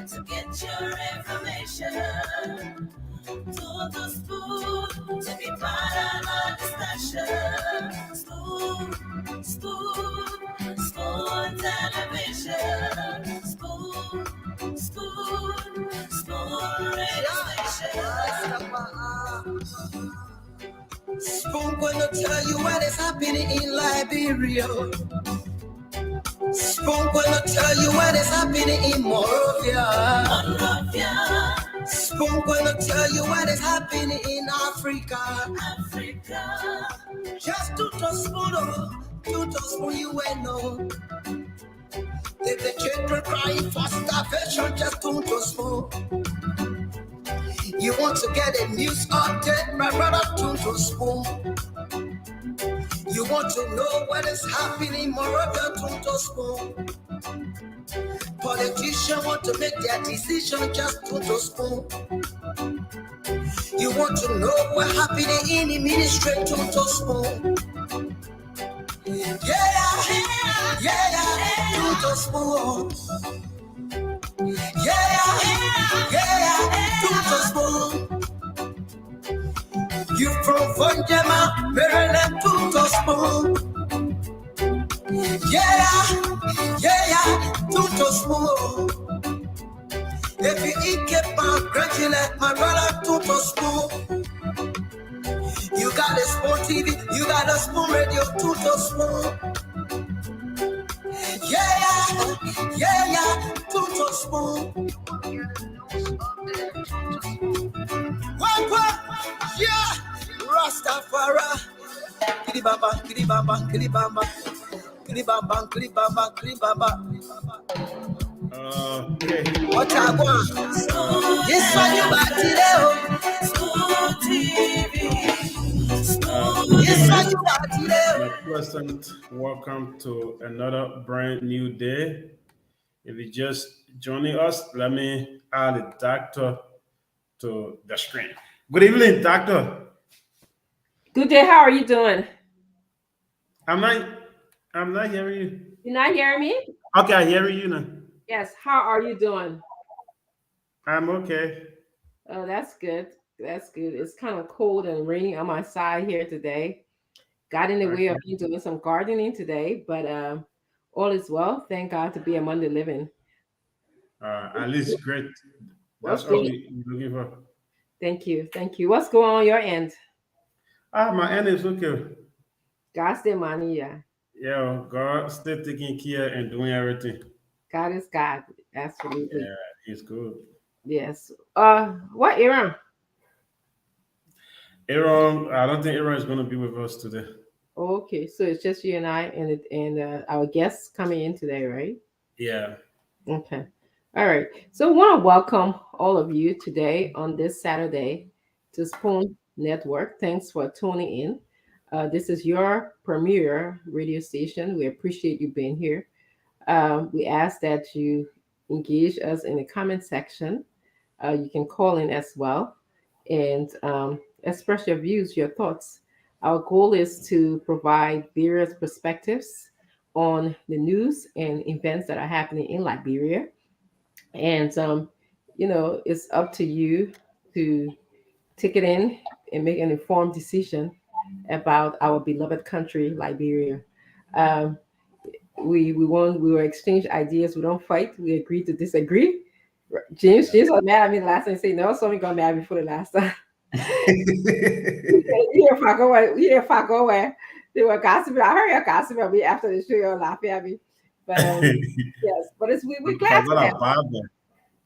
to get your information. Tudo spoon to be part of our discussion. Spoon television. Spoon radio station. Spoon gonna tell you what is happening in Liberia. Spoon gonna tell you what is happening in Monrovia. Spoon gonna tell you what is happening in Africa. Just to spoon you will know. If the children crying for starvation, just to spoon. You want to get a news update, my brother, to spoon. You want to know what is happening, Moravia, to spoon. Politicians want to make their decision, just to spoon. You want to know what happening in the ministry, to spoon. To spoon. To spoon. You from Vonjama, Maryland, to spoon. To spoon. If you eat kepa, graduate, my brother, to spoon. You got a spoon TV, you got a spoon radio, to spoon. To spoon. Rastafari. Kilibamba, kilibamba, kilibamba. Kilibamba, kilibamba, kilibamba. Okay. What I want? This one you got today. This one you got today. Pleasant welcome to another brand new day. If you're just joining us, let me add a doctor to the screen. Good evening, doctor. Good day. How are you doing? I'm not hearing you. You're not hearing me? Okay, I hear you now. Yes. How are you doing? I'm okay. Oh, that's good. That's good. It's kind of cold and rainy on my side here today. Got in the way of me doing some gardening today, but all is well. Thank God to be a Monday living. At least great. That's what we're looking for. Thank you. Thank you. What's going on your end? My end is okay. God still money, yeah. Yeah, God still taking care and doing everything. God is God. Absolutely. Yeah, He's good. Yes. What Aaron? Aaron, I don't think Aaron is going to be with us today. Okay, so it's just you and I and our guests coming in today, right? Yeah. Okay. All right. So I want to welcome all of you today on this Saturday to Spoon Network. Thanks for tuning in. This is your premier radio station. We appreciate you being here. We ask that you engage us in the comment section. You can call in as well and express your views, your thoughts. Our goal is to provide various perspectives on the news and events that are happening in Liberia. And, it's up to you to take it in and make an informed decision about our beloved country, Liberia. Um, we will exchange ideas. We don't fight. We agree to disagree. James was mad at me last time. Say no, somebody got mad before the last time. If I go away, they were gossiping. I heard you gossiping at me after the show. You're laughing at me, but yes, but we're glad to have you.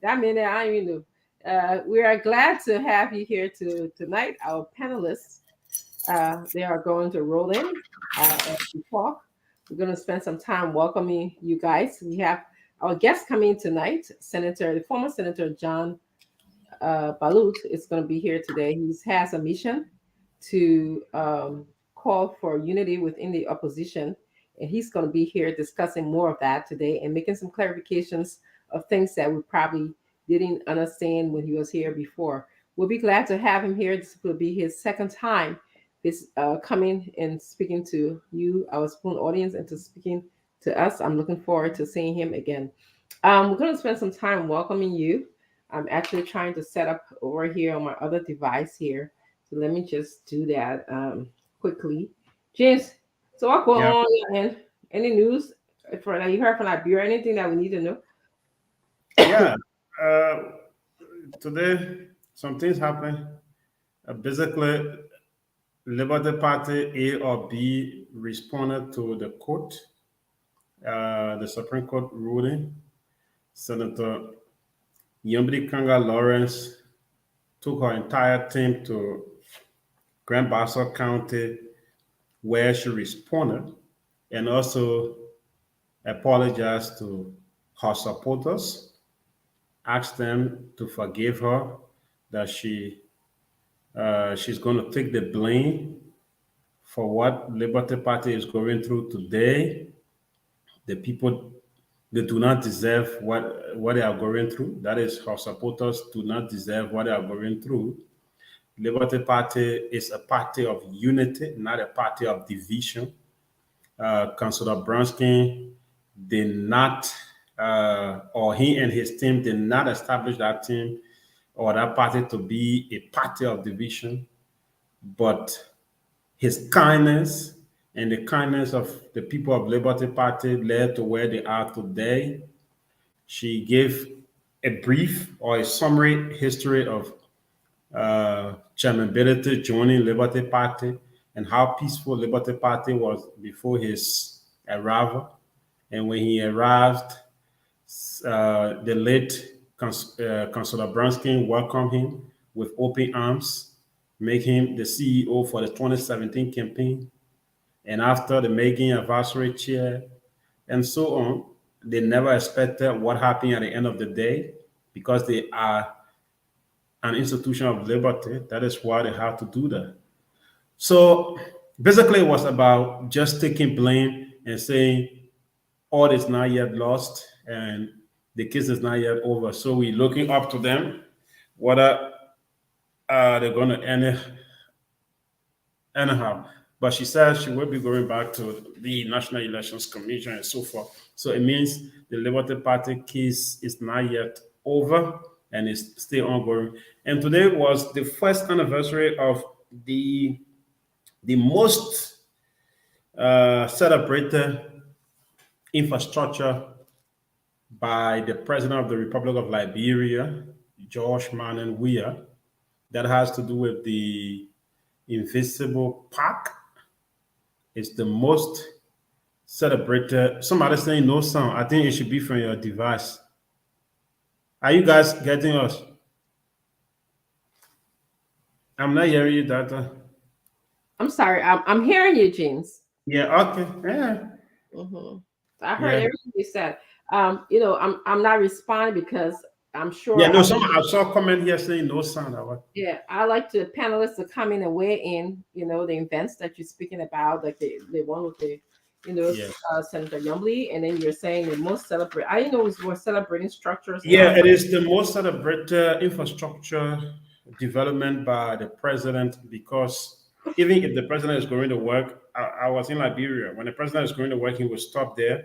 That mean that I don't even know. We are glad to have you here tonight. Our panelists, they are going to roll in as we talk. We're going to spend some time welcoming you guys. We have our guest coming tonight, the former Senator John Balut is going to be here today. He has a mission to call for unity within the opposition, and he's going to be here discussing more of that today and making some clarifications of things that we probably didn't understand when he was here before. We'll be glad to have him here. This will be his second time coming and speaking to you, our Spoon audience, and to speaking to us. I'm looking forward to seeing him again. We're going to spend some time welcoming you. I'm actually trying to set up over here on my other device here. So let me just do that quickly. James, so what's going Yeah, on? And any news for that you heard from Liberia? Anything that we need to know? yeah. Uh, Today, some things happened. Basically, Liberty Party A or B responded to the court, the Supreme Court ruling. Senator Yumbi Kanga Lawrence took her entire team to Grand Bassa County, where she responded and also apologized to her supporters, asked them to forgive her, that she's going to take the blame for what Liberty Party is going through today. The people, they do not deserve what they are going through. That is, her supporters do not deserve what they are going through. Liberty Party is a party of unity, not a party of division. Councillor Bronsky did not, or he and his team did not establish that team or that party to be a party of division, but his kindness and the kindness of the people of Liberty Party led to where they are today. She gave a brief or a summary history of Chairman Benedict joining Liberty Party and how peaceful Liberty Party was before his arrival. And when he arrived, the late Councillor Branskin welcomed him with open arms, make him the CEO for the 2017 campaign. And after the making anniversary chair and so on, they never expected what happened at the end of the day because they are an institution of liberty. That is why they have to do that. So basically, it was about just taking blame and saying all is not yet lost and the case is not yet over. So we're looking up to them whether they're going to end it anyhow. But she says she will be going back to the National Elections Commission and so forth. So it means the Liberty Party case is not yet over and is still ongoing. And today was the first anniversary of the most celebrated infrastructure by the President of the Republic of Liberia, George Manuel Weah, that has to do with the Invisible Park. It's the most celebrated. Somebody saying no sound. I think it should be from your device. Are you guys getting us? I'm not hearing you, Data. I'm sorry. I'm hearing you, James. Yeah, okay. Yeah. hmm I heard Yeah. everything you said. I'm not responding because I'm Yeah, sure no, some I saw a comment here saying no sound. yeah, I like the panelists to come in and weigh in, the events that you're speaking about, like the one with Yeah. Senator Yumbly, and then you're saying the most celebrate. I didn't know we're celebrating structures now. Yeah, it is the most celebrated infrastructure development by the president because even if the president is going to work, I was in Liberia. When the president is going to work, he will stop there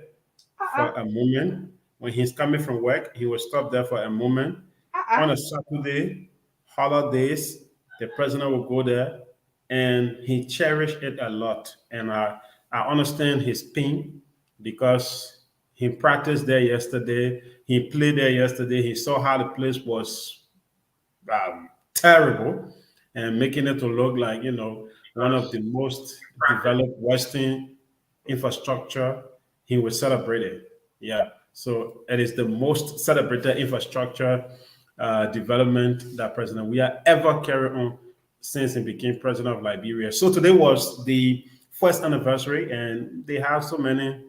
for Uh-uh, a moment. When he's coming from work, he will stop there for a moment. uh-uh. On a Saturday, holidays, the president will go there and he cherished it a lot. And I understand his pain because he practiced there yesterday. He played there yesterday. He saw how the place was terrible and making it to look like, one of the most developed Western infrastructure. He will celebrate it. Yeah. So it is the most celebrated infrastructure development that President Weah ever carried on since he became president of Liberia. So today was the first anniversary, and they have so many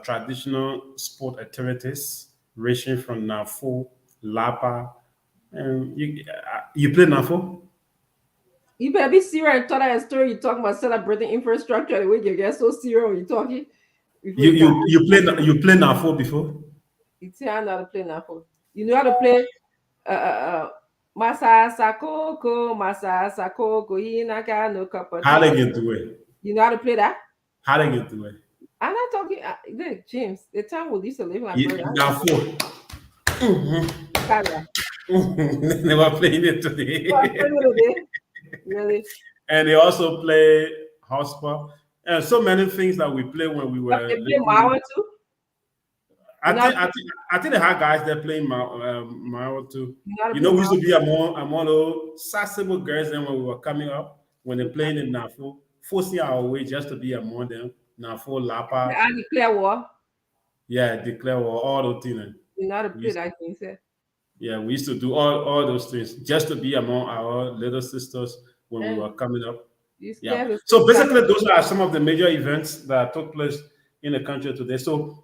traditional sport activities ranging from Nafo, Lapa, and you play Nafo? You better be serious and tell that story. You're talking about celebrating infrastructure. The way you get so serious when you're talking. Before You you you you play Nafo before? You tell how to play now. You know how to play Masa Sakoko, Hinaka no How they Kapati. get to it? You know how to play that? How they get to it? I'm not talking. Look, James, the time we used to live in Liberia, Now four. Kaya. They were playing it What today. today? Really? And they also play hotspot and so many things that we play when we But were they play living in. Mawa too. I You know, think I think I think they had guys that playing Mao too. you know how to You play know, we used Mawa. to be among those sensible girls then when we were coming up when they playing in Nafo, forcing our way just to be among them. Nafo, Lapa, I declare war. yeah, declare war, all those things. You know how to We play used, that thing, sir. yeah, we used to do all those things just to be among our little sisters when we And were coming up. you Yeah. scared the So sister. basically, those are some of the major events that took place in the country today. So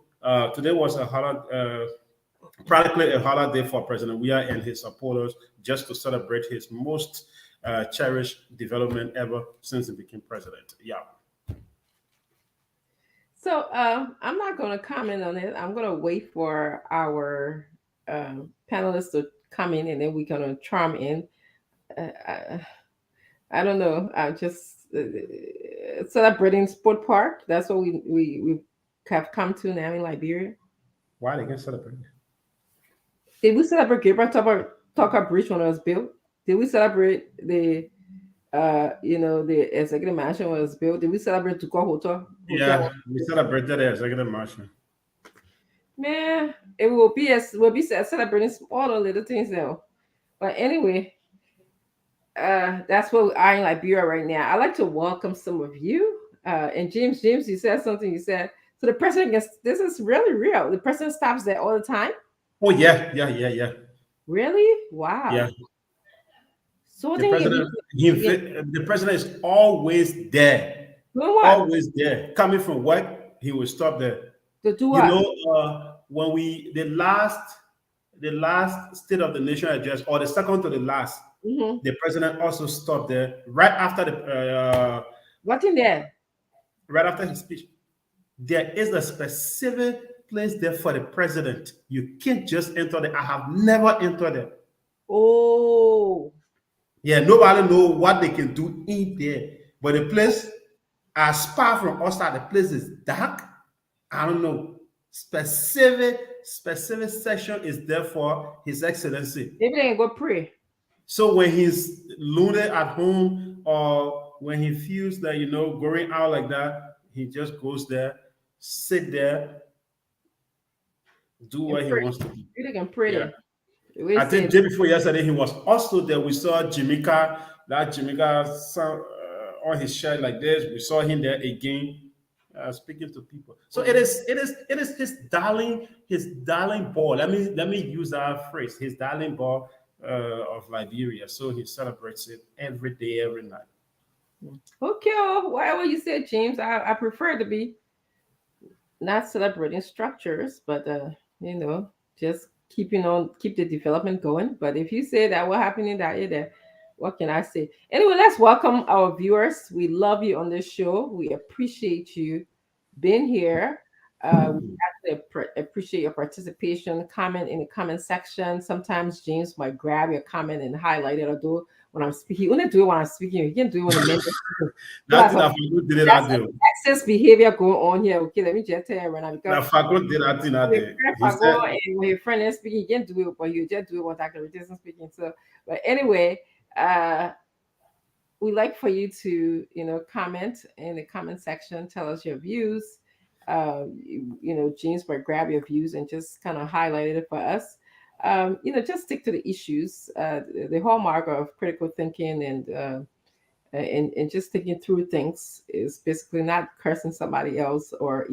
today was a practically a holiday for President Weah and his supporters, just to celebrate his most cherished development ever since he became president. Yeah. So I'm not going to comment on it. I'm going to wait for our panelists to come in, and then we're going to charm in. I, I don't know. I'm just celebrating Sport Park. That's what we have come to now in Liberia. Why they can celebrate? Did we celebrate Gabriel Tucker Bridge when it was built? Did we celebrate the executive mansion was built? Did we celebrate Tukor Hotel? Yeah, we celebrated the executive mansion. Man, it will be celebrating all the little things now. But anyway, that's what we are in Liberia right now. I'd like to welcome some of you. And James, you said something. You said so. The president gets this is really real. The president stops there all the time. Oh yeah. Really? Yeah. Wow. So The then you president, the president is always there, doing what? always there. Coming from work, he will stop there. To do You what? know, when we the last State of the Nation address, or the second to the last, Mm-hmm. the president also stopped there right after What in there? right after his speech. There is a specific place there for the president. You can't just enter there. I have never entered there. Oh, Yeah, nobody know what they can do in there. But the place, as far from outside, the place is dark. I don't know. Specific section is there for His Excellency. maybe they can go pray. So when he's lonely at home, or when he feels that going out like that, he just goes there, sit there, do And what he pray. wants to do. Maybe they can pray Yeah. there. We I think said, day before yesterday he was also there. We saw Jamaica, that Jamaica on his shirt like this. We saw him there again, speaking to people. So it is his darling ball. Let me use that phrase, his darling ball of Liberia. So he celebrates it every day, every night. okay, whatever you said, James. I prefer to be not celebrating structures, but just keep the development going. But if you say that what happened in that area, what can I say? Anyway, let's welcome our viewers. We love you on this show. We appreciate you being here. We actually appreciate your participation. Comment in the comment section. Sometimes James might grab your comment and highlight it, or do it when I'm speaking. He only do it when I'm speaking. He can do it when the men are speaking. That's That's what Fago did that's that day. excess behavior going on here. Okay, let me just tell you right now, Now because Fago did that thing that when day. your He friend Fago said, and when your friend is speaking, you can't do it, but you just do it when Dr. Richardson speaking. So, but anyway, we like for you to comment in the comment section, tell us your views. James might grab your views and just kind of highlight it for us. Just stick to the issues, the hallmark of critical thinking, and just thinking through things is basically not cursing somebody else or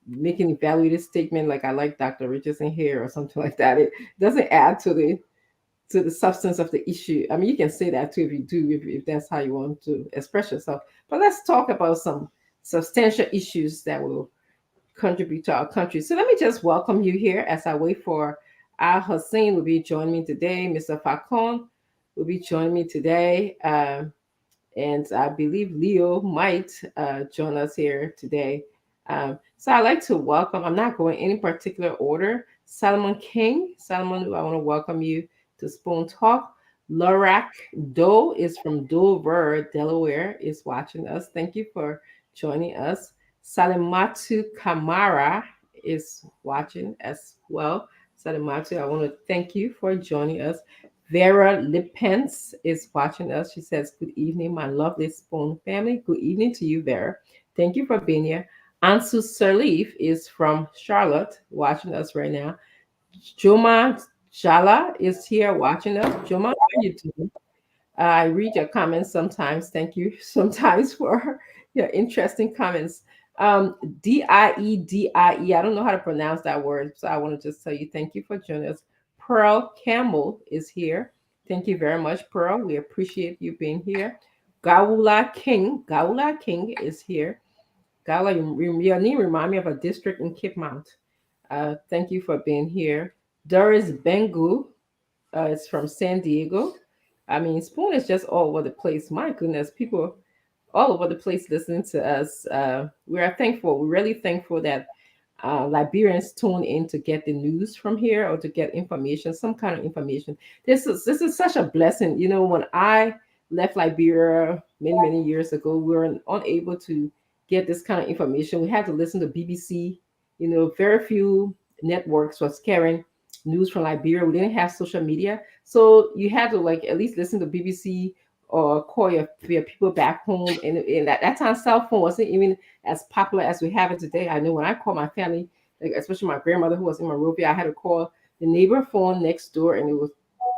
making an evaluated statement like I like Dr. Richardson here or something like that. It doesn't add to the substance of the issue. I mean, you can say that too if you do, if that's how you want to express yourself. But let's talk about some substantial issues that will contribute to our country. So let me just welcome you here as I wait for Al Hussein will be joining me today. Mr. Falcon will be joining me today. And I believe Leo might join us here today. So I'd like to welcome, I'm not going any particular order, Solomon King. Solomon, I want to welcome you to Spoon Talk. Lorac Doe is from Dover, Delaware, is watching us. Thank you for joining us. Salimatu Kamara is watching as well. Salimatu, I want to thank you for joining us. Vera Lipens is watching us. She says, "Good evening, my lovely Spoon family." Good evening to you, Vera. Thank you for being here. Ansu Sirleaf is from Charlotte, watching us right now. Juma Jala is here watching us. Juma, how are you doing? I read your comments sometimes. Thank you sometimes for your interesting comments. DIE. I don't know how to pronounce that word, so I want to just tell you thank you for joining us. Pearl Campbell is here. Thank you very much, Pearl. We appreciate you being here. Gaula King is here. Gaula, your name remind me of a district in Cape Mount. Thank you for being here. Doris Bengu is from San Diego. I mean, Spoon is just all over the place. My goodness, people all over the place listening to us. We are thankful. We're really thankful that Liberians tune in to get the news from here or to get information, some kind of information. This is such a blessing. You know, when I left Liberia many years ago, we were unable to get this kind of information. We had to listen to BBC. You know, very few networks was carrying news from Liberia. We didn't have social media, so you had to like at least listen to BBC or call your people back home. And at that time, cell phone wasn't even as popular as we have it today. I know when I called my family, like especially my grandmother who was in Monrovia, I had to call the neighbor phone next door, and it was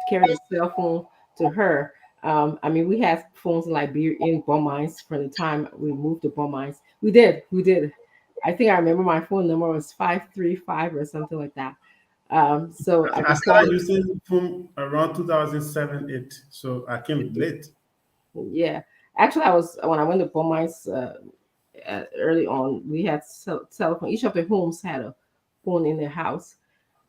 carry a cell phone to her. I mean, we had phones in Liberia in Beaumont from the time we moved to Beaumont. We did. I think I remember my phone number was 535 or something like that. So I I could call. started using from around 2007, 8. So I came late. Yeah, actually, I was when I went to Beaumont early on. We had telephone. Each of the homes had a phone in their house,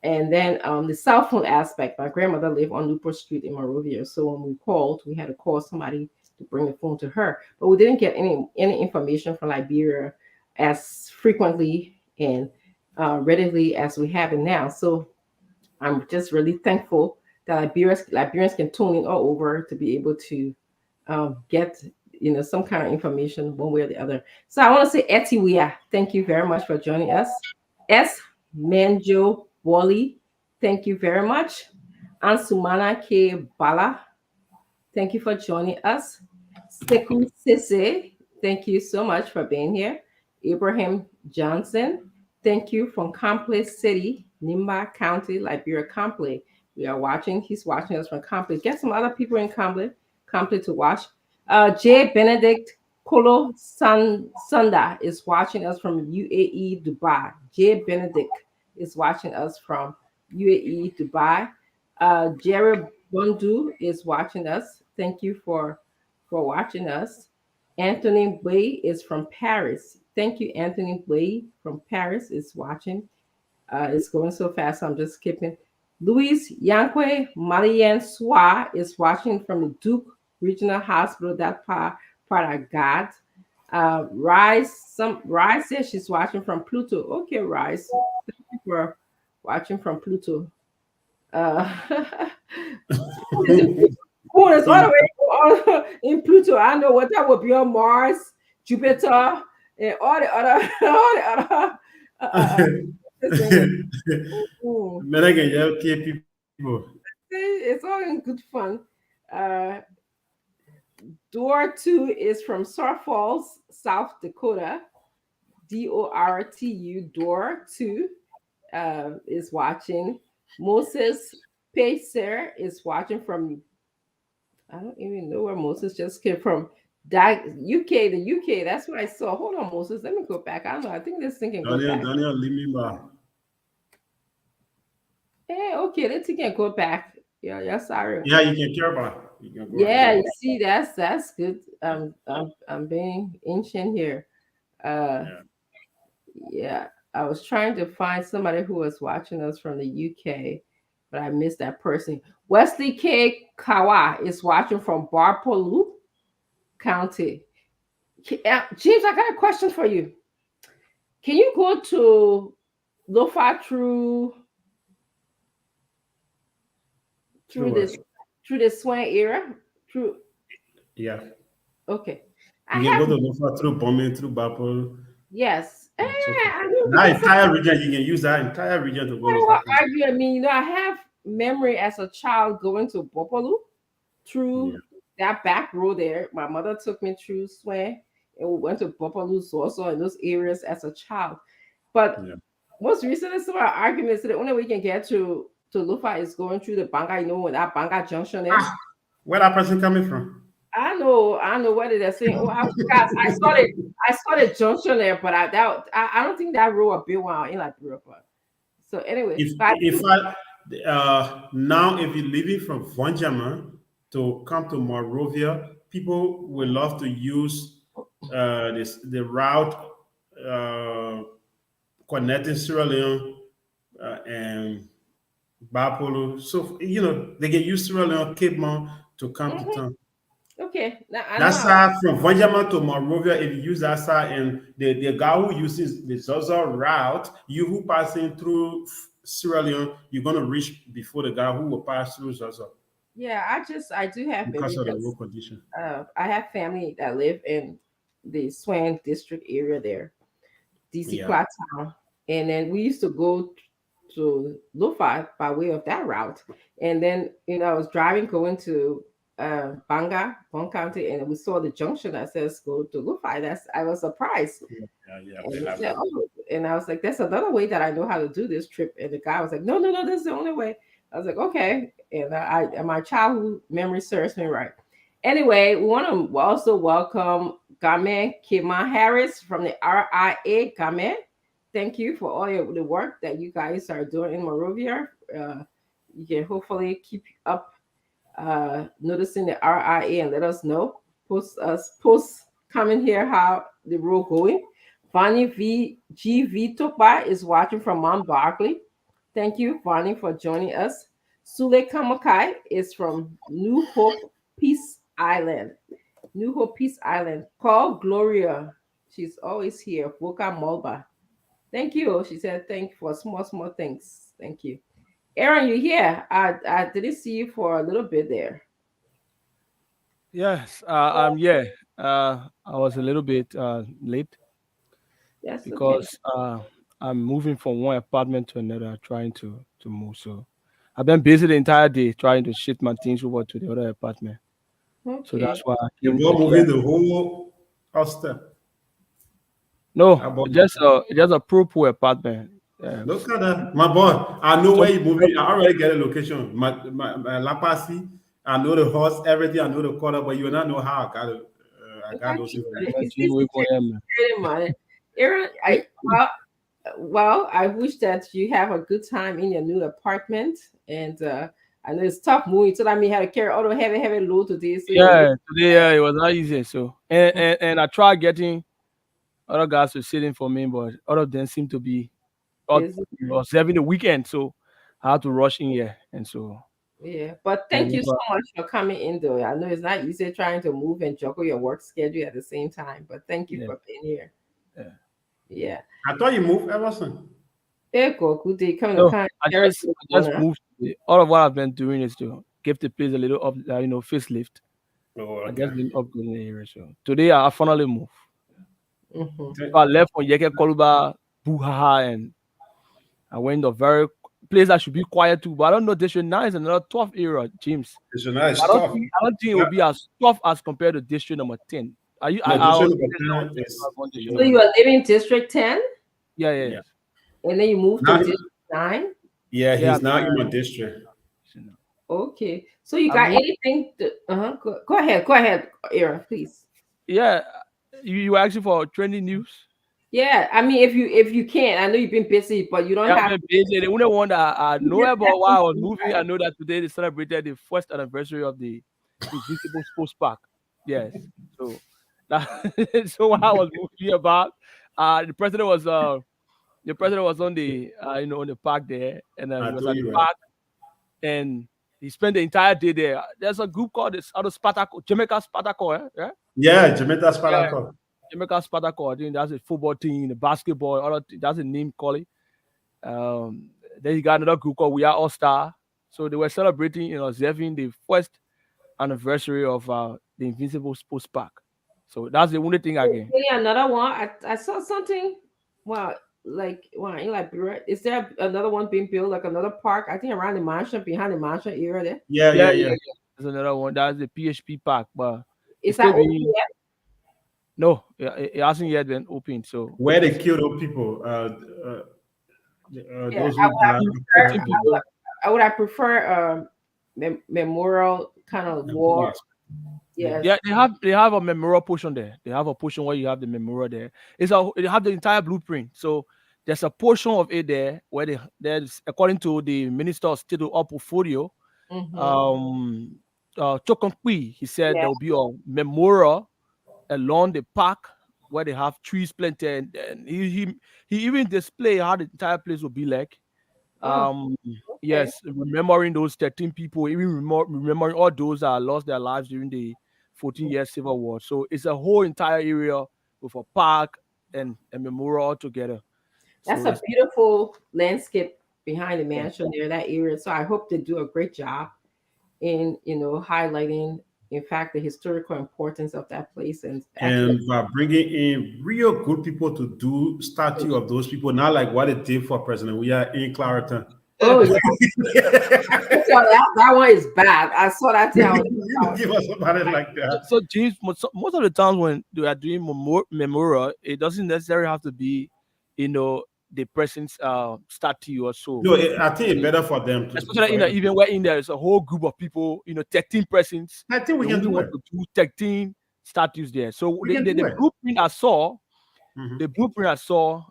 and then the cell phone aspect. My grandmother lived on Newport Street in Monrovia, so when we called, we had to call somebody to bring the phone to her. But we didn't get any information from Liberia as frequently and readily as we have it now. So I'm just really thankful that Liberians can tune in all over to be able to get some kind of information one way or the other. So I want to say Etiwia, thank you very much for joining us. S. Manjo Wally, thank you very much. Ansumana K. Bala, thank you for joining us. Sekou Sese, thank you so much for being here. Abraham Johnson, thank you from Complex City, Nimba County, Liberia, Complex. He's watching us from Complex. Get some other people in Complex to watch. J. Benedict Kolo Sunda is watching us from UAE, Dubai. J. Benedict is watching us from UAE, Dubai. Jerry Bundu is watching us. Thank you for watching us. Anthony Way is from Paris. Thank you, Anthony Way from Paris is watching. It's going so fast, so I'm just skipping. Louise Yankwe Marianne Swa is watching from the Duke Regional Hospital. That part I got. Rise says she's watching from Pluto. Okay, Rise. Thank you for watching from Pluto. Who is all the way in Pluto? I know what that would be on Mars, Jupiter, and all the other Man, I can yell people. It's all in good fun. Door 2 is from Star Falls, South Dakota. DORTU, Door 2 is watching. Moses Pacer is watching from, I don't even know where Moses just came from. UK, the UK. That's what I saw. Hold on, Moses. Let me go back. I don't know. I think this thing can go back. Daniel, leave me back. Hey, okay, let's again go back. Yeah, sorry. Yeah, you can care about. You can go Yeah, you see, that's good. I'm being ancient here. Yeah, I was trying to find somebody who was watching us from the UK, but I missed that person. Wesley K. Kawa is watching from Barpolu County. James, I got a question for you. Can you go to Lofa through this Swan era? Yeah. Okay. You can go to Lofa through Bombing, through Bapple, Yes. So I knew that because entire region, you can use that entire region to go to what vacation. argue. I mean, I have memory as a child going to Bopalu Yeah, through that back road there. My mother took me through Swan and we went to Bopalu also in those areas as a child. But yeah. most recently, some of our arguments, the only way we can get to Lufa is going through the Banga, when that Banga junction is. Ah, where that person coming from? I know what they're saying. Oh, guys, I saw the junction there, but I don't think that road a bit while in Liberia. But so anyway, but If I now if you're leaving from Vonjama to come to Monrovia, people will love to use this the route uh, connecting Sierra Leone and Bapolo. So they can use Sierra Leone, Cape Mount to come to mhm, town. okay. Now I That know side from Vanjama to Monrovia, if you use that side, and the guy who uses the Zaza route, you who passing through Sierra Leone, you're gonna reach before the guy who will pass through Zaza yeah, I do have because memory of the because road condition. I have family that live in the Swan district area there, DC Yeah, Clark Town. And then we used to go to Lufa by way of that route. And then, I was driving going to Banga, Bon County, and we saw the junction that says go to Lufa. I was surprised. yeah, yeah. And They he have said, that. oh, and I was like, that's another way that I know how to do this trip. And the guy was like, no, no, no, this is the only way. I was like, okay. And and my childhood memory serves me right. Anyway, we want to also welcome Game Kima Harris from the RIA. Game, thank you for all the work that you guys are doing in Monrovia. You can hopefully keep up noticing the RIA and let us know. Post comment here how the road going. Vani GV Topa is watching from Mount Barkley. Thank you, Vani, for joining us. Sule Kamakai is from New Hope Peace Island. New Hope Peace Island. Call Gloria. She's always here. Voka Molba. Thank you. She said, thank you for small, small things. Thank you. Aaron, you here? I didn't see you for a little bit there. Yes, yeah. I was a little bit late That's okay. because I'm moving from one apartment to another, trying to move. So I've been busy the entire day trying to shift my things over to the other apartment. So that's Okay. why I You came go earlier. moving the whole step. No, About just a proper apartment. look at that, my boy. I know where Just you moving. I already get a location. My La Pasi. I know the horse, everything. I know the color, but you will not know how I got it. I got those information. It's money. Aaron, I wish that you have a good time in your new apartment. And I know it's tough moving, so that means you have to carry all the heavy load today. So you're Yeah, today it was not easy. So and I tried getting other guys to sit in for me, but all of them seem to be out busy. observing the weekend. So I had to rush in here, and so Yeah, but yeah, thank you so much for coming in, though. I know it's not easy trying to move and juggle your work schedule at the same time, but thank you yeah, for being here. yeah. Yeah. I thought you moved Everson. There you go. Good day. Coming to No, kind I Eric just I just moved. All of what I've been doing is to give the place a little up, facelift. Oh, I okay. just been upgrading the area. So today I finally moved. Mm-hmm. So I left from Yeke Koluba, Buhaha, and I went to a very place that should be quiet too. But I don't know. District 9 is another tough area, James. It's a nice I don't stuff. think I don't think it will Yeah. be as tough as compared to district number 10. Are you? No, I this was is on district So number you 10. are living in District 10 Yeah, yeah, yeah. yes. and then you moved to Now, District 9? yeah, Yeah. he's now in my district. Okay. So you I've got moved, anything to, go ahead. Go ahead, Aaron, please. yeah. You were asking for trending news. Yeah, I mean, if you can, I know you've been busy, but you don't Yeah, I've have been busy. The only one that I you know just about have while I was something moving, I know that today they celebrated the first anniversary of the Invincible Sports Park. Yes. So that so what I was moving about, the president was on the on the park there, and he I was told at the you, right? park, and he spent the entire day there. There's a group called this out of Spartaco, Jamaica Spartaco, yeah? Yeah, Jamaica Yeah, Spartaco. Jamaica Spartaco. I think that's a football team, the basketball, that's a name call it. Then you got another group called We Are All Star. So they were celebrating, observing the first anniversary of the Invincible Sports Park. So that's the only thing I can. Yeah, another one. I saw something. Well, in Liberia, is there another one being built, like another park? I think around the mansion, behind the mansion area there. Yeah, Yeah, yeah, yeah, yeah. yeah. There's another one. That's the PHP Park, but Is it's that still open being yet? no, it hasn't yet been opened. So Where they killed those people, Yeah, those who died. certain people. I would have prefer memorial kind of war. Yes, Yes. Yeah, they have a memorial portion there. They have a portion where you have the memorial there. They have the entire blueprint. So there's a portion of it there where there's according to the Minister of State of Portfolio, Mm-hmm. um Chokonkwi, he said Yeah. there will be a memorial along the park where they have trees planted, and he even display how the entire place will be like. Oh, Um, okay. yes, remembering those 13 people, even remembering all those that lost their lives during the 14-year civil war. So it's a whole entire area with a park and a memorial together. That's So a it's beautiful landscape behind the yeah, mansion there, that area. So I hope they do a great job in, highlighting, in fact, the historical importance of that place and actually. and by bringing in real good people to do statue of those people, not like what it did for President. We are in Clariton. Oh yeah, so that one is bad. I saw that thing. I was like, Give us somebody like that. so James, most of the times when they are doing memorial, it doesn't necessarily have to be, the person's statue or so. No, I think it's better for them to. Especially in the even where in there is a whole group of people, 13 persons. I think we They can only do want it. to do 13 statues there. So We can do the it. blueprint I saw, Mhm. the blueprint I saw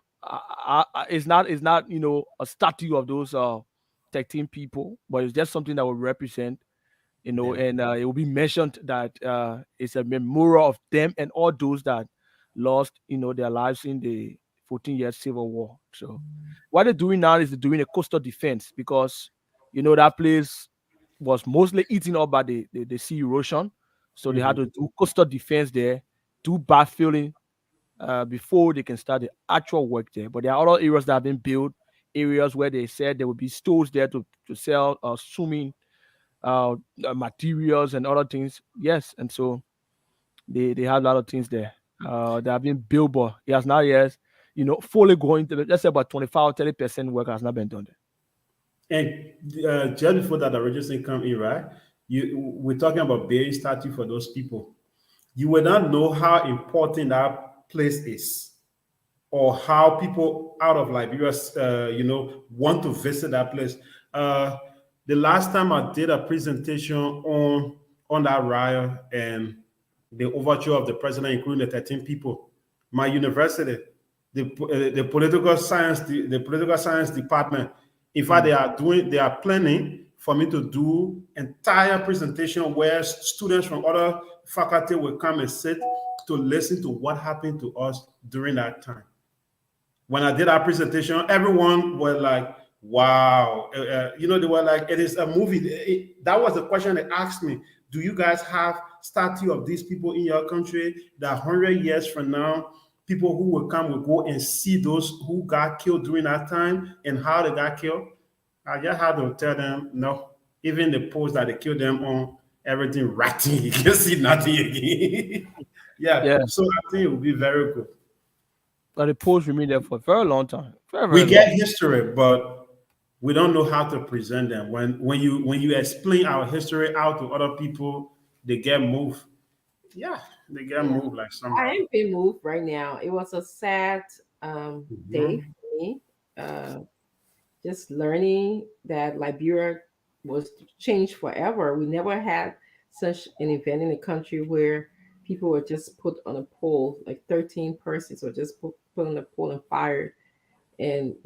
is not a statue of those 13 people, but it's just something that will represent, Yeah. and it will be mentioned that it's a memorial of them and all those that lost, their lives in the 14-year civil war. So what they're doing now is they're doing a coastal defense because that place was mostly eaten up by the sea erosion. So they had Mhm. to do coastal defense there, do backfilling before they can start the actual work there. But there are other areas that have been built, areas where they said there will be stores there to sell swimming materials and other things. Yes, and so they have a lot of things there. They have been built, but it has not yet, fully going to, let's say about 25-30% work has not been done there. And just before that, the registration come in, right? We're talking about burying statue for those people. You will not know how important that place is, or how people out of Liberia, want to visit that place. The last time I did a presentation on that riot and the overture of the president, including the 13 people, my university, the political science department, in fact, they are planning for me to do entire presentation where students from other faculty will come and sit to listen to what happened to us during that time. When I did our presentation, everyone was like, wow. They were like, it is a movie. That was the question they asked me. Do you guys have statue of these people in your country that 100 years from now, people who will come will go and see those who got killed during that time and how they got killed? I just had to tell them, no. Even the post that they killed them on, everything ratting, you can see nothing again. Yeah, Yeah, so I think it would be very good. but the post remain there for a very long time, very We very long. get history, but we don't know how to present them. When you explain our history out to other people, they get moved. Yeah, they get Yeah, moved like I somehow. am being moved right now. It was a sad day Mhm. for me. Just learning that Liberia was changed forever. We never had such an event in the country where people were just put on a pole, like 13 persons were just put on a pole and fired. And,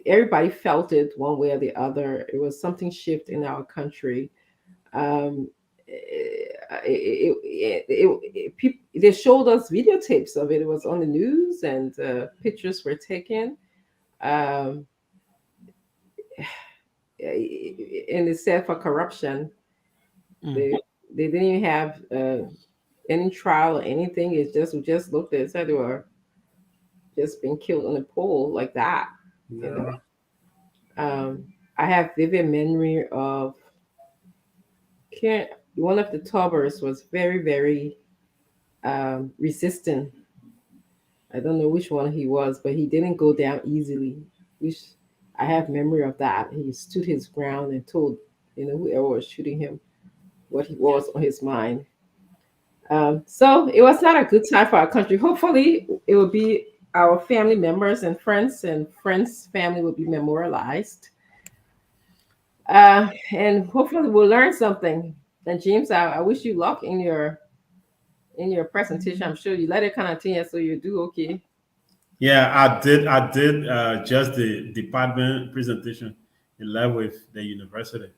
everybody felt it one way or the other. It was something shift in our country. Um, they showed us videotapes of it. It was on the news and pictures were taken. Um, and it said for corruption, Mm. they didn't even have any trial or anything. It's just we just looked at it, said they were just being killed on the pole like that. You know, Yeah. I have vivid memory of one of the tubers was very very resisting. I don't know which one he was, but he didn't go down easily. Which I have memory of that. He stood his ground and told whoever was shooting him what he was on his mind. So it was not a good time for our country. Hopefully, it will be our family members and friends' family will be memorialized. And hopefully, we'll learn something. And James, I wish you luck in your presentation. I'm sure you let it kind of continue, so you do okay. Yeah, I did just the department presentation in lab with the university.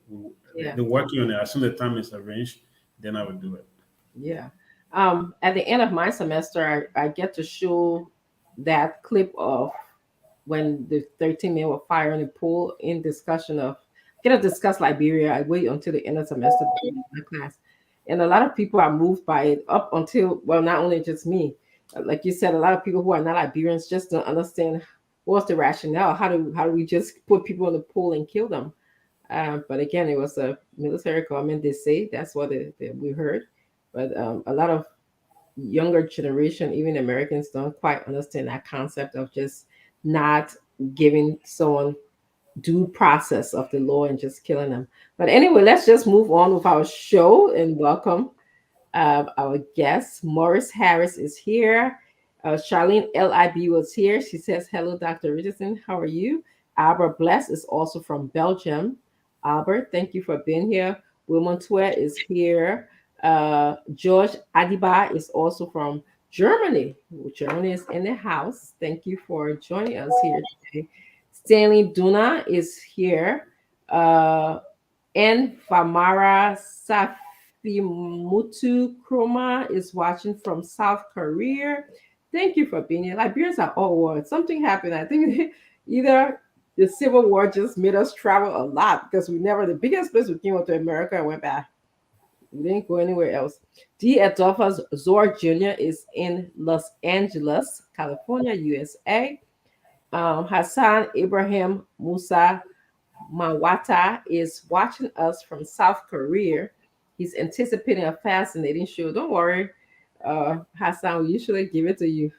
Yeah, They're working on it. As soon as the time is arranged, then I will do it. yeah. At the end of my semester, I get to show that clip of when the 13 men were fired in the pool in discussion of get to discuss Liberia. I wait until the end of the semester to do my class. And a lot of people are moved by it up until, well, not only just me, like you said, a lot of people who are not Liberians just don't understand what's the rationale. How do we just put people in the pool and kill them? But again, it was a military government. They say that's what we heard. But a lot of younger generation, even Americans, don't quite understand that concept of just not giving someone due process of the law and just killing them. But anyway, let's just move on with our show and welcome our guest. Morris Harris is here. Charlene Lib was here. She says, "Hello, Dr. Richardson. How are you?" Albert Bless is also from Belgium. Albert, thank you for being here. Wilmon Tue is here. George Adiba is also from Germany. Germany is in the house. Thank you for joining us here today. Stanley Duna is here. And Famara Safimutu Kroma is watching from South Korea. Thank you for being here. Liberians are all world. Something happened. I think either the Civil War just made us travel a lot because the biggest place we came to America and went back. We didn't go anywhere else. D. Adolphus Zor Jr. is in Los Angeles, California, USA. Hassan Ibrahim Musa Mawata is watching us from South Korea. He's anticipating a fascinating show. Don't worry, Hassan, we usually give it to you.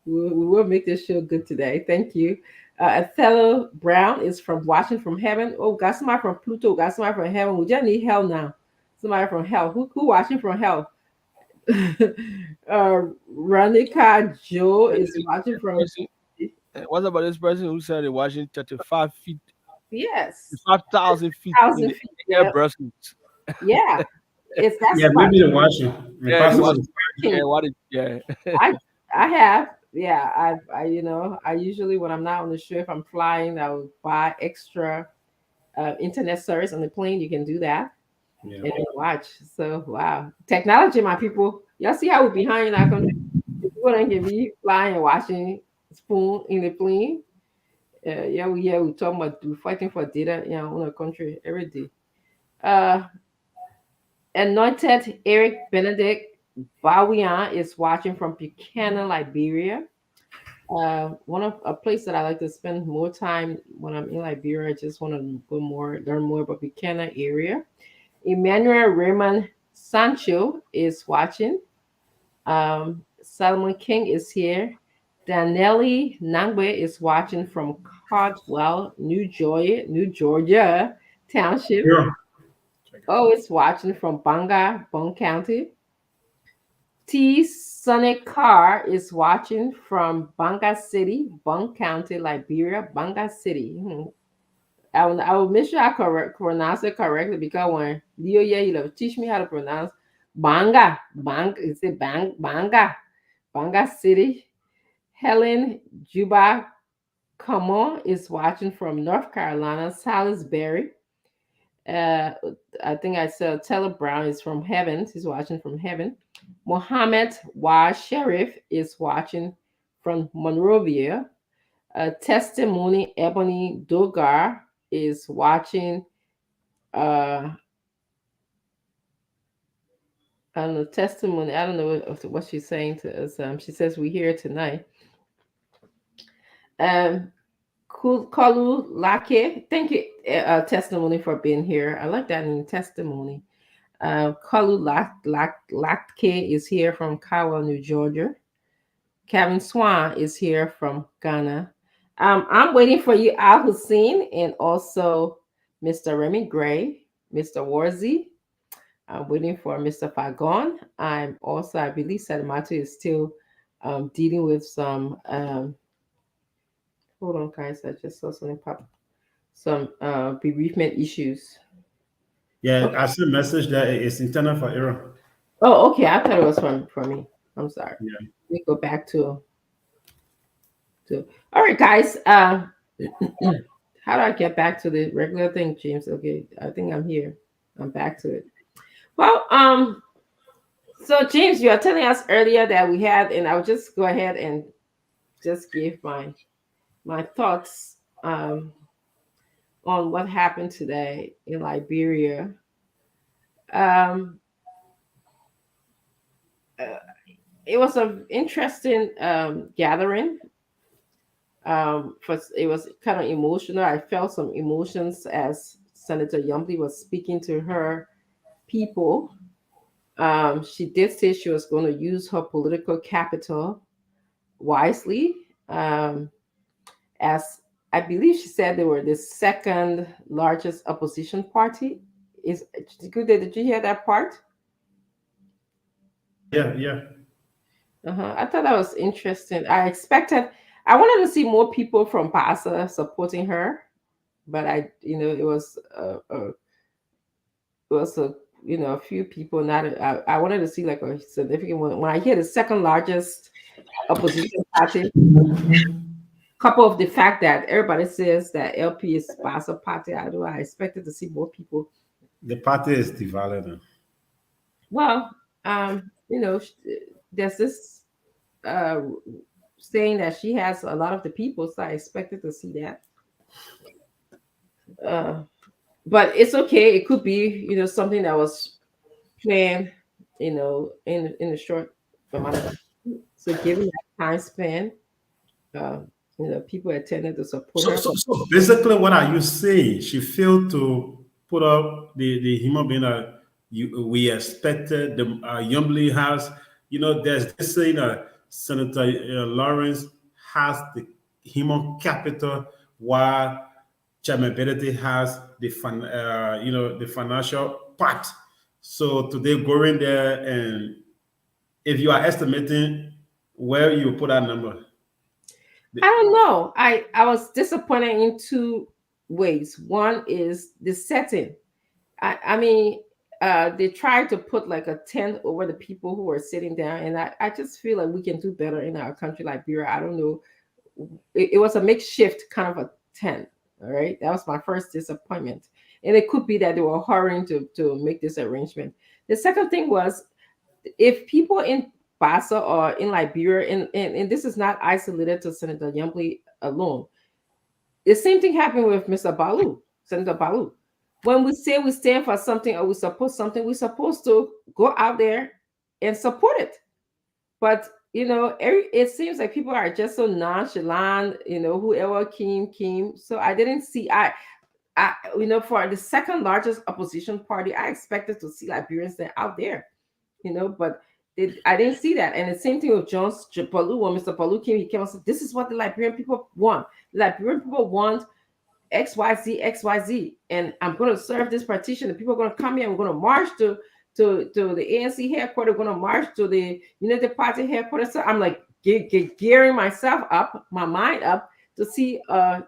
We will make this show good today. Thank you. Othello Brown is from Watching from Heaven. Oh, got somebody from Pluto, got somebody from heaven. We just need hell now. Somebody from hell. Who watching from hell? Ranika Joe is watching from. What about this person who said they're watching 35 feet, Yes, 5,000 feet in thousand the feet. air Yeah, Brussels? yeah. That's Yeah, what maybe they're watching. The Yeah, pastor what? is- Yeah, what? Yeah. I I have. Yeah, I usually when I'm not on the ship, if I'm flying, I would buy extra internet service on the plane. You can do that yeah. and then watch. So wow, technology, my people. Y'all see how we're behind in our country. People don't can be flying and watching spoon in the plane. We talking about fighting for data, in our country every day. Uh, Anointed Eric Benedict Bawian is watching from Buchanan, Liberia. One of a place that I like to spend more time when I'm in Liberia. I just want to learn more about Buchanan area. Emmanuel Raymond Sancho is watching. Salomon King is here. Danelli Nangwe is watching from Caldwell, New Georgia Township. Yeah. Oh, it's watching from Bone County. T. Sonny Carr is watching from Banga City, Bone County, Liberia, Banga City. I will make sure I pronounce it correctly because when Leo you teach me how to pronounce is it Banga City. Helen Juba Come is watching from North Carolina, Salisbury. Uh, I think I saw Taylor Brown is from Heaven. He's watching from Heaven. Mohammed Wa Sheriff is watching from Monrovia. Testimony Ebony Dogar is watching. I don't know, testimony. I don't know what she's saying to us. She says we're here tonight. Kalu Lake, thank you, testimony for being here. I like that in testimony. Kalu Latke is here from Kawa, New Georgia. Kevin Swan is here from Ghana. I'm waiting for you, Al Hussein, and also Mr. Remy Gray, Mr. Warzy. I'm waiting for Mr. Fagon. I'm also, I believe Sadamatu is still dealing with some, hold on, guys, I just saw something pop, some bereavement issues. Yeah, Okay. I sent a message that it's internal for error. Oh, okay, I thought it was from me. I'm sorry. Yeah. Let me go back to all right, guys. How do I get back to the regular thing, James? Okay, I think I'm here. I'm back to it. Well, so James, you are telling us earlier that we had, and I'll just go ahead and just give my thoughts on what happened today in Liberia. It was an interesting gathering. First, it was kind of emotional. I felt some emotions as Senator Yumbley was speaking to her people. She did say she was going to use her political capital wisely. As I believe she said they were the second largest opposition party. Is good? Did you hear that part? Yeah. I thought that was interesting. I wanted to see more people from PASA supporting her, but it was a few people. I wanted to see like a significant one. When I hear the second largest opposition party, couple of the fact that everybody says that LP is PASA party, I expected to see more people. The party is divided. Well, there's this saying that she has a lot of the people, so I expected to see that. But it's okay. It could be, something that was planned, in a short amount of time. So given that time span, people attended to support her. So basically, what are you saying? She failed to put up the human being that we expected. The Yumbley has, there's this saying Senator Lawrence has the human capital, while Chairman Benedict has the the financial part. So today, going there, and if you are estimating where you put that number. I don't know. I was disappointed in two ways. One is the setting. I mean, they tried to put like a tent over the people who were sitting down, and I just feel like we can do better in our country, Liberia. I don't know. It was a makeshift kind of a tent. All right, that was my first disappointment, and it could be that they were hurrying to make this arrangement. The second thing was, if people in PASA or in Liberia, and this is not isolated to Senator Yumbley alone. The same thing happened with Mr. Balu, Senator Balu. When we say we stand for something or we support something, we're supposed to go out there and support it. But it seems like people are just so nonchalant. Whoever came. So I didn't see. For the second largest opposition party, I expected to see Liberians out there. But I didn't see that. And the same thing with John Palu. When Mr. Palu came, he came and said, "This is what the Liberian people want. The Liberian people want XYZ, and I'm going to serve this partition. The people are going to come here. I'm going to march to the ANC headquarters. Going to march to the United Party headquarters." So I'm like gearing myself up, my mind up to see a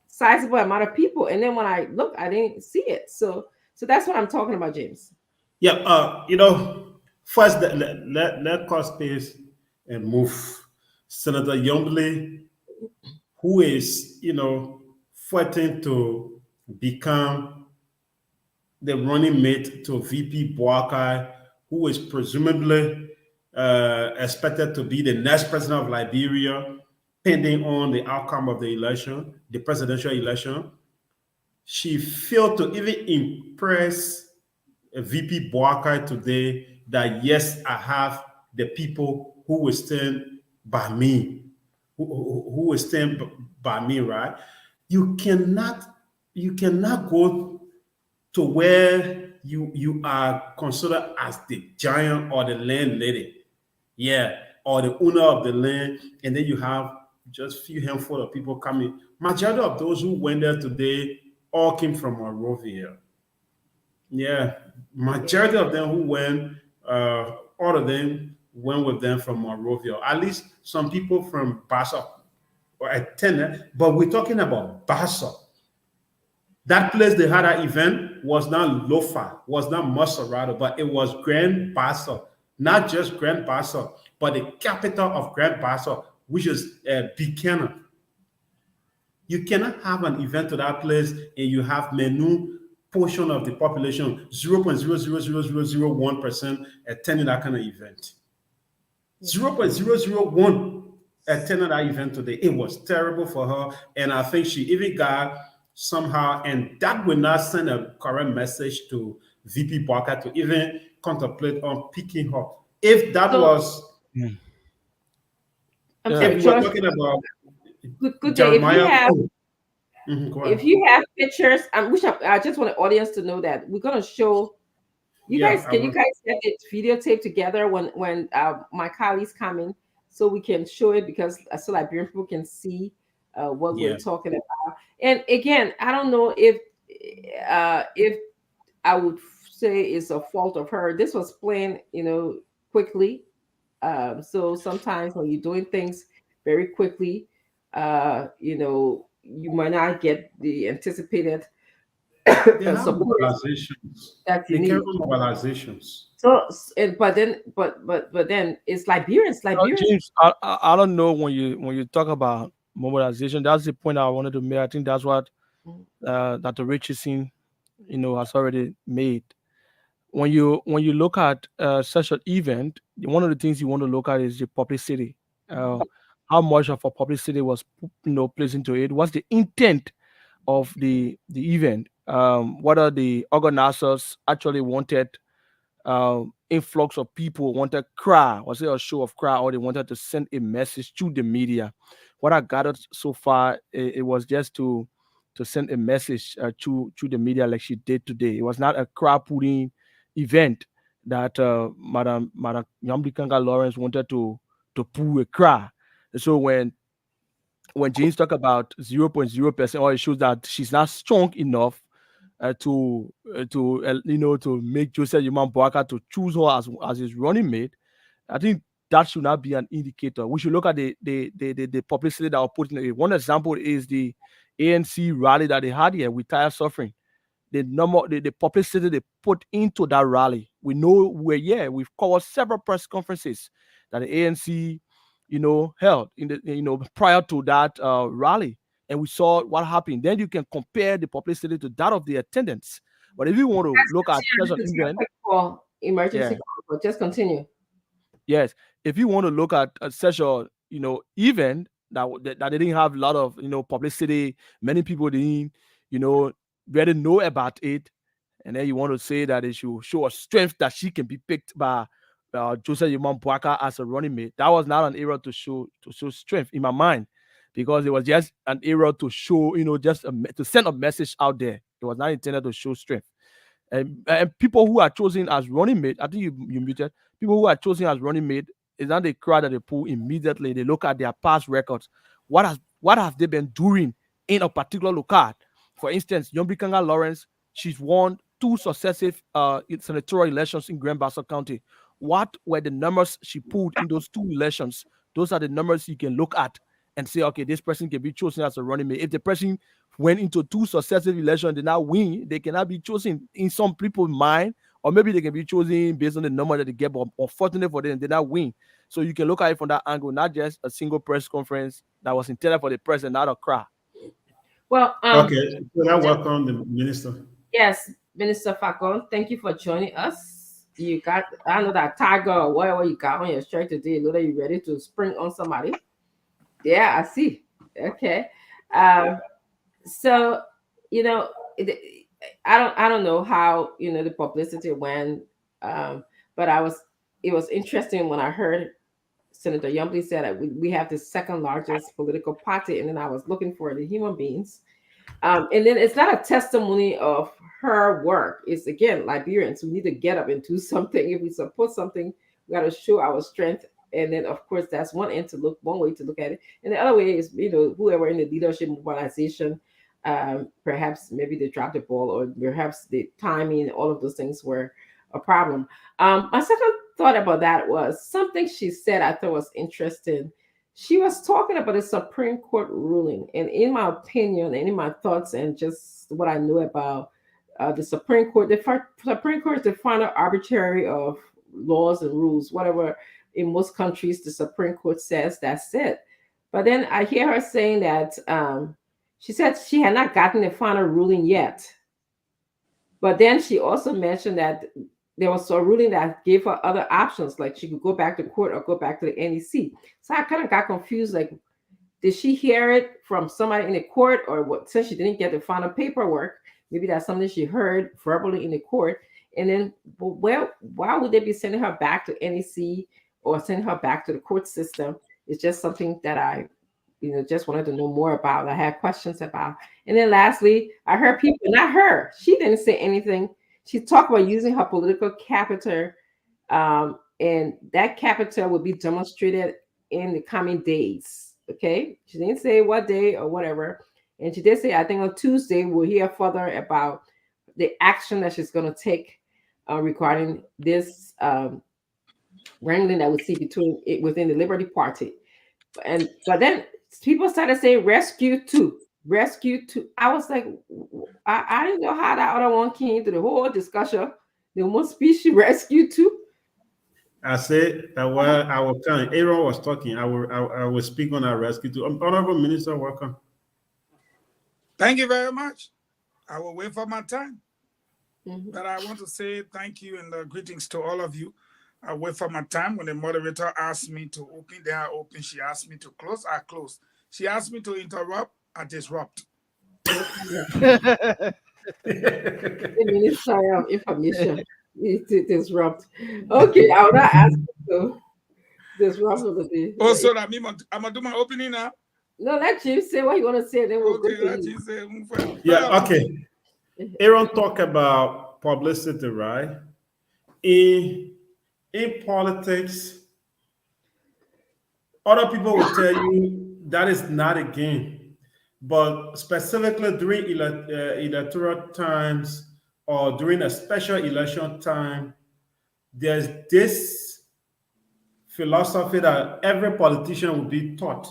sizable amount of people. And then when I look, I didn't see it. So that's what I'm talking about, James. Yeah, first let cause space and move. Senator Yumbley, who is fighting to become the running mate to VP Boakai, who is presumably expected to be the next president of Liberia, pending on the outcome of the election, the presidential election. She failed to even impress VP Boakai today that yes, I have the people who will stand by me, who will stand by me, right? You cannot go to where you are considered as the giant or the landlady, yeah, or the owner of the land, and then you have just few handful of people coming. Majority of those who went there today all came from Monrovia. Yeah, majority of them who went, all of them went with them from Monrovia. At least some people from Bassa or attended, but we're talking about Bassa. That place they had an event was not Lofa, was not Maserati, but it was Grand Bassa. Not just Grand Bassa, but the capital of Grand Bassa, which is Buchanan. You cannot have an event to that place and you have menu portion of the population 0.0000001% attending that kind of event. 0.001 attended that event today. It was terrible for her. And I think she even got somehow, and that will not send a correct message to VP Barker to even contemplate on picking her. If that So was, I'm Yeah. sorry, if we were Josh. talking about Good day. If you Jeremiah, have go if ahead. you have pictures, I just want the audience to know that we're gonna show you Yeah, guys. I Can you will. guys get it videotape together when my colleagues come in so we can show it because so Liberian people can see what we're Yeah. talking about. And again, I don't know if I would say it's a fault of her. This was planned, quickly. So sometimes when you're doing things very quickly, you might not get the anticipated They have support mobilizations. that you They carry need. on mobilizations. So, but then, but then it's Liberians. Liberians. James, I don't know when you talk about mobilization. That's the point I wanted to make. I think that's what Dr. Richardson, has already made. When you look at such an event, one of the things you want to look at is the publicity. Uh, how much of a publicity was placed into it? What's the intent of the event? Whether the organizers actually wanted influx of people, wanted crowd, was it a show of crowd, or they wanted to send a message to the media? What I gathered so far, it was just to send a message to the media like she did today. It was not a crowd pulling event that Madam Yambikanga Lawrence wanted to pull a crowd. So when James talk about 0.0%, or it shows that she's not strong enough to make Joseph Yaman Boaka to choose her as his running mate. I think that should not be an indicator. We should look at the publicity that was put in it. One example is the ANC rally that they had here with Tire Suffering. The publicity they put into that rally. We know we've covered several press conferences that the ANC, held in the prior to that rally, and we saw what happened. Then you can compare the publicity to that of the attendance. But if you want to look at such an This is a event, quick call, emergency yeah, call, but just continue. yes, if you want to look at such a event that they didn't have a lot of publicity, many people didn't you know really know about it, and then you want to say that it should show a strength that she can be picked by Joseph Yaman Boaka as a running mate. That was not an era to show strength in my mind, because it was just an era to show just to send a message out there. It was not intended to show strength. And people who are chosen as running mate, I think you muted. People who are chosen as running mate is not the crowd that they pull immediately. They look at their past records. What have they been doing in a particular locale? For instance, Yombikanga Lawrence, she's won two successive senatorial elections in Grand Bassa County. What were the numbers she pulled in those two elections? Those are the numbers you can look at and say, okay, this person can be chosen as a running mate. If the person went into two successive elections, did not win, they cannot be chosen in some people's mind, or maybe they can be chosen based on the number that they get, but unfortunately for them, they did not win. So you can look at it from that angle, not just a single press conference that was intended for the press and not a crowd. Well, Okay, so I welcome the minister. yes, Minister Facon, thank you for joining us. You got, I know that tiger or whatever you got on your shirt today. Look like you ready to spring on somebody. Yeah, I see. Okay. So I don't know how the publicity went, but it was interesting when I heard Senator Yumbley said that we have the second largest political party, and then I was looking for the human beings. And then it's not a testimony of her work. It's again Liberians. We need to get up and do something. If we support something, we got to show our strength. And then, of course, that's one way to look at it. And the other way is, whoever in the leadership mobilization, perhaps maybe they dropped the ball, or perhaps the timing, all of those things were a problem. My second thought about that was something she said I thought was interesting. She was talking about a Supreme Court ruling, and in my opinion, and in my thoughts, and just what I know about the Supreme Court, Supreme Court is the final arbitrary of laws and rules. Whatever in most countries the Supreme Court says, that's it. But then I hear her saying that she said she had not gotten the final ruling yet. But then she also mentioned that there was a ruling that gave her other options, like she could go back to court or go back to the NEC. So I kind of got confused, like, did she hear it from somebody in the court, or what? Since she didn't get the final paperwork, maybe that's something she heard verbally in the court. And then, well, why would they be sending her back to NEC or sending her back to the court system? It's just something that I, just wanted to know more about. I had questions about. And then lastly, I heard people, not her, she didn't say anything. She talked about using her political capital, and that capital will be demonstrated in the coming days. Okay, she didn't say what day or whatever, and she did say, I think on Tuesday we'll hear further about the action that she's going to take regarding this wrangling that we see within the Liberty Party. But then people started saying rescue two. I was like, I didn't know how that other one came to the whole discussion. The one species rescue too. I said that while I was telling Aaron was talking, I will speak on our rescue too. Honorable Minister, welcome. Thank you very much. I will wait for my time. But I want to say thank you and greetings to all of you. I wait for my time. When the moderator asked me to open, then I open. She asked me to close, I close. She asked me to interrupt, I disrupt. The Minister of Information to disrupt. Okay, I will not ask you to disrupt the day. Oh, so that means I'm going to do my opening now? No, let Jim say what you want to say, then we'll go to you. Say, yeah, okay. Aaron talked about publicity, right? In politics, other people will tell you that is not a game. But specifically during electoral times or during a special election time, there's this philosophy that every politician will be taught.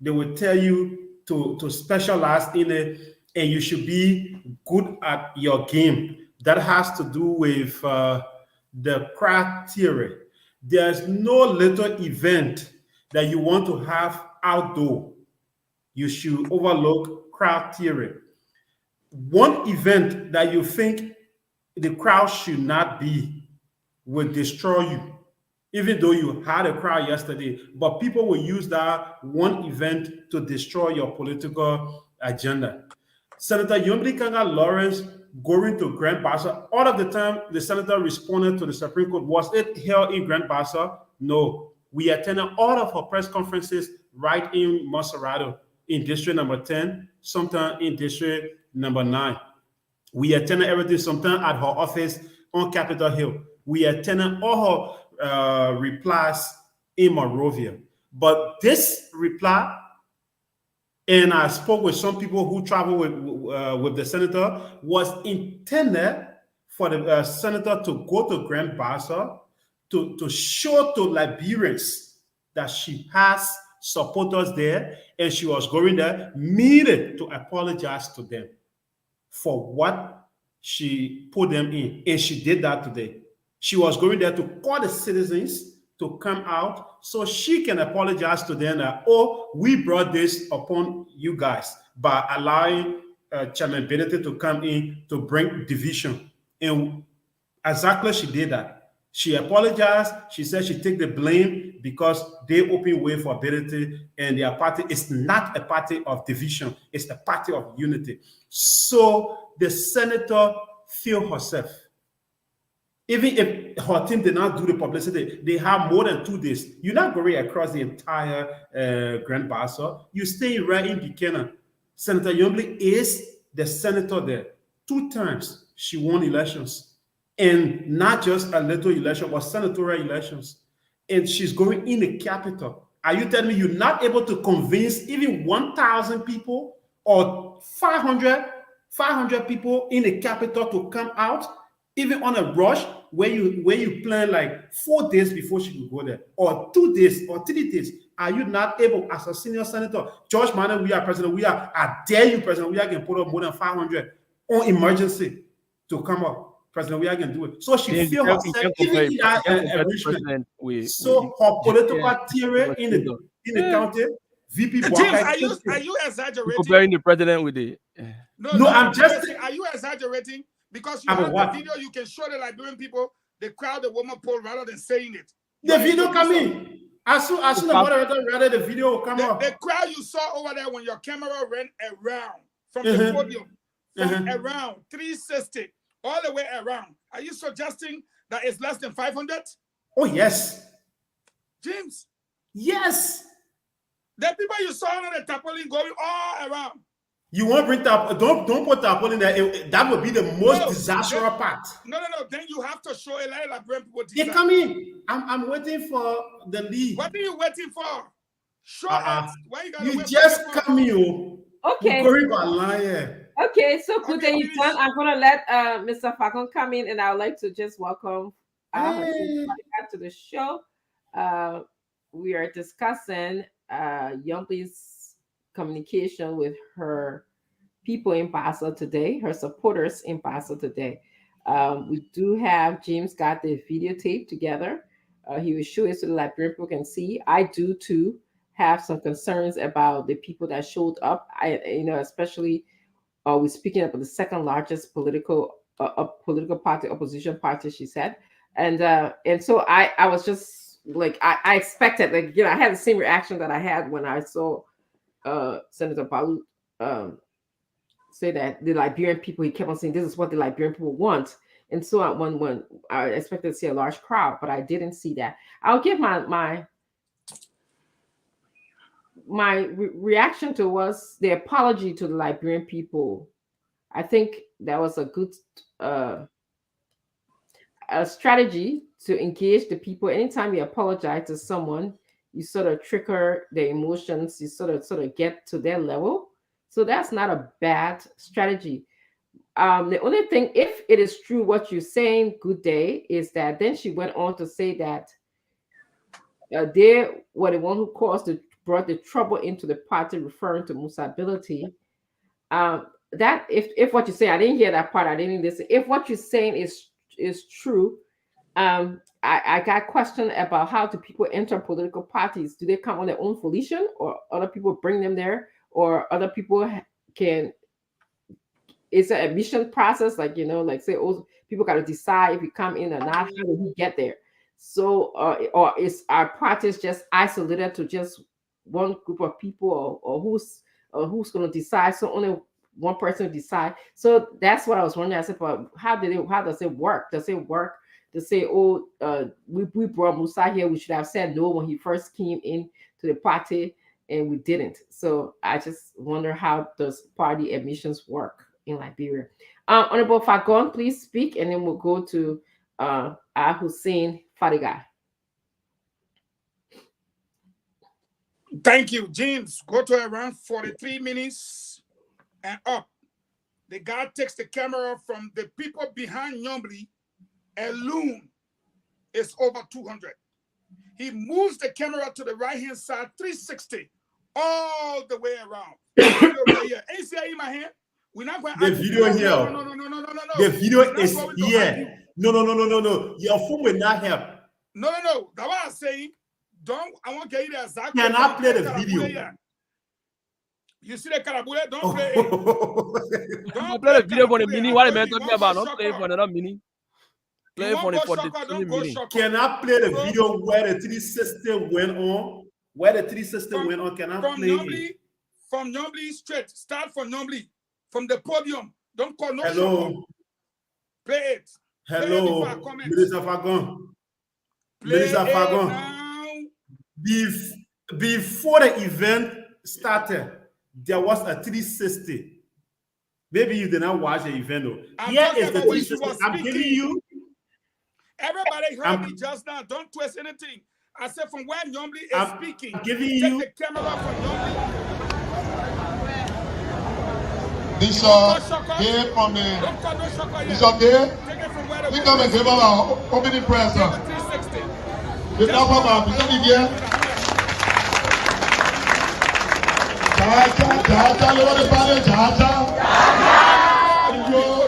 They will tell you to specialize in it, and you should be good at your game. That has to do with the crowd theory. There's no little event that you want to have outdoor. You should overlook crowd theory. One event that you think the crowd should not be will destroy you, even though you had a crowd yesterday. But people will use that one event to destroy your political agenda. Senator Yombri Kanga Lawrence going to Grand Bassa, all of the time the senator responded to the Supreme Court. Was it here in Grand Bassa? No. We attended all of her press conferences right in Monserrate, in district number 10, sometime in district number 9. We attended everything, sometime at her office on Capitol Hill. We attended all her replies in Monrovia. But this reply, and I spoke with some people who traveled with the senator, was intended for the senator to go to Grand Bassa to show to Liberians that she has supporters there, and she was going there merely to apologize to them for what she put them in. And she did that today. She was going there to call the citizens to come out so she can apologize to them that, oh, we brought this upon you guys by allowing Chairman Benedict to come in to bring division. And exactly she did that. She apologized. She said she take the blame because they open way for Benedict, and their party is not a party of division. It's a party of unity. So the senator feel herself. Even if her team did not do the publicity, they have more than 2 days. You're not going across the entire Grand Bassa. You stay right in Buchanan. Senator Yombly is the senator there. 2 times she won elections. And not just a little election, but senatorial elections. And she's going in the capital. Are you telling me you're not able to convince even 1,000 people or 500 people in the capital to come out, even on a rush where you plan like 4 days before she could go there, or 2 days or 3 days? Are you not able, as a senior senator, George Manning, we are president, I dare you, president, we are going to put up more than 500 on emergency to come up. President, we are going to do it. So she feels herself even in that enrichment. So her political theory in the county, VP James, are you exaggerating? Comparing the president with the No, I'm just saying, are you exaggerating? Because you have the video, you can show the Liberian people the crowd the woman pulled rather than saying it. The video come in. As soon as the moderator rather the video will come up. The crowd you saw over there when your camera ran around from the podium, from around 360 all the way around. Are you suggesting that it's less than 500? Oh yes, James. Yes. The people you saw on the tarpaulin going all around. You won't bring don't put tarpaulin there. That would be the most disastrous part. No. Then you have to show a lot of people. They come in. I'm waiting for the lead. What are you waiting for? Show us. Why you just come in. Okay. Okay, so good Okay, day, you done. I'm gonna let Mr. Falcon come in, and I would like to just welcome to the show. We are discussing Yombly's communication with her people in Paso today, her supporters in Paso today. We do have James got the videotape together. He will show it so the Liberian people can see. I do too have some concerns about the people that showed up. Especially we're speaking about the second largest political party, opposition party, she said. And so I was just like, I expected, like, I had the same reaction that I had when I saw Senator Balut say that the Liberian people, he kept on saying, this is what the Liberian people want. And so when I expected to see a large crowd, but I didn't see that. I'll give my reaction to was the apology to the Liberian people. I think that was a good a strategy to engage the people. Anytime you apologize to someone, you sort of trigger their emotions, you sort of get to their level. So that's not a bad strategy. The only thing, if it is true what you're saying, good day, is that then she went on to say that they were the one who brought the trouble into the party, referring to Musa Ability. That if what you say, I didn't hear that part, I didn't listen. If what you're saying is true, I got question about how do people enter political parties? Do they come on their own volition, or other people bring them there, or other people can? It's an admission process, like say, people got to decide if you come in or not. How do we get there? So, or is our parties just isolated to just one group of people, or who's going to decide? So only one person decide. So that's what I was wondering. I said, but how does it work? Does it work to say, we brought Musa here, we should have said no when he first came in to the party, and we didn't. So I just wonder, how does party admissions work in Liberia? Honorable Fagon, please speak, and then we'll go to Hussein Fadiga. Thank you, James. Go to around 43 minutes and up. The guy takes the camera from the people behind Yombly alone. It's over 200. He moves the camera to the right-hand side, 360, all the way around. Ain't see in my hand? We're not going to the video here. No. The video is here. No. Your phone will not help. No. That's what I'm saying. I want to get you the exact. Can I play the video? You see the carabule? Don't play it. Don't play the video for the mini. What am I talking about? Don't play for another mini. Play for the mini. Can I play the video where the 360 went on? Where the 360 went on? Can I play it? From Yombly straight. Start from Yombly. From the podium. Don't call no. Hello. Play it. Hello. Minister Fagon. Minister Fagon. Before the event started, there was a 360. Maybe you did not watch the event. Though. I'm Here talking is the about when she 360. was I'm giving you. Everybody heard me just now. Don't twist anything. I said from when Yombly is speaking, giving take you the camera from Yombly. Bishop Gay from the Bishop Gay. Take it from where We come and give our opening prayer, sir. 360. The top of our Bishop Gay. Jaja, you want to party? Jaja.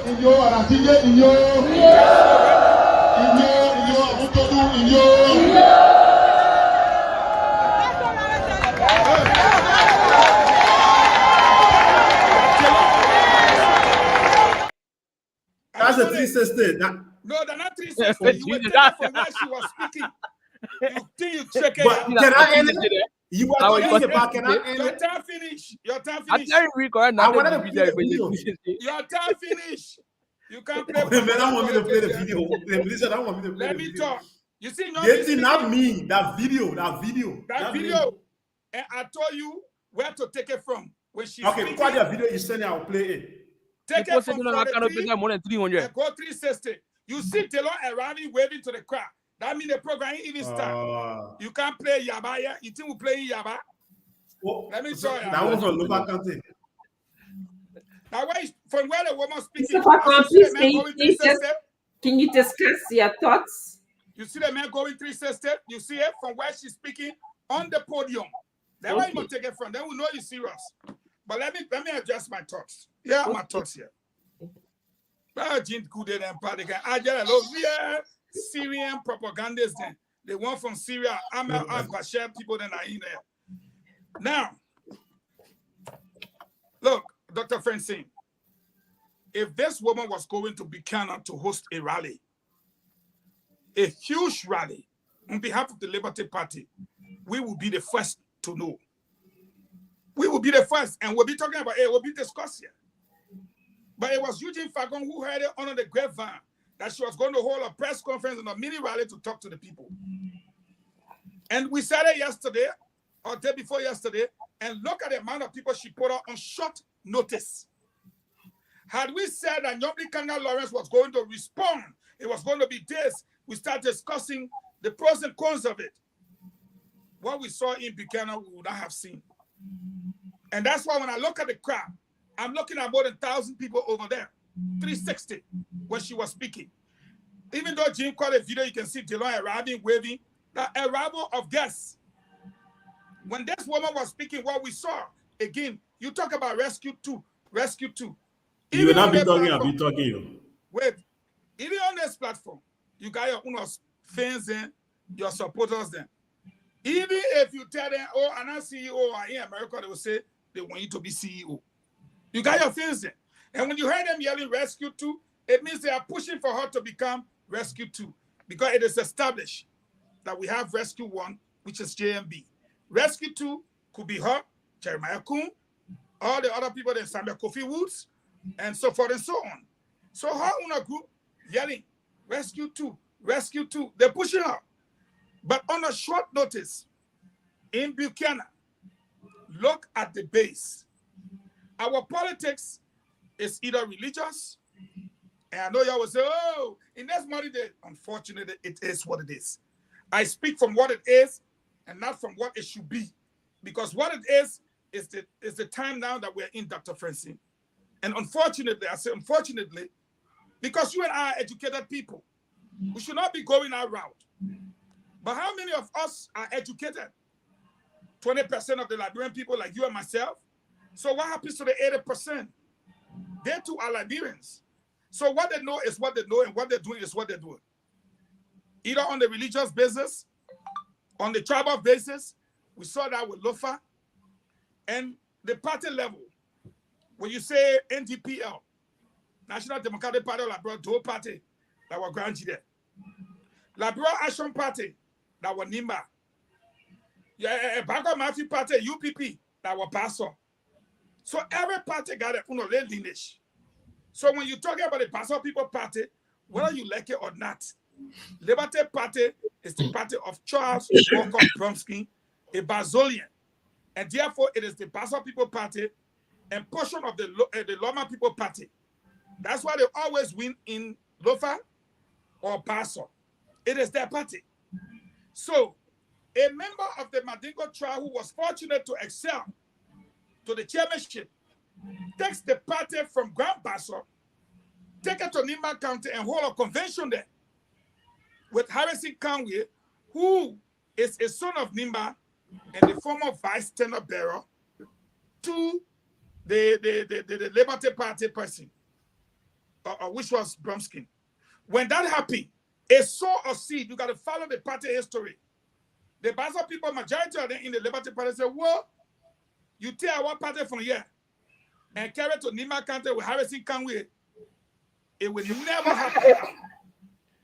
Iyo, Aratije, iyo. Abutodu, iyo. That's a 360. No, they're not 360. You were taken from where she was speaking. You think you check it But out. can I end it? You were talking about can I end Your it? time finish. Your time I'm finish. telling you, correct I now. wanted to play the video. Your time finish. You can't play. Man, I don't want me to play the video. Listen, I don't want me to play Let the me video. talk. You see, no, This is not me. That video. that video. And I told you where to take it from. When she Okay, quite the video you send it, I'll play it. take it from More than 300. and go 360. You see Taylor arriving, waving to the crowd. That means the program ain't even start. You can't play Yaba yet. You think we play Yaba? Let me show you. That was from local country. Now, from where the woman speaking, Mr. Fakman, please, man going 360. can you discuss your thoughts? You see the man going 360. You see it from where she's speaking on the podium. That's where you gonna take it from. Then we know you're serious. But let me adjust my thoughts. Yeah, my thoughts here. Syrian propagandists then. The one from Syria, Ahmed al-Bashir people that are in there. Now, look, Dr. Francine, if this woman was going to Buchanan to host a rally, a huge rally on behalf of the Liberty Party, we will be the first to know. We will be the first, and we'll be talking about it, we'll be discussing. But it was Eugene Fagon who heard it under the grapevine that she was going to hold a press conference and a mini rally to talk to the people. And we said it yesterday, or day before yesterday, and look at the amount of people she put out on short notice. Had we said that Yombly Kanga Lawrence was going to respond, it was going to be this, we start discussing the pros and cons of it. What we saw in Buchanan, we would not have seen. And that's why when I look at the crowd, I'm looking at more than 1,000 people over there, 360, when she was speaking. Even though Jim called a video, you can see Delon arriving, waving, the arrival of guests. When this woman was speaking, what we saw, again, you talk about Rescue 2. You will not be talking, I'll be talking. Wait, even on this platform, you got your own fans and your supporters then. Even if you tell them, oh, I'm not CEO in America, they will say they want you to be CEO. You got your fans there. And when you heard them yelling Rescue 2, it means they are pushing for her to become Rescue 2 because it is established that we have Rescue 1, which is JMB. Rescue 2 could be her, Jeremiah Kuhn, all the other people, then Samuel Kofi Woods, and so forth and so on. So her own group yelling Rescue 2, they're pushing her. But on a short notice, in Buchanan, look at the base. Our politics is either religious, and I know y'all will say, oh, in this money day, unfortunately, it is what it is. I speak from what it is and not from what it should be. Because what it is the time now that we're in, Dr. Francine. And unfortunately, I say unfortunately, because you and I are educated people, we should not be going our route. But how many of us are educated? 20% of the Liberian people like you and myself. So what happens to the 80%? They too are Liberians. So what they know is what they know, and what they're doing is what they're doing. Either on the religious basis, on the tribal basis, we saw that with Lofa, and the party level. When you say NDPL, National Democratic Party of Liberia, Dole Party, that were granted there. Liberia Action Party, that were Nimba. Yeah, Bago Mafi Party, UPP, that were Paso. So every party got a lineage. So when you're talking about the Paso People Party, whether you like it or not, Liberty Party is the party of Charles Walker Bromsky, a Bazolian. And therefore, it is the Bassa People Party and portion of the Loma People Party. That's why they always win in Lofa or Basso. It is their party. So, a member of the Mandingo tribe who was fortunate to excel to the chairmanship takes the party from Grand Basso, take it to Nimba County and hold a convention there with Harrison Conway, who is a son of Nimba and the former vice tenor bearer to the Liberty Party person, which was Bromskin. When that happened, a sow of seed, you got to follow the party history. The Bassa people, majority of them in the Liberty Party said, well, you take our party from here and carry it to Nimba County with Harrison Conway. It will never happen.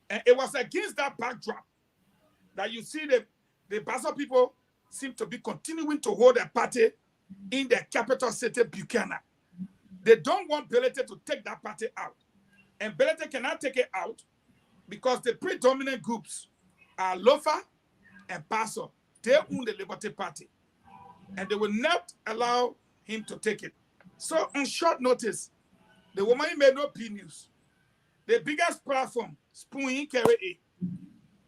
And it was against that backdrop that you see the Bassa people seem to be continuing to hold a party in the capital city, Buchanan. They don't want Belete to take that party out. And Belete cannot take it out because the predominant groups are Lofa and Basso. They own the Liberty Party. And they will not allow him to take it. So on short notice, the woman made no P News. The biggest platform, Spoon carry it.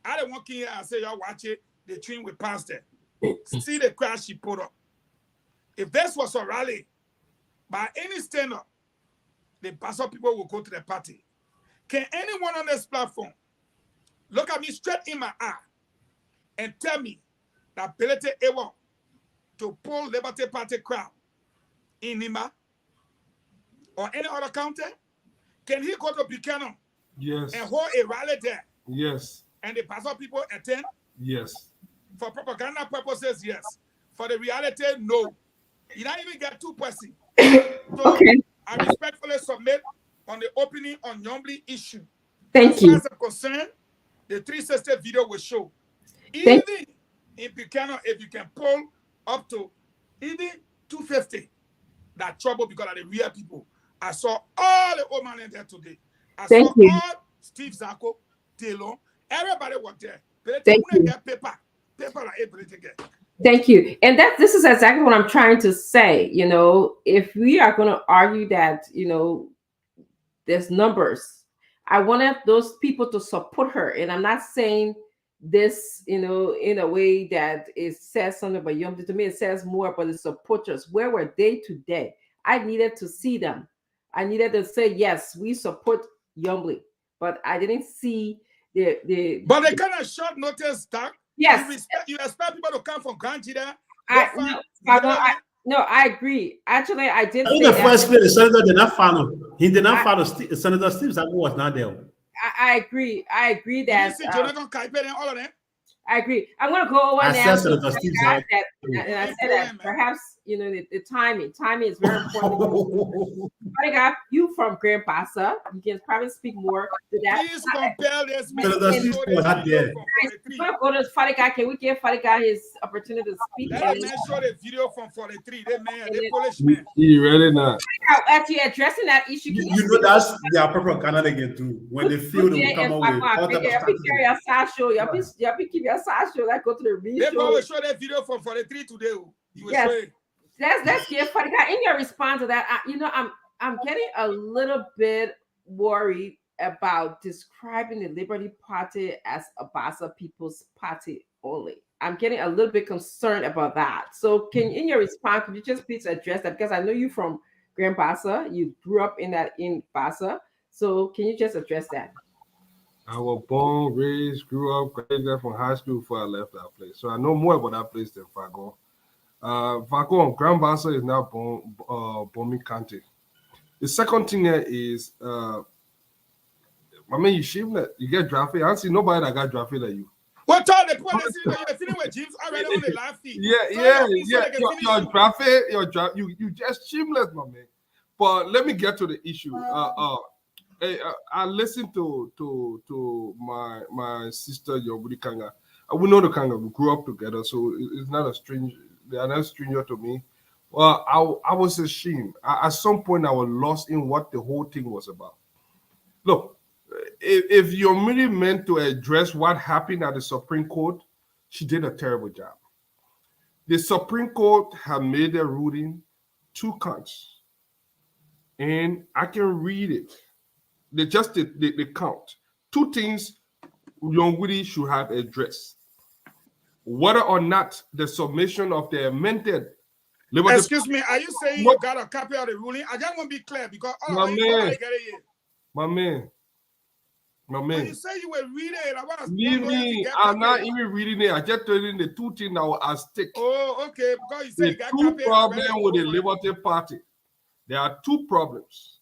I don't walk in here and say, y'all watch it, the train will pass there. See the crash she put up. If this was a rally, by any stand-up, the Bassa people will go to the party. Can anyone on this platform look at me straight in my eye and tell me that Belete able to pull Liberty Party crowd in Nimba or any other county? Can he go to Buchanan Yes. and hold a rally there Yes. and the Bassa people attend? Yes. For propaganda purposes, yes. For the reality, no. You don't even get 2%. So Okay. I respectfully submit on the opening on Yombly issue. Thank As you. far as I'm concerned, the 360 video will show. Thank- Even in Buchanan, if you can pull up to even 250, that trouble because of the real people. I saw all the old man in there today. I Thank saw you. all Steve Zako, Taylor, everybody was there. But Thank you. get paper like able to get. Thank you. And this is exactly what I'm trying to say. You know, if we are going to argue that, you know, there's numbers, I wanted those people to support her. And I'm not saying this, you know, in a way that it says something about Yom. To me, it says more about the supporters. Where were they today? I needed to see them. I needed to say, yes, we support Yombly. But I didn't see the But they kind of short notice, Doc. yes. You expect people to come from Grand Jida. No, I agree. Actually, I did In say the that. first place, the senator did not follow. He did not follow. Senator Steve Zako was not there. I agree. I agree You that. see Jonathan Kaipe and all of them. I agree. I'm going to go over I now. said Senator Steve Zako. And I said that perhaps, you know, the timing is very important. You from Grand Bassa, you can probably speak more to that. Please compare this. Senator Steve was not there. Go to Fadika. Can we give Fadika his opportunity to speak? Let me show the video from 43. They Polish man. You ready now? Actually, addressing that issue. You know that's their propaganda they get through. When they feel they will come up with all type of strategy. You keep your side show. Like go to the real They show. will show that video from 43 today. You will Yes. show it. Let's give Fadika in your response to that. I'm getting a little bit worried about describing the Liberty Party as a Bassa People's Party only. I'm getting a little bit concerned about that. So in your response, could you just please address that? Because I know you from Grand Bassa, you grew up in Bassa. So can you just address that? I was born, raised, grew up, graduated from high school before I left that place. So I know more about that place than Fago. Fago on Grand Bassa is now Bomi County. The second thing there is, I mean, you shameless. You get drafted. I don't see nobody that got drafted like you. What time the policy you're feeling with James already on the live feed? Yeah. You're drafted. You just shameless, my man. But let me get to the issue. I listened to my sister Yobudi Kanga. We know the Kanga. We grew up together, so it's not a stranger. They are not a stranger to me. Well, I was ashamed. At some point, I was lost in what the whole thing was about. Look, if you're really meant to address what happened at the Supreme Court, she did a terrible job. The Supreme Court have made a ruling 2 counts, and I can read it. They just the count. 2 things Young Woody should have addressed: whether or not the submission of the amended Liberty. Excuse me, are you saying you got a copy of the ruling? I just want to be clear because My man. get it here. My man. When you say you were reading it, I want to Leave me. I'm not even reading it. I just told you the 2 things that were at stake. Oh, okay. Because you say The you got 2 copy problems with the Liberty Party. There are 2 problems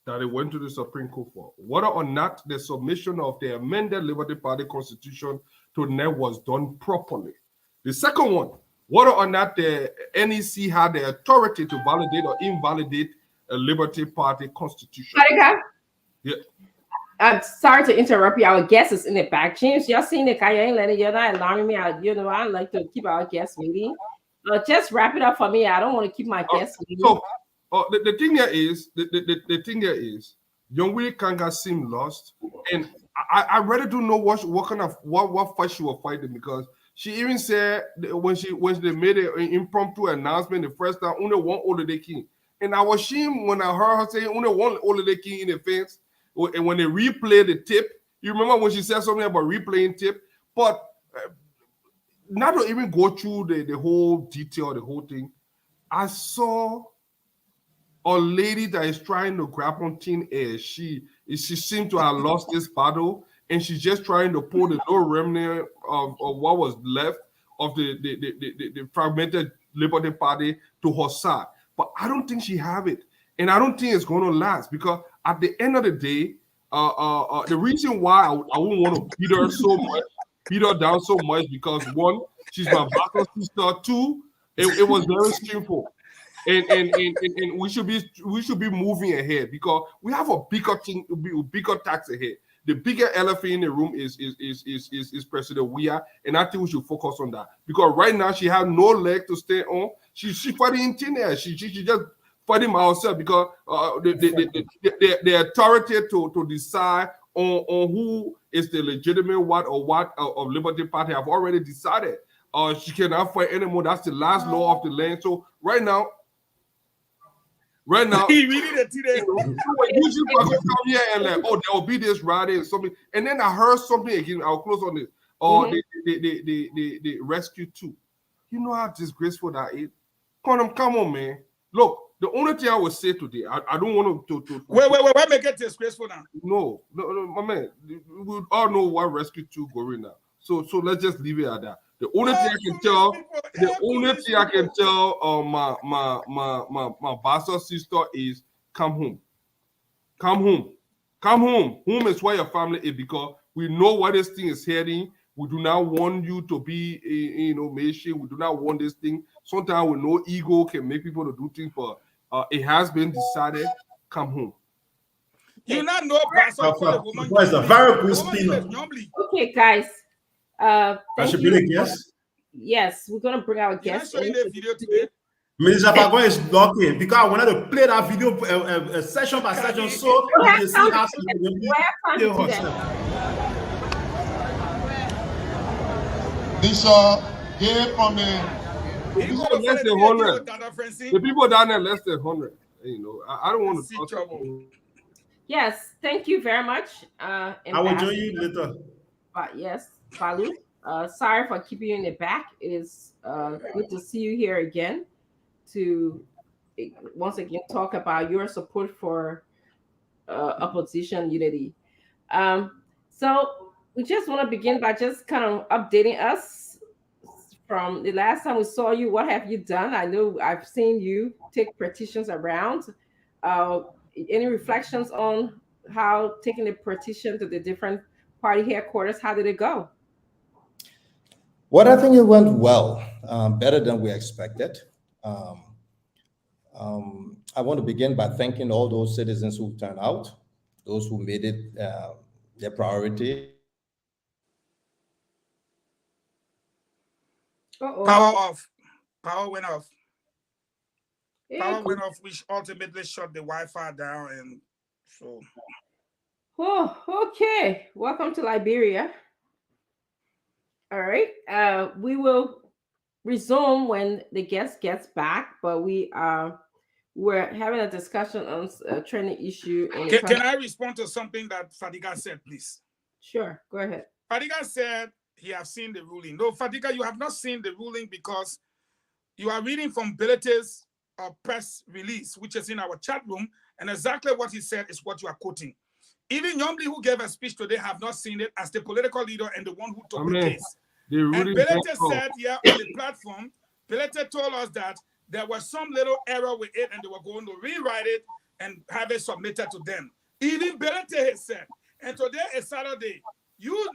that they went to the Supreme Court for. Whether or not the submission of the amended Liberty Party constitution to NEP was done properly. The second one, whether or not the NEC had the authority to validate or invalidate a Liberty Party constitution. Yeah. I'm sorry to interrupt you. Our guest is in the back. James, y'all seen the guy? You ain't letting you're not alarming me. I like to keep our guest meeting. Just wrap it up for me. I don't want to keep my guest meeting. So the thing here is the thing here is Young Willie Kanga seemed lost, and I really don't know what kind of what fight she was fighting, because she even said when they made an impromptu announcement the first time, only one Olade King, and I was ashamed when I heard her say only one Olade King in the fence. And when they replay the tip, you remember when she said something about replaying tip, but not to even go through the whole detail, the whole thing. I saw a lady that is trying to grab on thin air. She seemed to have lost this battle, and she's just trying to pull the little remnant of what was left of the fragmented Liberty Party to her side. But I don't think she have it. And I don't think it's going to last, because at the end of the day, the reason why I wouldn't want to beat her down so much, because 1, she's my bastard sister. 2, it was very simple, and we should be moving ahead, because we have a bigger tax ahead. The bigger elephant in the room is President Weah, and I think we should focus on that, because right now she has no leg to stay on. She's fighting in thin air. She just fighting myself, because the authority to decide on who is the legitimate what of Liberty Party have already decided. She cannot fight anymore. That's the last law of the land. So right now, he really did today. Usually I come here and like, there will be this rally and something, and then I heard something again. I'll close on this. The rescue 2. You know how disgraceful that is. Come on, man. Look. The only thing I would say today, I don't want to wait, make it disgraceful now. No, my man. We all know what Rescue 2 going now. So let's just leave it at that. The only thing I can tell, my bastard sister is come home. Home is where your family is, because we know where this thing is heading. We do not want you to be, machine. We do not want this thing. Sometimes with no ego can make people to do things, but it has been decided. Come home. You not know it's a very good spinner. Okay, guys. I should be the guest. Yes, we're gonna bring our guest. In the video today. Mr. Fagon is lucky, because I wanted to play that video session by session, so you can see how she will herself. Bishop gave from the people down there less than 100. I don't want to talk trouble. Yes, thank you very much. I will join you later. Yes, Balu. Sorry for keeping you in the back. It is good to see you here again to once again talk about your support for opposition unity. So we just want to begin by just kind of updating us from the last time we saw you. What have you done? I know I've seen you take petitions around. Any reflections on how taking the petition to the different party headquarters, how did it go? Well, I think it went well, better than we expected. I want to begin by thanking all those citizens who turned out, those who made it their priority. Power off. Power went off. Power went off, which ultimately shut the Wi-Fi down, and so. Oh, okay. Welcome to Liberia. All right. We will resume when the guest gets back, but we're having a discussion on a training issue. Can I respond to something that Fadiga said, please? Sure, go ahead. Fadiga said he has seen the ruling. No, Fadiga, you have not seen the ruling because you are reading from Belete's press release, which is in our chat room, and exactly what he said is what you are quoting. Even Nyomli, who gave a speech today, have not seen it as the political leader and the one who took the case. And Belete said here on the platform, Belete told us that there was some little error with it and they were going to rewrite it and have it submitted to them. Even Belete has said, and today is Saturday. You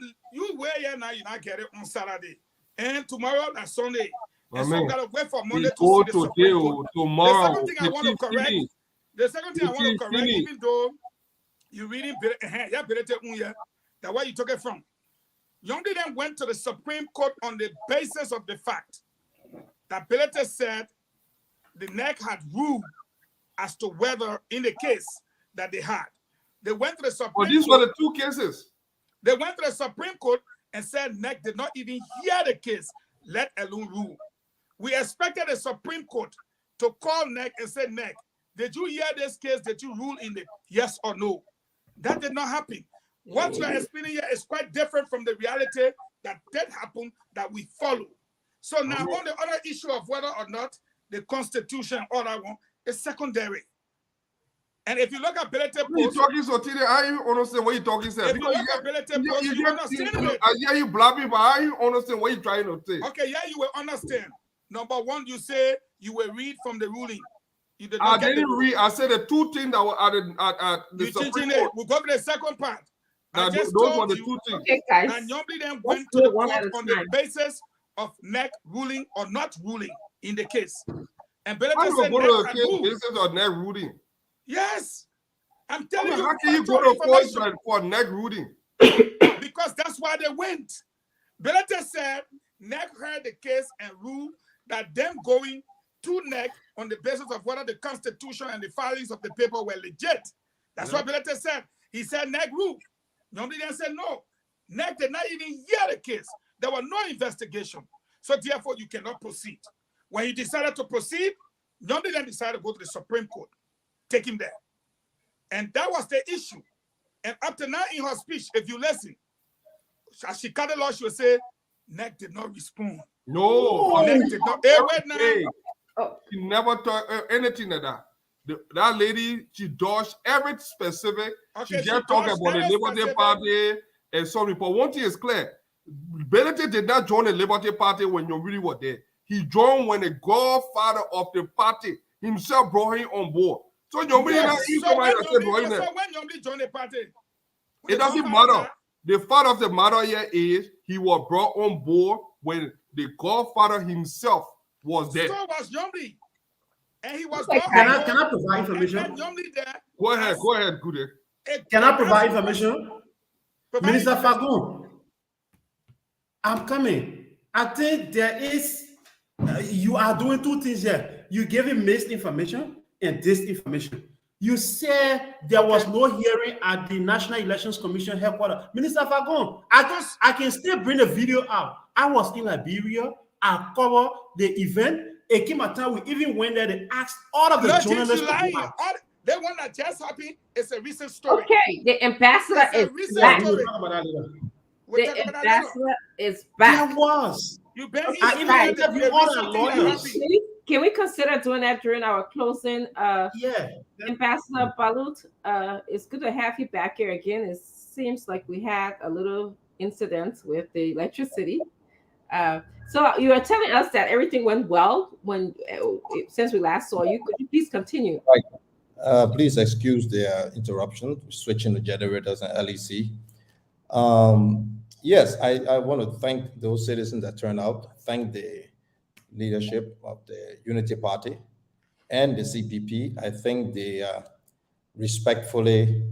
were here now, you not get it on Saturday. And tomorrow is Sunday. And so we gotta wait for Monday to see the Supreme Court. Tomorrow. The second thing I want to correct, even though you're reading that where you took it from. Nyomli then went to the Supreme Court on the basis of the fact that Belete said the NEC had ruled as to whether in the case that they had. They went to the Supreme Court. These were the two cases. They went to the Supreme Court and said NEC did not even hear the case, let alone rule. We expected the Supreme Court to call NEC and say, NEC, did you hear this case? Did you rule in it? Yes or no? That did not happen. What you are explaining here is quite different from the reality that did happen that we follow. So now on the other issue of whether or not the Constitution or that one is secondary. And if you look at Belete post, you're talking so I don't understand what you're talking about. If you look at Belete post, you understand it. I hear you blabbing, but I don't understand what you're trying to say. Okay, yeah, you will understand. Number one, you say you will read from the ruling. You did not didn't read. I said the two things that were at the Supreme Court. We'll go to the second part. Now, those were the two things. Okay, guys. And Nyomli then went to the court on the basis of NEC ruling or not ruling in the case. And Belete said go to the basis of NEC ruling. Yes. I'm telling you. How can you go to court for NEC ruling? Because that's why they went. Belete said NEC heard the case and ruled that them going to NEC on the basis of whether the Constitution and the filings of the paper were legit. That's what Belete said. He said NEC ruled. Nyomli then said no. NEC did not even hear the case. There was no investigation. So therefore, you cannot proceed. When he decided to proceed, Nyomli then decided to go to the Supreme Court. Take him there. And that was the issue. And up to now in her speech, if you listen, as she cut the law, she will say, NEC did not respond. No. NEC did not. She never talked anything like that. That lady, she dodged every specific. Okay, she just talked about the Liberty Party and so on. But one thing is clear. Belete did not join the Liberty Party when you really were there. He joined when the godfather of the party himself brought him on board. So when Nyomli joined the party, it doesn't matter. The fact of the matter here is he was brought on board when the godfather himself was there. So was Nyomli. And he was Can I provide information? Go ahead, Gude. Can I provide information? Minister Fagun, I'm coming. I think there is, you are doing two things here. You gave him misinformation and disinformation. You said there was no hearing at the National Elections Commission headquarters. Minister Fagun, I can still bring the video out. I was in Liberia. I covered the event. It came a time we even went there. They asked all of the journalists to go out. The one that just happened is a recent story. Okay, the ambassador is back. The ambassador is back. There was. You bet. I even interviewed all the lawyers. Can we consider doing that during our closing? Yeah. Ambassador Balut, it's good to have you back here again. It seems like we had a little incident with the electricity. So you are telling us that everything went well since we last saw you. Could you please continue? Please excuse the interruption. Switching the generators and LEC. Yes, I want to thank those citizens that turned out. Thank the leadership of the Unity Party and the CPP. I think they respectfully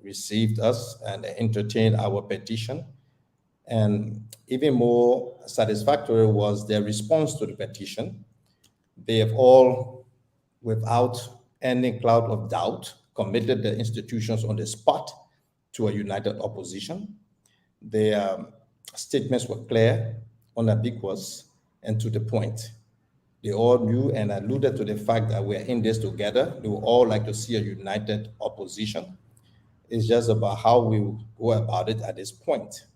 received us and entertained our petition. And even more satisfactory was their response to the petition. They have all, without any cloud of doubt, committed the institutions on the spot to a united opposition. Their statements were clear, unambiguous, and to the point. They all knew and alluded to the fact that we're in this together. They would all like to see a united opposition. It's just about how we go about it at this point.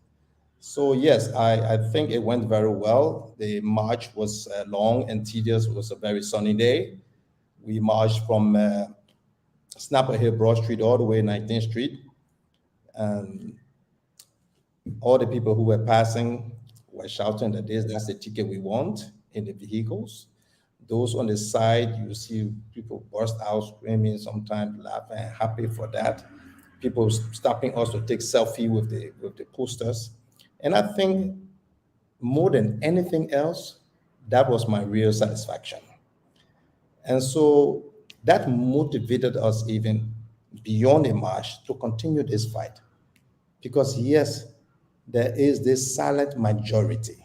So yes, I think it went very well. The march was long and tedious. It was a very sunny day. We marched from Snapper Hill, Broad Street, all the way 19th Street. And all the people who were passing were shouting that that's the ticket we want in the vehicles. Those on the side, you see people burst out screaming, sometimes laughing, happy for that. People stopping us to take selfie with the posters. And I think more than anything else, that was my real satisfaction. And so that motivated us even beyond the march to continue this fight. Because yes, there is this silent majority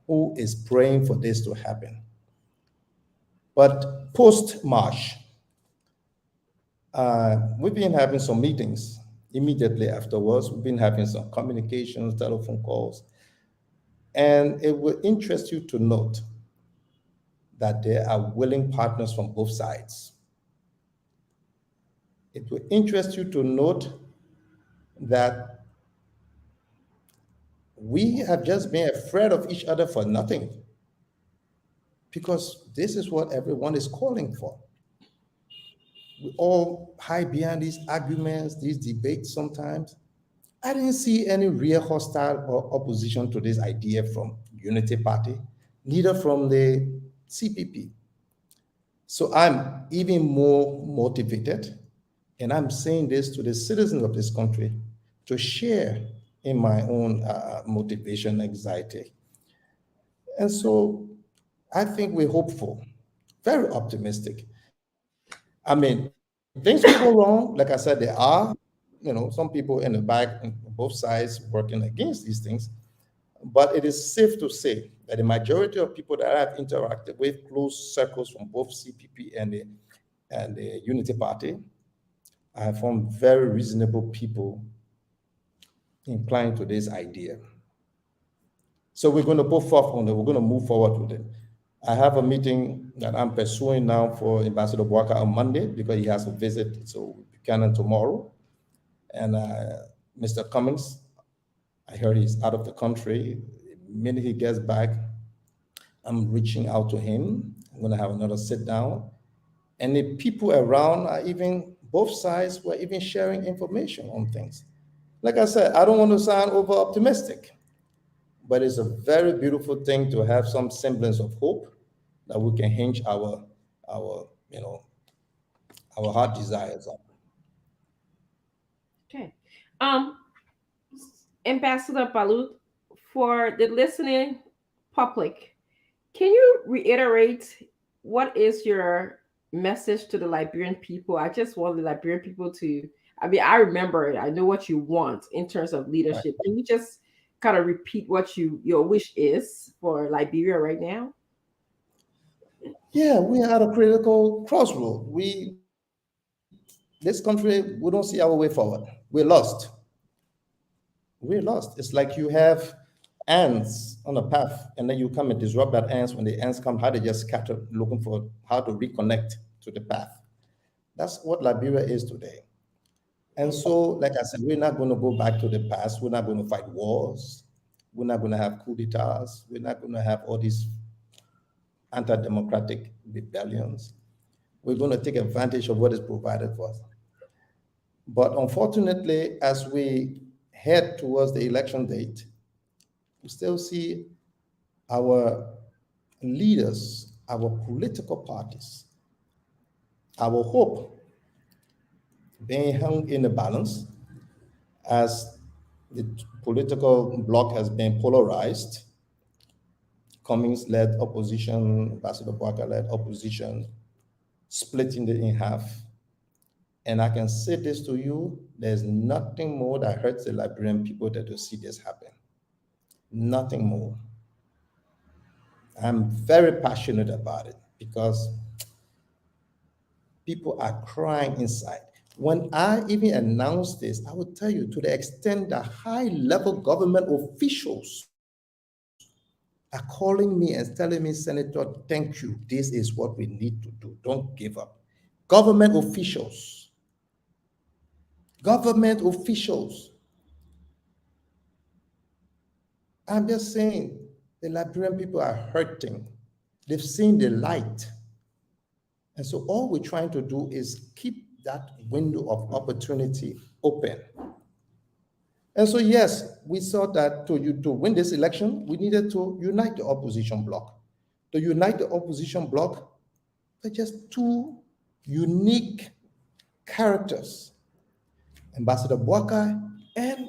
who is praying for this to happen. But post-march, we've been having some meetings immediately afterwards. We've been having some communications, telephone calls. And it will interest you to note that there are willing partners from both sides. It will interest you to note that we have just been afraid of each other for nothing, because this is what everyone is calling for. We all hide behind these arguments, these debates sometimes. I didn't see any real hostile or opposition to this idea from Unity Party, neither from the CPP. So I'm even more motivated, and I'm saying this to the citizens of this country to share in my own motivation, anxiety. And so I think we're hopeful, very optimistic. I mean, things will go wrong. Like I said, there are, some people in the back, on both sides, working against these things. But it is safe to say that the majority of people that I've interacted with, close circles from both CPP and the Unity Party, I have found very reasonable people inclined to this idea. So we're going to put forth on it. We're going to move forward with it. I have a meeting that I'm pursuing now for Ambassador Boaka on Monday because he has a visit to Buchanan tomorrow. And Mr. Cummings, I heard he's out of the country. The minute he gets back, I'm reaching out to him. I'm going to have another sit down. And the people around are even, both sides were even sharing information on things. Like I said, I don't want to sound over optimistic, but it's a very beautiful thing to have some semblance of hope that we can hinge our heart desires on. Okay. Ambassador Balut, for the listening public, can you reiterate what is your message to the Liberian people? I just want the Liberian people to, I remember it. I know what you want in terms of leadership. Right. Can you just kind of repeat what your wish is for Liberia right now? Yeah, we are at a critical crossroad. This country, we don't see our way forward. We're lost. We're lost. It's like you have ants on a path, and then you come and disrupt that ants. When the ants come, how they just scatter, looking for how to reconnect to the path. That's what Liberia is today. And so, like I said, we're not going to go back to the past. We're not going to fight wars. We're not going to have coup d'etats. We're not going to have all these anti-democratic rebellions. We're going to take advantage of what is provided for us. But unfortunately, as we head towards the election date, we still see our leaders, our political parties, our hope being hung in the balance as the political bloc has been polarized. Cummings-led opposition, Ambassador Boaka-led opposition, splitting it in half. And I can say this to you, there's nothing more that hurts the Liberian people than to see this happen. Nothing more. I'm very passionate about it because people are crying inside. When I even announced this, I would tell you, to the extent that high-level government officials are calling me and telling me, Senator, thank you. This is what we need to do. Don't give up. Government officials. I'm just saying, the Liberian people are hurting. They've seen the light. And so all we're trying to do is keep that window of opportunity open. And so, yes, we saw that to win this election, we needed to unite the opposition bloc. To unite the opposition bloc, they're just two unique characters, Ambassador Boakai and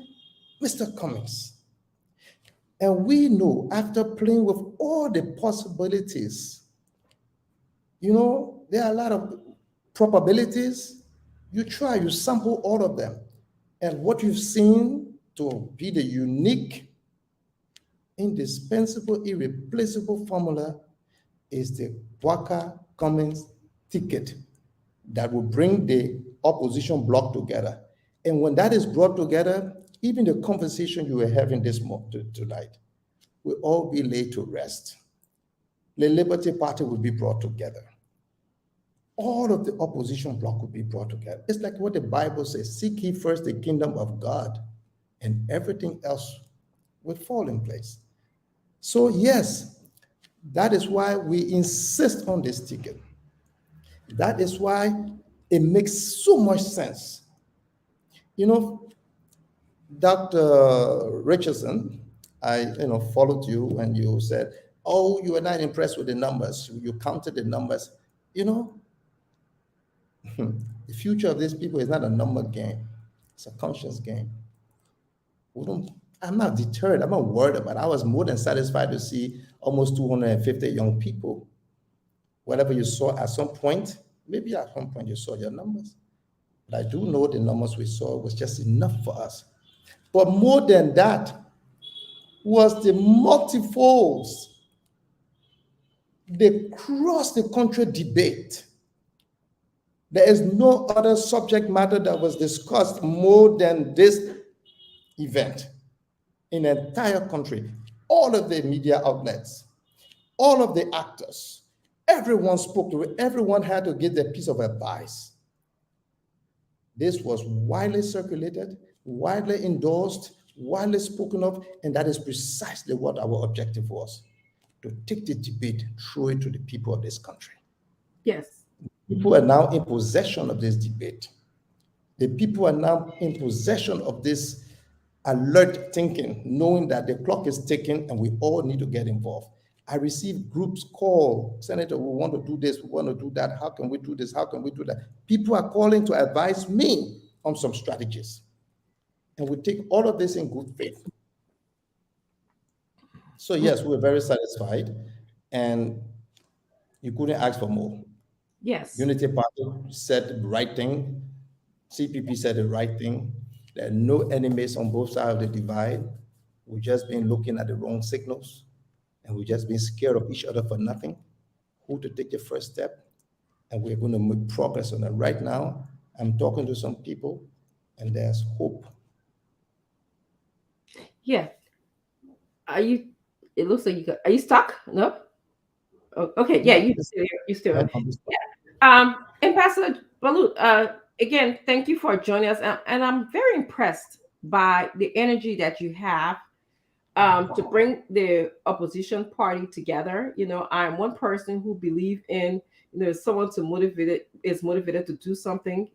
Mr. Cummings. And we know, after playing with all the possibilities, there are a lot of probabilities. You try, you sample all of them. And what you've seen to be the unique, indispensable, irreplaceable formula is the Boakai-Cummings ticket that will bring the opposition bloc together. And when that is brought together, even the conversation you were having tonight will all be laid to rest. The Liberty Party will be brought together. All of the opposition bloc will be brought together. It's like what the Bible says, seek ye first the kingdom of God, and everything else will fall in place. So yes, that is why we insist on this ticket. That is why it makes so much sense. Dr. Richardson, I followed you and you said, oh, you were not impressed with the numbers. You counted the numbers. The future of these people is not a number game. It's a conscience game. I'm not deterred. I'm not worried about it. I was more than satisfied to see almost 250 young people. Whatever you saw at some point, maybe at some point you saw your numbers. But I do know the numbers we saw was just enough for us. But more than that was the multifolds, the cross-the-country debate. There is no other subject matter that was discussed more than this event in the entire country. All of the media outlets, all of the actors, everyone spoke to it. Everyone had to give their piece of advice. This was widely circulated, widely endorsed, widely spoken of, and that is precisely what our objective was, to take the debate, throw it to the people of this country. Yes. People are now in possession of this debate. The people are now in possession of this alert thinking, knowing that the clock is ticking and we all need to get involved. I receive groups call, Senator, we want to do this, we want to do that. How can we do this? How can we do that? People are calling to advise me on some strategies. And we take all of this in good faith. So yes, we're very satisfied, and you couldn't ask for more. Yes. Unity Party said the right thing. CPP said the right thing. There are no enemies on both sides of the divide. We've just been looking at the wrong signals, and we've just been scared of each other for nothing. Who to take the first step, and we're going to make progress on it. Right now, I'm talking to some people, and there's hope. Yeah. It looks like are you stuck? No? Oh, okay. Yeah, you still. Yeah. Ambassador Balut, again, thank you for joining us. And I'm very impressed by the energy that you have to bring the opposition party together. I'm one person who believes in, someone is motivated to do something,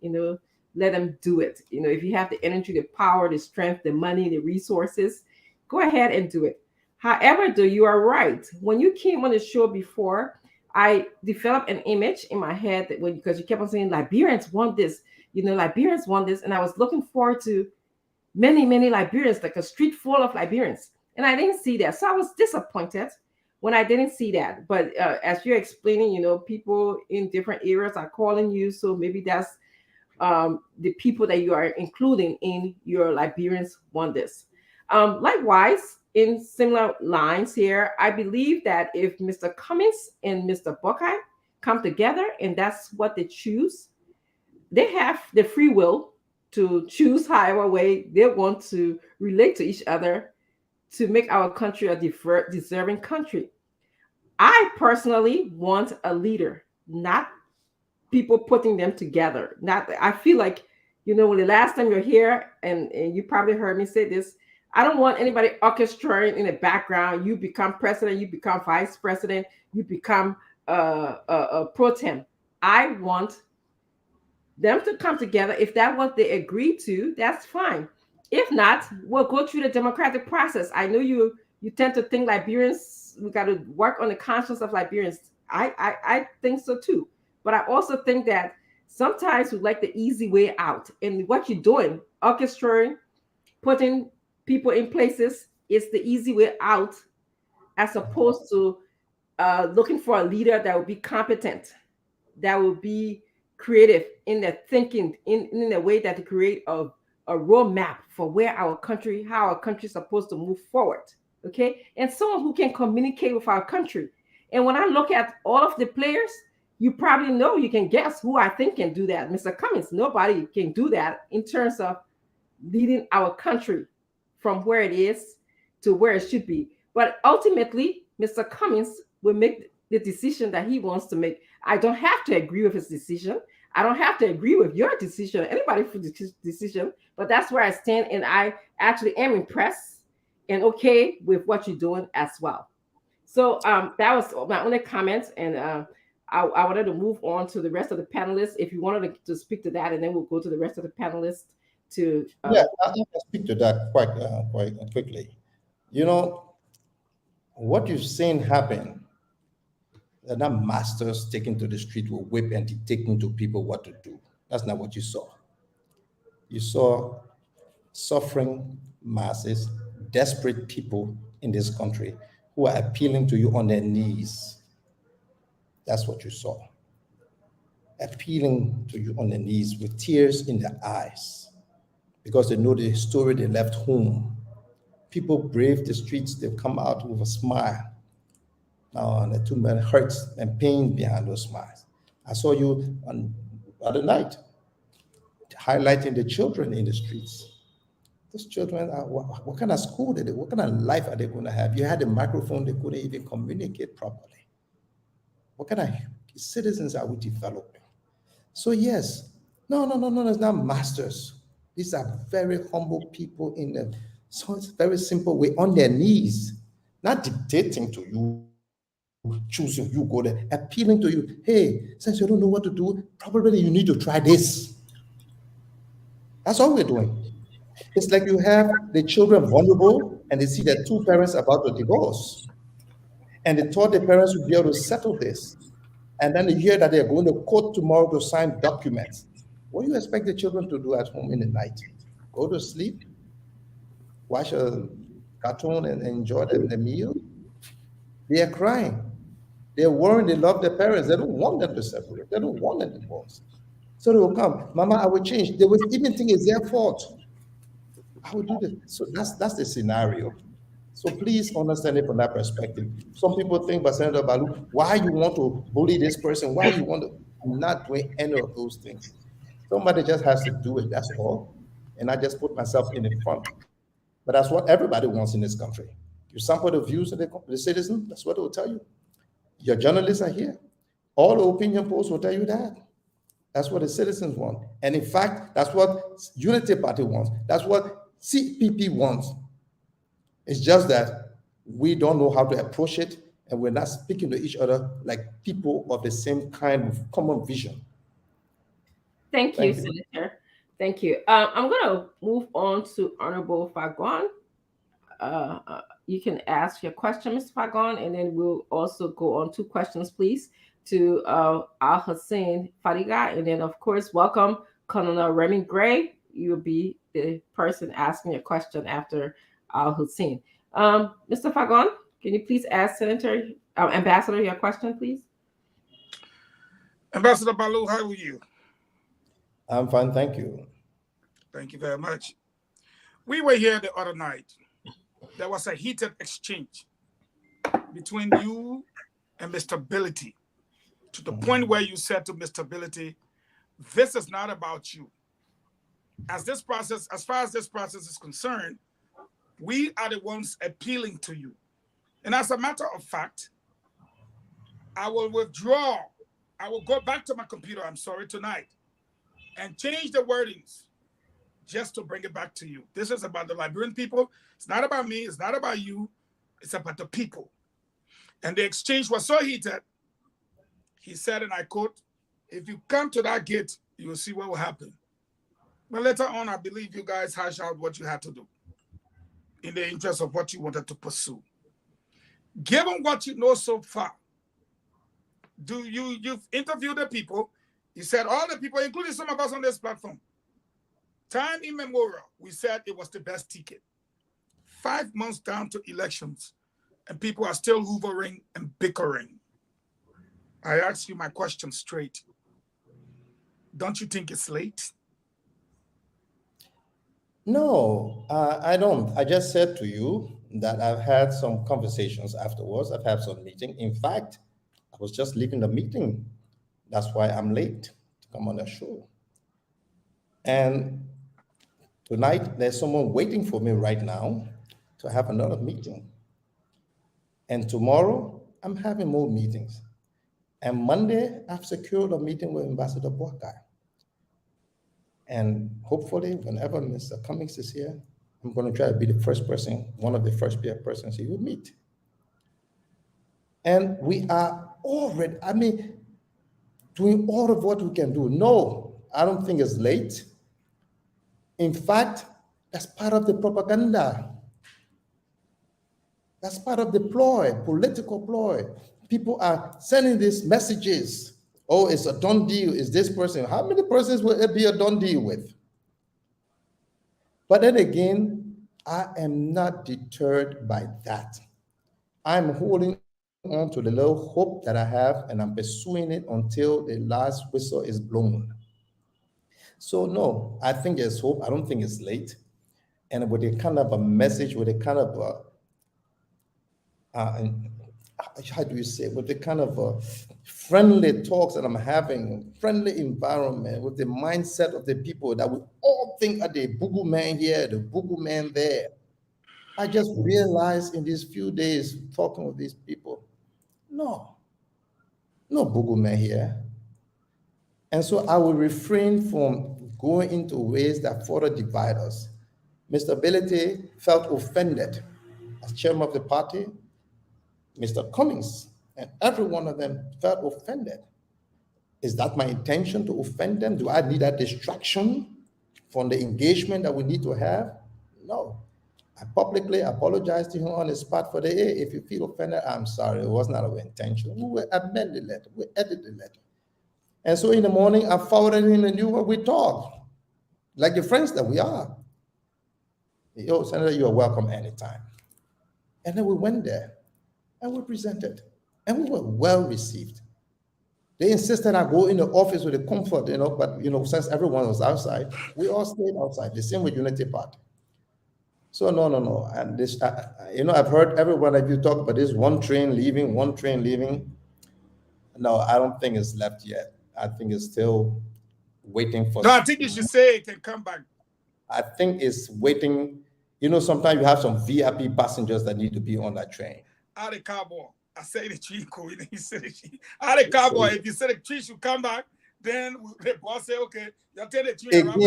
let them do it. If you have the energy, the power, the strength, the money, the resources, go ahead and do it. However, though, you are right. When you came on the show before, I developed an image in my head because you kept on saying Liberians want this, Liberians want this. And I was looking forward to many, many Liberians, like a street full of Liberians. And I didn't see that. So I was disappointed when I didn't see that. But as you're explaining, people in different areas are calling you. So maybe that's the people that you are including in your Liberians want this. Likewise, in similar lines here, I believe that if Mr. Cummings and Mr. Boakai come together and that's what they choose, they have the free will to choose however way they want to relate to each other to make our country a deserving country. I personally want a leader, not people putting them together. Not, I feel like, you know, when the last time you're here, and you probably heard me say this, I don't want anybody orchestrating in the background. You become president, you become vice president, you become a pro tem. I want them to come together. If that's what they agree to, that's fine. If not, we'll go through the democratic process. I know you tend to think Liberians, we got to work on the conscience of Liberians. I think so too. But I also think that sometimes we like the easy way out. And what you're doing, orchestrating, putting people in places, is the easy way out, as opposed to looking for a leader that will be competent, that will be creative in their thinking, in a way that to create a roadmap for where our country, how our country is supposed to move forward. Okay. And someone who can communicate with our country. And when I look at all of the players, you probably know, you can guess who I think can do that. Mr. Cummings, nobody can do that in terms of leading our country from where it is to where it should be. But ultimately, Mr. Cummings will make the decision that he wants to make. I don't have to agree with his decision. I don't have to agree with your decision, anybody for the decision, but that's where I stand. And I actually am impressed and okay with what you're doing as well. So that was my only comments. And I wanted to move on to the rest of the panelists. If you wanted to speak to that, and then we'll go to the rest of the panelists to. Yeah, I can speak to that quite quickly. You know, what you've seen happen, they're not masters taken to the street with whip and dictating to people what to do. That's not what you saw. You saw suffering masses, desperate people in this country who are appealing to you on their knees. That's what you saw. Appealing to you on their knees with tears in their eyes, because they know the story they left home. People brave the streets, they've come out with a smile. And the two men hurts and pain behind those smiles. I saw you on the other night highlighting the children in the streets. Those children are, what kind of school did they, what kind of life are they going to have? You had a microphone, they couldn't even communicate properly. What kind of citizens are we developing? So yes, no, it's not masters. These are very humble people in a so it's very simple way, on their knees, not dictating to you, choosing you go there, appealing to you. Hey, since you don't know what to do, probably you need to try this. That's all we're doing. It's like you have the children vulnerable and they see their two parents about to divorce. And they thought the parents would be able to settle this. And then they hear that they're going to court tomorrow to sign documents. What do you expect the children to do at home in the night? Go to sleep? Watch a cartoon and enjoy the meal? They are crying. They're worried, they love their parents. They don't want them to separate. They don't want them to divorce. So they will come, Mama, I will change. They will even think it's their fault. I will do this. So that's the scenario. So please understand it from that perspective. Some people think, but Senator Balu, why you want to bully this person? Why you want to? I'm not doing any of those things. Somebody just has to do it, that's all. And I just put myself in the front. But that's what everybody wants in this country. You sample the views of the citizen, that's what it will tell you. Your journalists are here. All the opinion polls will tell you that. That's what the citizens want. And in fact, that's what Unity Party wants. That's what CPP wants. It's just that we don't know how to approach it, and we're not speaking to each other like people of the same kind of common vision. Thank you, Senator. Thank you. I'm going to move on to Honorable Fagon. You can ask your question, Mr. Fagon, and then we'll also go on 2 questions, please, to Al-Hussein Fariga. And then, of course, welcome Colonel Remy Gray. You'll be the person asking your question after Al-Hussein. Mr. Fagon, can you please ask Ambassador your question, please? Ambassador Balu, how are you? I'm fine, thank you. Thank you very much. We were here the other night. There was a heated exchange between you and Mr. Ability, to the point where you said to Mr. Ability, this is not about you. As far as this process is concerned, We are the ones appealing to you. And as a matter of fact, I will withdraw. I will go back to my computer, I'm sorry, tonight, and change the wordings just to bring it back to you. This is about the Liberian people. It's not about me. It's not about you. It's about the people. And the exchange was so heated. He said, and I quote, "If you come to that gate, you will see what will happen." But later on, I believe you guys hash out what you had to do in the interest of what you wanted to pursue. Given what you know so far, you've interviewed the people. You said all the people, including some of us on this platform, time immemorial, we said it was the best ticket. 5 months down to elections, and people are still hoovering and bickering. I ask you my question straight. Don't you think it's late? No, I don't. I just said to you that I've had some conversations afterwards. I've had some meeting. In fact, I was just leaving the meeting. That's why I'm late to come on the show. And tonight, there's someone waiting for me right now to have another meeting. And tomorrow, I'm having more meetings. And Monday, I've secured a meeting with Ambassador Boakai. And hopefully, whenever Mr. Cummings is here, I'm going to try to be the first person, one of the first persons he will meet. And we are already, doing all of what we can do. No, I don't think it's late. In fact, that's part of the propaganda. That's part of the ploy, political ploy. People are sending these messages. Oh, it's a done deal. Is this person? How many persons will it be a done deal with? But then again, I am not deterred by that. I'm holding on to the little hope that I have, and I'm pursuing it until the last whistle is blown. So no, I think there's hope. I don't think it's late. And with a kind of a message, with a kind of how do you say, with the kind of friendly talks that I'm having, friendly environment, with the mindset of the people that we all think are the boogie man here, the boogie man there. I just realized in these few days talking with these people, no boogie man here. And so I will refrain from going into ways that further divide us. Mr. Ability felt offended as chairman of the party. Mr. Cummings and every one of them felt offended. Is that my intention to offend them? Do I need that distraction from the engagement that we need to have? No. I publicly apologized to him on the spot for if you feel offended, I'm sorry. It was not our intention. We will amend the letter. We edit the letter. And so in the morning, I forwarded him and knew what we talked, like the friends that we are. Yo, Senator, you are welcome anytime. And then we went there. And we presented, and we were well received. They insisted I go in the office with the comfort, but since everyone was outside, we all stayed outside. The same with Unity Party. So no. And this, I've heard every one of you talk about this one train leaving. No, I don't think it's left yet. I think it's still waiting for. No, I think you should say it can come back. I think it's waiting. Sometimes you have some VIP passengers that need to be on that train. Out of cowboy. I say the tree cool. He said the tree. Out of cowboy. If you say the tree should come back, then the boss say, okay, you'll take the tree around.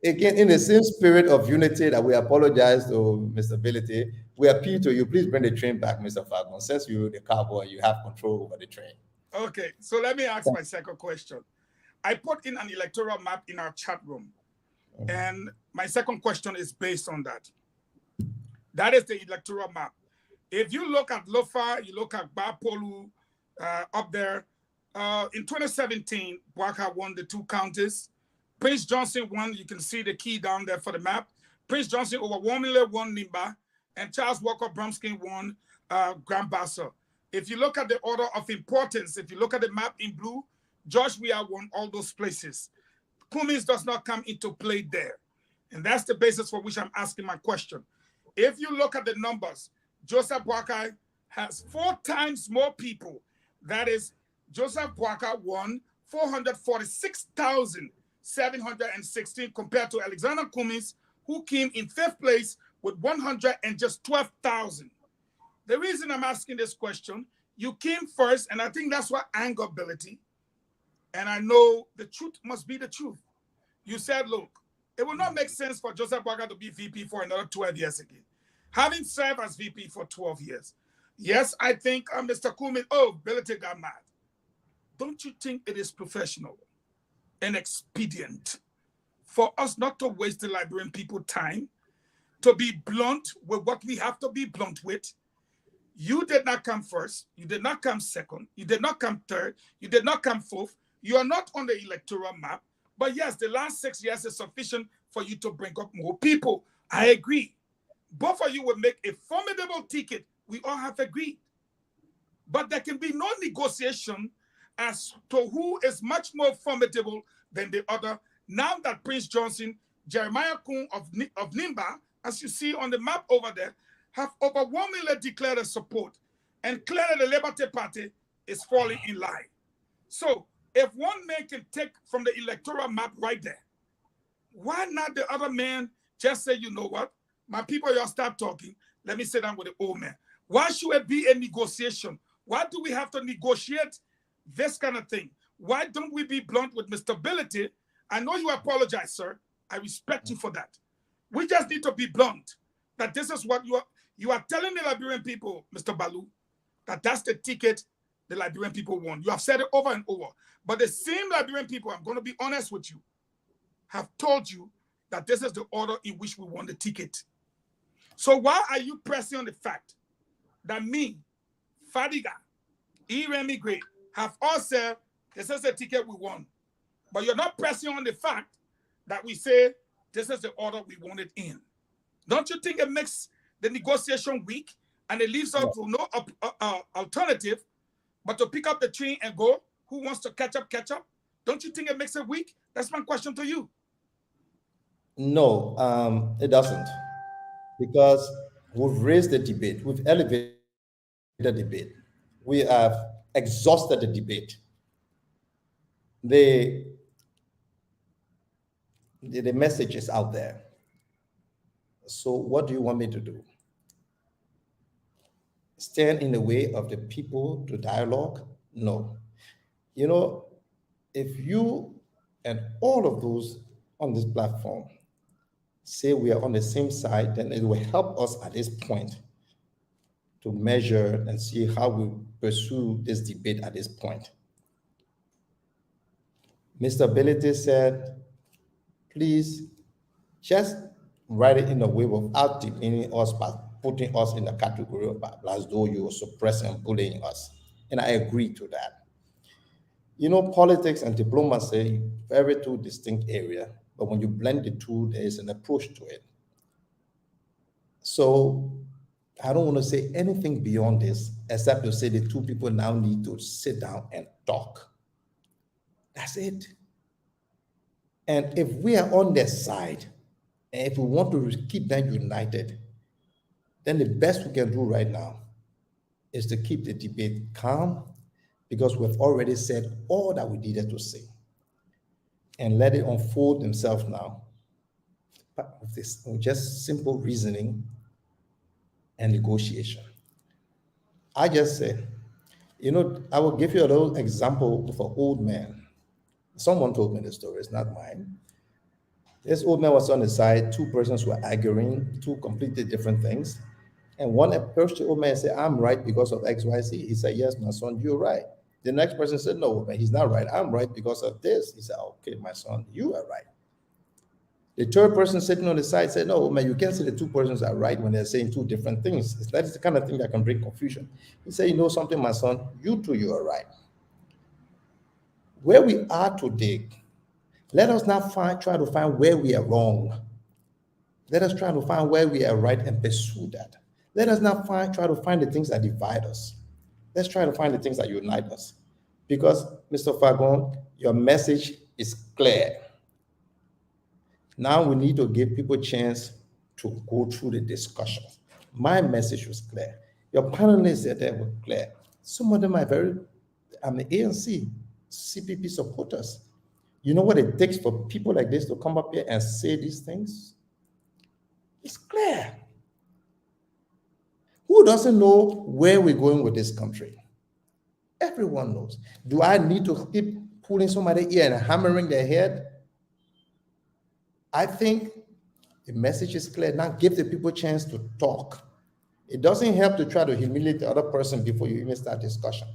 Again, in the same spirit of unity that we apologize to Mr. Ability, we appeal to you, please bring the train back, Mr. Falcon. Since you're the cowboy, you have control over the train. Okay, so let me ask my second question. I put in an electoral map in our chat room, and my second question is based on that. That is the electoral map. If you look at Lofa, you look at Bapolu up there, in 2017, Boakai won the 2 counties. Prince Johnson won, you can see the key down there for the map. Prince Johnson overwhelmingly won Nimba, and Charles Walker Bromskin won Grand Bassa. If you look at the order of importance, if you look at the map in blue, George Weah won all those places. Cummings does not come into play there. And that's the basis for which I'm asking my question. If you look at the numbers, Joseph Boakai has 4 times more people. That is, Joseph Boakai won 446,716 compared to Alexander Cummings, who came in 5th place with 112,000. The reason I'm asking this question, you came first, and I think that's what anger ability. And I know the truth must be the truth. You said, look, it will not make sense for Joseph Boakai to be VP for another 12 years again. Having served as VP for 12 years. Yes, I think Mr. Kuhlman, Ability got mad. Don't you think it is professional and expedient for us not to waste the Liberian people time, to be blunt with what we have to be blunt with? You did not come first. You did not come second. You did not come third. You did not come fourth. You are not on the electoral map. But yes, the last 6 years is sufficient for you to bring up more people. I agree. Both of you will make a formidable ticket. We all have agreed. But there can be no negotiation as to who is much more formidable than the other. Now that Prince Johnson, Jeremiah Kun of Nimba, as you see on the map over there, have overwhelmingly declared a support, and clearly the Liberty Party is falling in line. So if one man can take from the electoral map right there, why not the other man just say, you know what, my people, y'all stop talking. Let me sit down with the old man. Why should it be a negotiation? Why do we have to negotiate this kind of thing? Why don't we be blunt with Mr. Ability? I know you apologize, sir. I respect you for that. We just need to be blunt, that this is what you are telling the Liberian people, Mr. Balu, that that's the ticket the Liberian people want. You have said it over and over. But the same Liberian people, I'm going to be honest with you, have told you that this is the order in which we want the ticket. So why are you pressing on the fact that me, Fadiga, Remy Gray, have all said this is the ticket we want? But you're not pressing on the fact that we say this is the order we want it in. Don't you think it makes the negotiation weak and it leaves out no alternative but to pick up the train and go? Who wants to catch up, catch up? Don't you think it makes it weak? That's my question to you. No, it doesn't. Because we've raised the debate, we've elevated the debate, we have exhausted the debate. The message is out there. So what do you want me to do? Stand in the way of the people to dialogue? No. You know, if you and all of those on this platform say we are on the same side, then it will help us at this point to measure and see how we pursue this debate at this point. Mr. Ability said, please just write it in a way without demeaning us, but putting us in the category of as though you were suppressing and bullying us. And I agree to that. You know, politics and diplomacy, very two distinct areas, but when you blend the two, there is an approach to it. So I don't want to say anything beyond this, except to say the two people now need to sit down and talk. That's it. And if we are on their side, and if we want to keep them united, then the best we can do right now is to keep the debate calm, because we've already said all that we needed to say, and let it unfold themselves now with this just simple reasoning and negotiation. I just said, you know, I will give you a little example of an old man. Someone told me the story, it's not mine. This old man was on the side, two persons were arguing, two completely different things. And one approached the old man and said, I'm right because of X, Y, Z. He said, yes, my son, you're right. The next person said, no, man, he's not right. I'm right because of this. He said, okay, my son, you are right. The third person sitting on the side said, no, man, you can't say the two persons are right when they're saying two different things. That is the kind of thing that can bring confusion. He said, you know something, my son, you too, you are right. Where we are today, let us not try to find where we are wrong. Let us try to find where we are right and pursue that. Let us not try to find the things that divide us. Let's try to find the things that unite us. Because, Mr. Fagon, your message is clear. Now we need to give people a chance to go through the discussion. My message was clear. Your panelists there were clear. Some of them are ANC, CPP supporters. You know what it takes for people like this to come up here and say these things? It's clear. Who doesn't know where we're going with this country? Everyone knows. Do I need to keep pulling somebody's ear and hammering their head? I think the message is clear. Now give the people a chance to talk. It doesn't help to try to humiliate the other person before you even start discussion.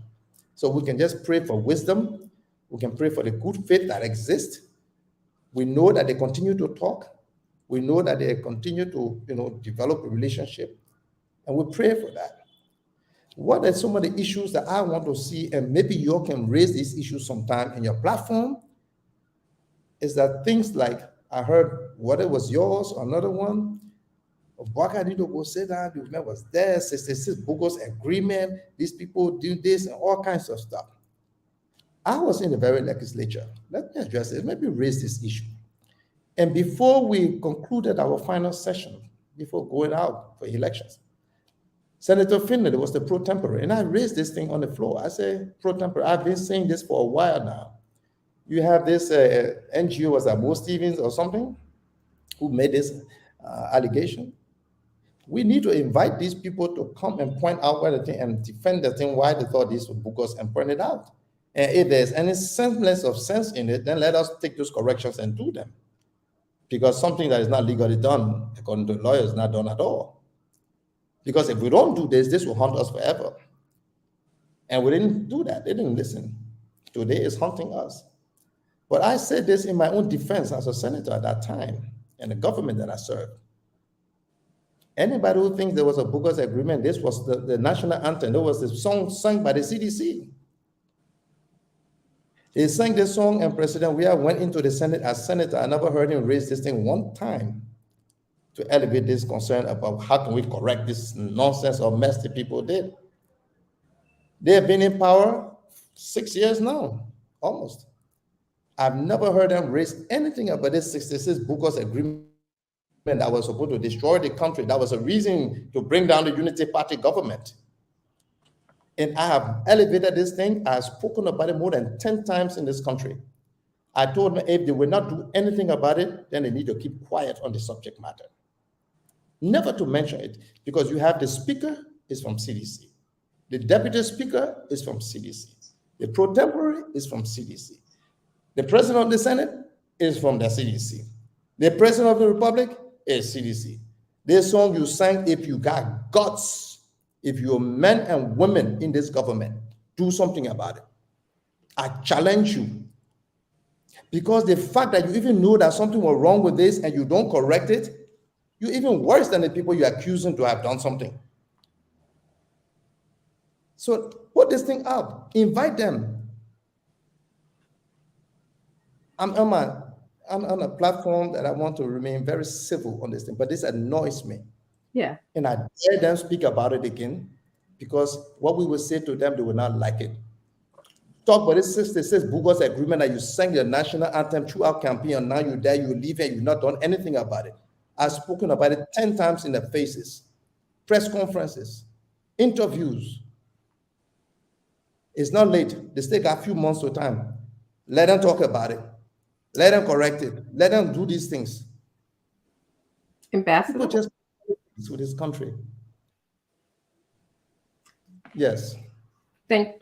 So we can just pray for wisdom. We can pray for the good faith that exists. We know that they continue to talk. We know that they continue to, develop a relationship. And we pray for that. What are some of the issues that I want to see, and maybe you all can raise these issues sometime in your platform, is that things like, I heard whether it was yours or another one, Obaka need to go sit down, the woman was there, 66 bogus agreement, these people do this and all kinds of stuff. I was in the very legislature. Let me address it, maybe raise this issue. And before we concluded our final session, before going out for elections, Senator Finley was the pro tempore, and I raised this thing on the floor. I say, pro tempore, I've been saying this for a while now. You have this NGO, was that Mo Stevens or something, who made this allegation. We need to invite these people to come and point out where the thing and defend the thing, why they thought this was bogus, and point it out. And if there's any semblance of sense in it, then let us take those corrections and do them. Because something that is not legally done, according to the lawyer, is not done at all. Because if we don't do this, this will haunt us forever. And we didn't do that. They didn't listen. Today is haunting us. But I said this in my own defense as a senator at that time, and the government that I served. Anybody who thinks there was a bogus agreement, this was the national anthem. There was a song sung by the CDC. He sang this song, and President Weah went into the Senate as senator. I never heard him raise this thing one time to elevate this concern about how can we correct this nonsense or mess the people did. They have been in power 6 years now, almost. I've never heard them raise anything about this 66 bogus agreement that was supposed to destroy the country. That was a reason to bring down the Unity Party government. And I have elevated this thing. I have spoken about it more than 10 times in this country. I told them if they will not do anything about it, then they need to keep quiet on the subject matter. Never to mention it, because you have the speaker is from CDC. The deputy speaker is from CDC. The pro tempore is from CDC. The president of the Senate is from the CDC. The president of the Republic is CDC. This song you sang, if you got guts, if you're men and women in this government, do something about it. I challenge you. Because the fact that you even know that something was wrong with this and you don't correct it, you're even worse than the people you're accusing to have done something. So put this thing up. Invite them. I'm on a platform that I want to remain very civil on this thing, but this annoys me. Yeah. And I dare them speak about it again, because what we will say to them, they will not like it. Talk about this 66 bogus agreement that you sang the national anthem throughout campaign, and now you're there, you leave, and you've not done anything about it. I've spoken about it 10 times in the faces, press conferences, interviews. It's not late. They still got a few months of time. Let them talk about it. Let them correct it. Let them do these things. Ambassador? People just with this country. Yes. Thank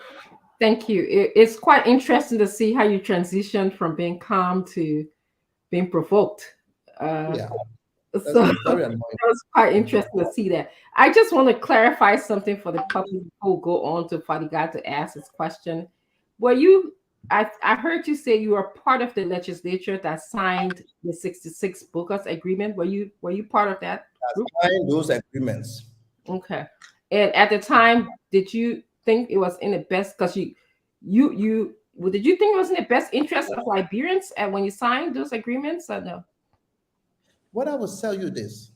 you. It's quite interesting to see how you transition from being calm to being provoked. Yeah. So it was quite interesting to see that. I just want to clarify something for the public who go on to Fadiga to ask this question. Were you, I heard you say you were part of the legislature that signed the 66 bogus agreement. Were you part of that group? I signed those agreements. Okay. And at the time, did you think it was in the best, because did you think it was in the best interest of Liberians when you signed those agreements, or no? What I will tell you this,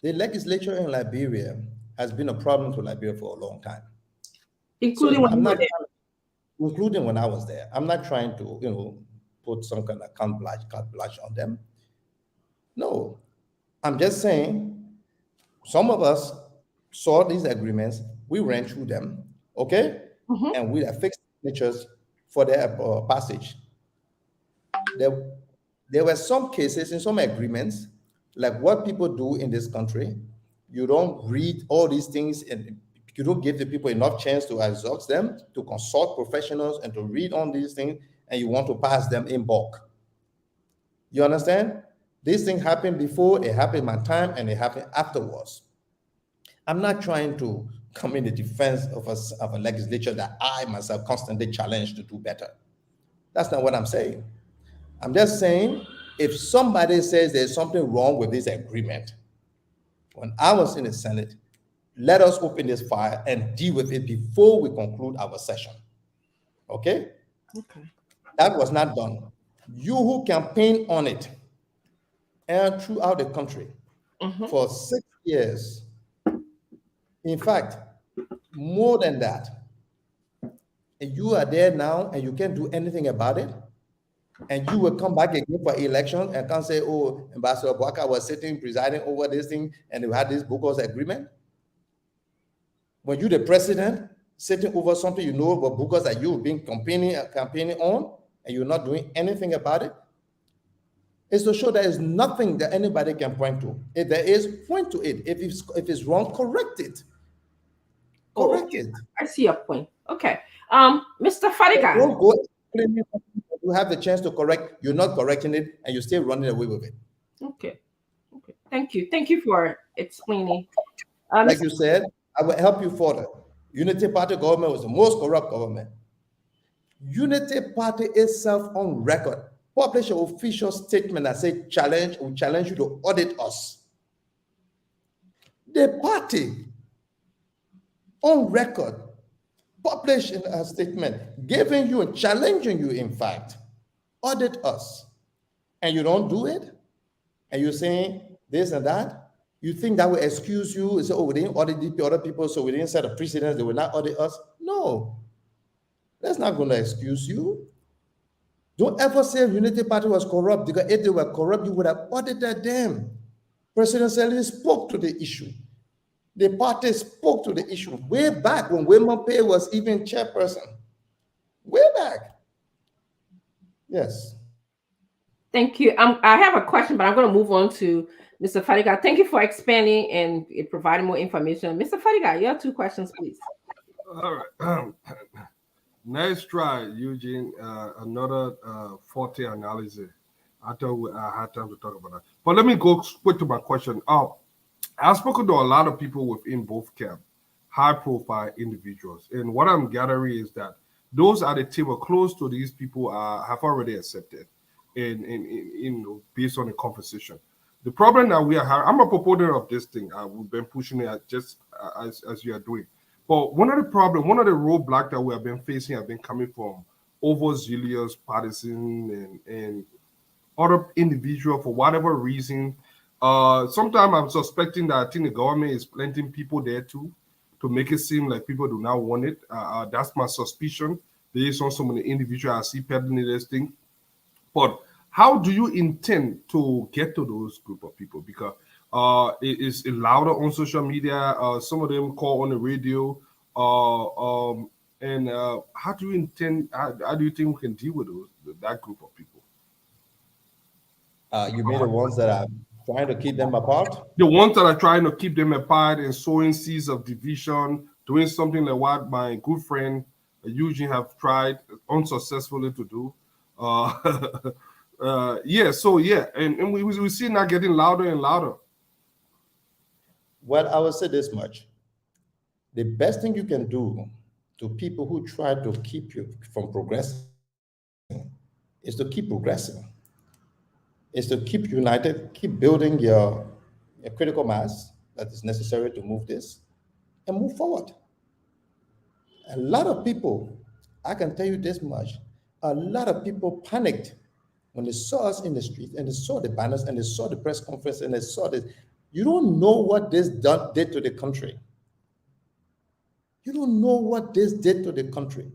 the legislature in Liberia has been a problem to Liberia for a long time. Including including when I was there. I'm not trying to, put some kind of carte blanche on them. No, I'm just saying some of us saw these agreements, we ran through them, okay? Mm-hmm. And we have fixed signatures for their passage. There were some cases in some agreements, like what people do in this country, you don't read all these things, and you don't give the people enough chance to exhaust them, to consult professionals, and to read on these things, and you want to pass them in bulk. You understand? This thing happened before, it happened in my time, and it happened afterwards. I'm not trying to come in the defense of a legislature that I myself constantly challenge to do better. That's not what I'm saying. I'm just saying, if somebody says there's something wrong with this agreement, when I was in the Senate, let us open this file and deal with it before we conclude our session. Okay? Okay. That was not done. You who campaigned on it and throughout the country for 6 years, in fact, more than that, and you are there now and you can't do anything about it, and you will come back again for election and can't say, oh, Ambassador Boaka was sitting, presiding over this thing, and we had this bogus agreement. When you're the president, sitting over something you know about bogus that you've been campaigning on, and you're not doing anything about it, is to show there is nothing that anybody can point to. If there is, point to it. If it's wrong, correct it. Correct it. I see your point. Okay. Mr. Fadiga. Don't go claiming you have the chance to correct, you're not correcting it, and you're still running away with it. Okay. Okay. Thank you. Thank you for explaining. Like you said, I will help you further. Unity Party government was the most corrupt government. Unity Party itself on record published an official statement that said, we challenge you to audit us. The party on record published a statement giving you and challenging you, in fact, audit us. And you don't do it? And you're saying this and that? You think that will excuse you? Say, oh, we didn't audit the other people, so we didn't set a precedent, they will not audit us? No. That's not going to excuse you. Don't ever say Unity Party was corrupt, because if they were corrupt, you would have audited them. President Sali spoke to the issue. The party spoke to the issue way back when Wilma Pay was even chairperson. Way back. Yes. Thank you. I have a question, but I'm going to move on to Mr. Fadiga. Thank you for expanding and providing more information. Mr. Fadiga, you have 2 questions, please. All right. Nice try, Eugene. Another 40 analysis. I thought I had time to talk about that. But let me go quick to my question. I've spoken to a lot of people within both camps, high-profile individuals. And what I'm gathering is that those at the table close to these people have already accepted, and based on the conversation. The problem that we are having, I'm a proponent of this thing. We've been pushing it just as you are doing. But one of the roadblocks that we have been facing have been coming from overzealous partisans and other individuals for whatever reason. Sometimes I'm suspecting that I think the government is planting people there too to make it seem like people do not want it. That's my suspicion based on some of the individuals I see peddling this thing. But how do you intend to get to those group of people? Because it is louder on social media. Some of them call on the radio. And how do you intend? How do you think we can deal with that group of people? You mean the ones that are trying to keep them apart? The ones that are trying to keep them apart and sowing seeds of division, doing something like what my good friend Eugene have tried unsuccessfully to do. And we see now getting louder and louder. Well, I will say this much. The best thing you can do to people who try to keep you from progressing is to keep progressing. Is to keep united, keep building your critical mass that is necessary to move this and move forward. A lot of people, I can tell you this much, a lot of people panicked when they saw us in the street and they saw the banners and they saw the press conference and they saw this. You don't know what this did to the country. You don't know what this did to the country.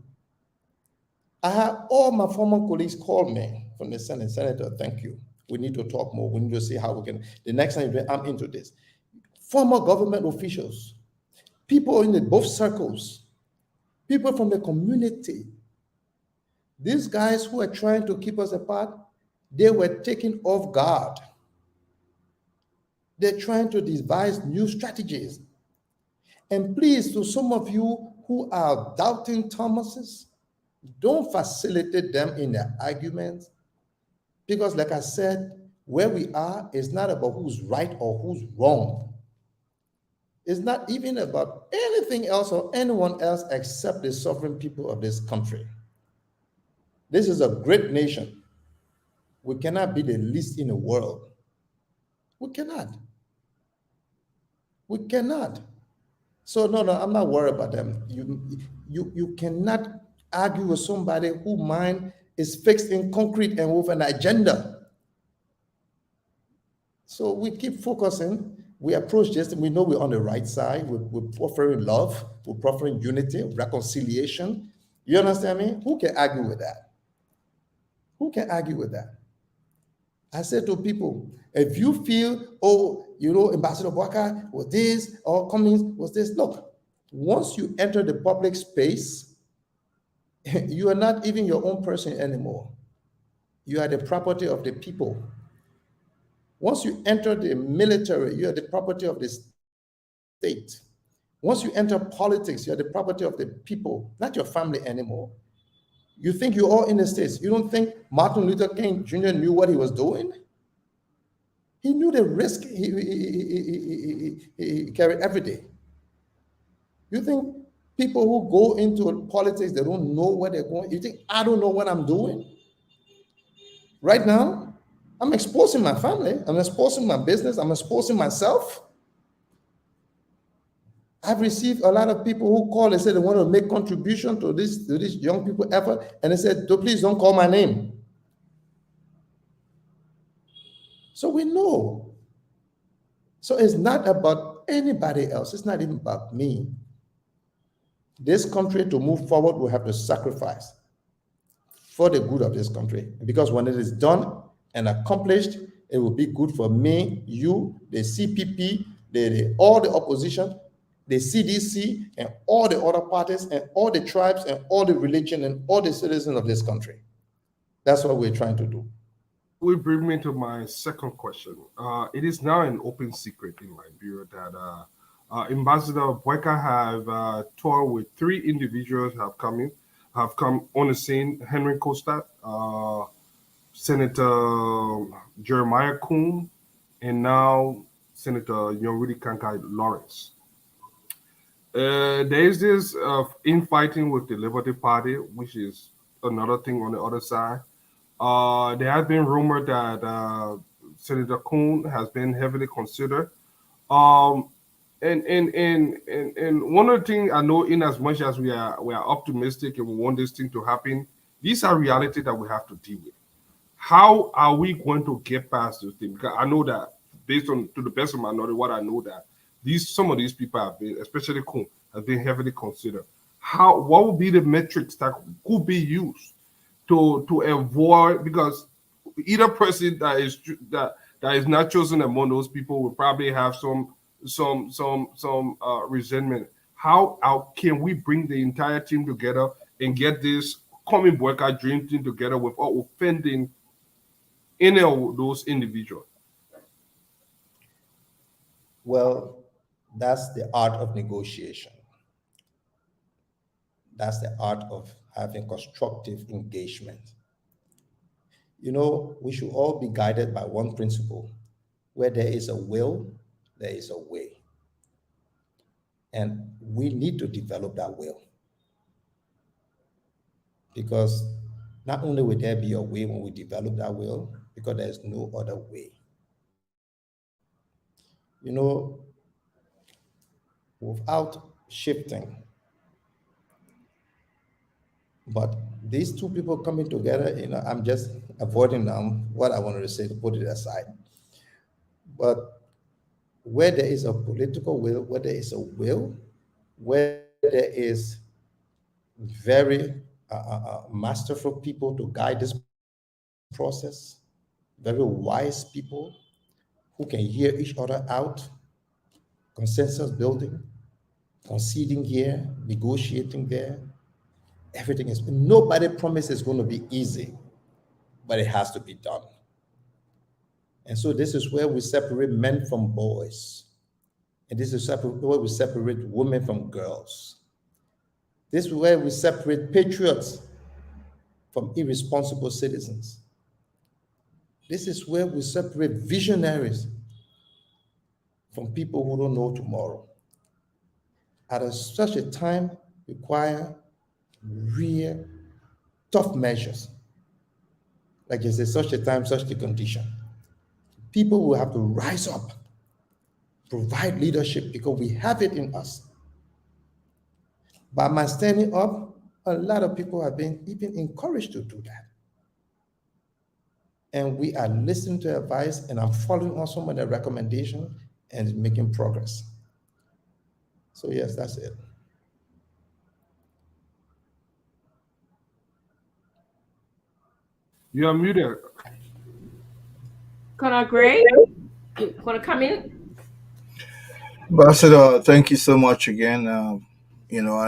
I had all my former colleagues call me from the Senate. Senator, thank you. We need to talk more. We need to see how we can. The next time I'm into this. Former government officials, people in both circles, people from the community. These guys who are trying to keep us apart, they were taken off guard. They're trying to devise new strategies. And please, to some of you who are doubting Thomases, don't facilitate them in their arguments. Because like I said, where we are is not about who's right or who's wrong. It's not even about anything else or anyone else except the sovereign people of this country. This is a great nation. We cannot be the least in the world. We cannot. We cannot. So no, I'm not worried about them. You cannot argue with somebody whose mind is fixed in concrete and with an agenda. So we keep focusing. We approach this, and we know we're on the right side. We're proffering love. We're proffering unity, reconciliation. You understand me? Who can argue with that? Who can argue with that? I said to people, if you feel, oh, you know, Ambassador Boakai was this, or Cummings was this, look, once you enter the public space, you are not even your own person anymore. You are the property of the people. Once you enter the military, you are the property of the state. Once you enter politics, you are the property of the people, not your family anymore. You think you're all in the States. You don't think Martin Luther King Jr. knew what he was doing? He knew the risk he carried every day. You think people who go into politics, they don't know where they're going? You think I don't know what I'm doing? Right now, I'm exposing my family. I'm exposing my business. I'm exposing myself. I've received a lot of people who call and say they want to make contribution to this young people effort, and they said, please don't call my name. So we know. So it's not about anybody else. It's not even about me. This country, to move forward, will have to sacrifice for the good of this country. Because when it is done and accomplished, it will be good for me, you, the CPP, all the opposition, the CDC, and all the other parties, and all the tribes, and all the religion, and all the citizens of this country. That's what we're trying to do. Will bring me to my second question. It is now an open secret in Liberia that Ambassador Boakai have toured with 3 individuals have come on the scene: Henry Costa, Senator Jeremiah Kuhn, and now Senator Yorudi Kankai Lawrence. There is this infighting with the Liberty Party, which is another thing on the other side. There has been rumor that Senator Kuhn has been heavily considered. And one of the things I know, in as much as we are optimistic and we want this thing to happen, these are realities that we have to deal with. How are we going to get past this thing? Because I know that, based on, to the best of my knowledge, what I know, that some of these people have been, especially Kuhn, have been heavily considered. What would be the metrics that could be used to avoid, because either person that is not chosen among those people will probably have some resentment. How can we bring the entire team together and get this Kwame Boakai dream team together without offending any of those individuals? Well, that's the art of negotiation. That's the art of having constructive engagement. You know, we should all be guided by one principle: where there is a will, there is a way. And we need to develop that will. Because not only will there be a way when we develop that will, because there's no other way. You know, without shifting, but these two people coming together, you know, I'm just avoiding what I wanted to say, to put it aside. But where there is a political will, where there is a will, where there is very masterful people to guide this process, very wise people who can hear each other out, consensus building, conceding here, negotiating there. Everything is, nobody promises it's going to be easy, but it has to be done. And so this is where we separate men from boys. And this is where we separate women from girls. This is where we separate patriots from irresponsible citizens. This is where we separate visionaries from people who don't know tomorrow. At such a time, require real tough measures. Like I said, such a time, such the condition. People will have to rise up, provide leadership because we have it in us. By my standing up, a lot of people have been even encouraged to do that. And we are listening to advice, and I'm following on some of the recommendations and making progress. So yes, that's it. You are muted. Colonel Gray, you want to come in? Ambassador, thank you so much again. I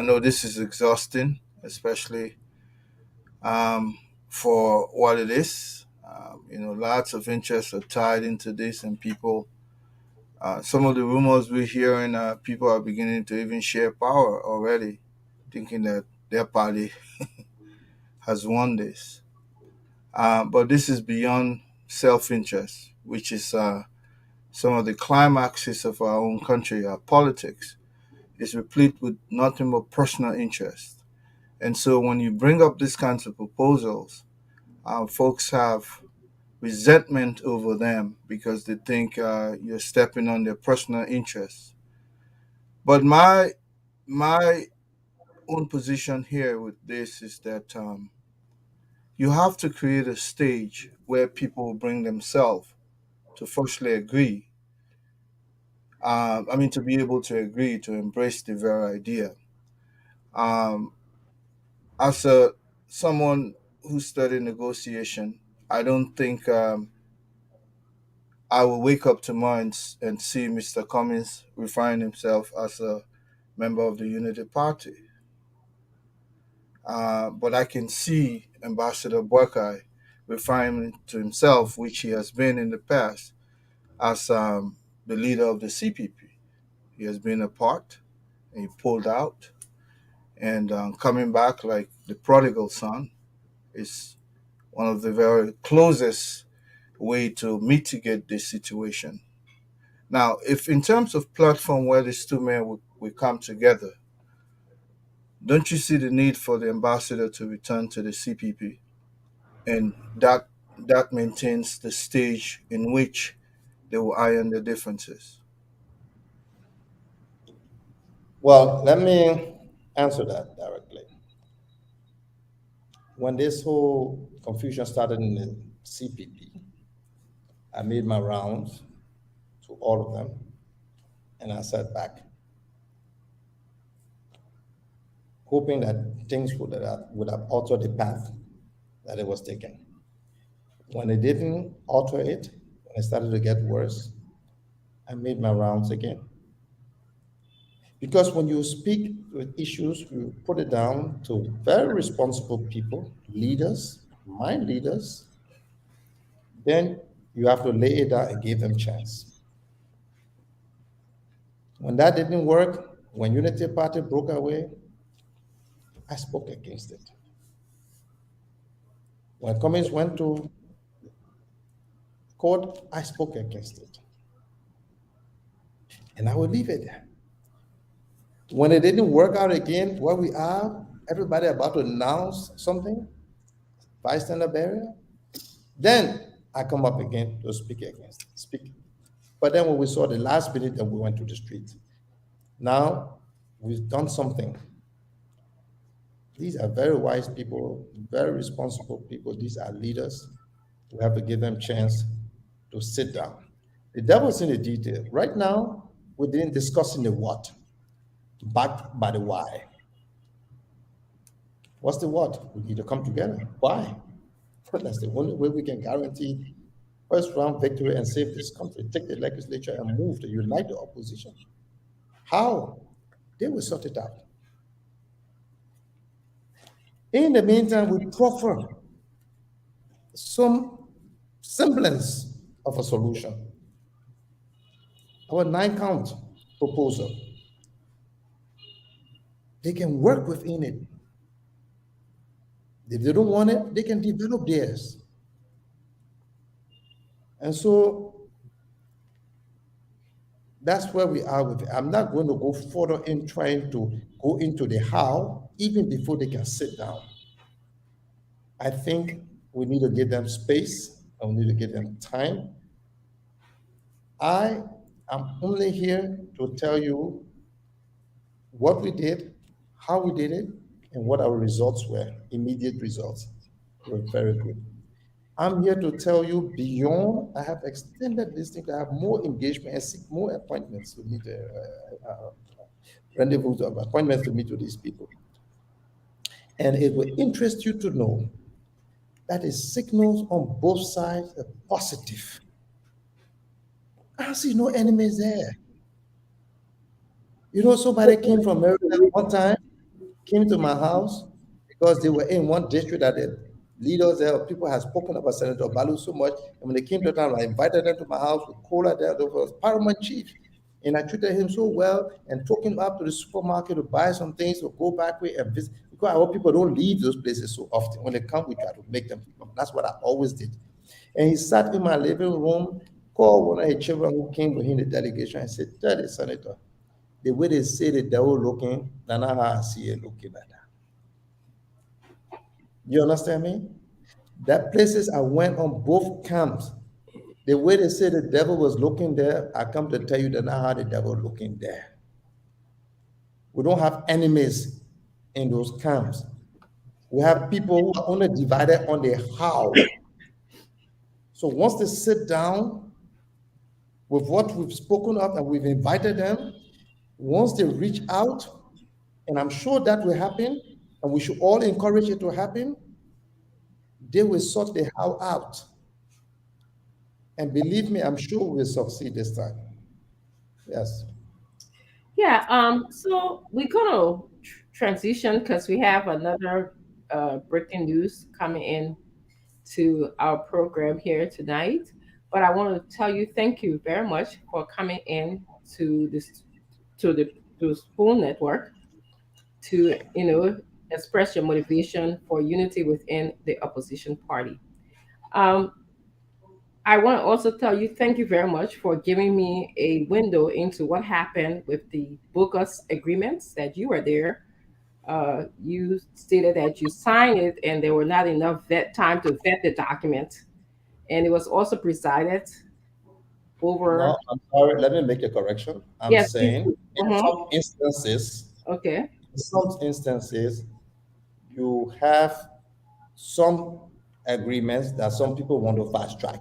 know this is exhausting, especially for what it is. Lots of interests are tied into this, and people, some of the rumors we're hearing, people are beginning to even share power already, thinking that their party has won this. But this is beyond self-interest, which is some of the climaxes of our own country. Our politics is replete with nothing but personal interest. And so when you bring up these kinds of proposals, folks have resentment over them because they think you're stepping on their personal interests. But my own position here with this is that you have to create a stage where people bring themselves to firstly agree. To be able to agree to embrace the very idea. As someone who studied negotiation, I don't think I will wake up tomorrow and see Mr. Cummings referring himself as a member of the Unity Party. But I can see Ambassador Boakai referring to himself, which he has been in the past, as the leader of the CPP. He has been a part, and he pulled out, and coming back like the prodigal son is one of the very closest way to mitigate this situation. Now, if in terms of platform where these two men will come together, don't you see the need for the ambassador to return to the CPP? And that maintains the stage in which they will iron their differences. Well, let me answer that directly. When this whole confusion started in the CPP, I made my rounds to all of them, and I sat back, hoping that things would have altered the path that it was taken. When it didn't alter it, when it started to get worse, I made my rounds again. Because when you speak with issues, you put it down to very responsible people, leaders, mind leaders, then you have to lay it down and give them chance. When that didn't work, when Unity Party broke away, I spoke against it. When Cummings went to court, I spoke against it. And I will leave it there. When it didn't work out again, where we are, everybody about to announce something, bystander barrier, then I come up again to speak against it, speak. But then when we saw the last minute, then we went to the street. Now, we've done something. These are very wise people, very responsible people. These are leaders. We have to give them a chance to sit down. The devil's in the detail. Right now, we're discussing the what, backed by the why. What's the what? We need to come together. Why? That's the only way we can guarantee first round victory and save this country. Take the legislature and move to unite the opposition. How? They will sort it out. In the meantime, we proffer some semblance of a solution. Our 9-count proposal, they can work within it. If they don't want it, they can develop theirs. And so that's where we are with it. I'm not going to go further in trying to go into the how, even before they can sit down. I think we need to give them space and we need to give them time. I am only here to tell you what we did, how we did it, and what our results were, immediate results. Were very good. I'm here to tell you beyond, I have extended this thing to have more engagement and seek more appointments to meet, rendezvous, appointments to meet with these people. And it will interest you to know that the signals on both sides are positive. I don't see no enemies there. You know, somebody came from Maryland one time, came to my house because they were in one district that the leaders there, people had spoken about Senator Balu so much. And when they came to town, I invited them to my house with cola there. There was paramount chief. And I treated him so well and took him up to the supermarket to buy some things or go back with and visit. Because I hope people don't leave those places so often. When they come, we try to make them come. That's what I always did. And he sat in my living room, called one of his children who came with him, the delegation, and said, "Tell the senator, the way they say the devil looking, that's not how I see it looking like that." You understand me? That places I went on both camps. The way they say the devil was looking there, I come to tell you that's not how the devil looking there. We don't have enemies in those camps. We have people who are only divided on the how. So once they sit down with what we've spoken of and we've invited them, once they reach out, and I'm sure that will happen, and we should all encourage it to happen, they will sort the how out. And believe me, I'm sure we'll succeed this time. Yes. Yeah, so we're gonna transition because we have another breaking news coming in to our program here tonight. But I want to tell you thank you very much for coming in to the Spoon Network to express your motivation for unity within the opposition party. I want to also tell you thank you very much for giving me a window into what happened with the bogus agreements that you were there. You stated that you signed it and there were not enough time to vet the document. And it was also presided over. No, I'm sorry. Let me make a correction. I'm saying in some instances, okay. In some instances, you have some agreements that some people want to fast track.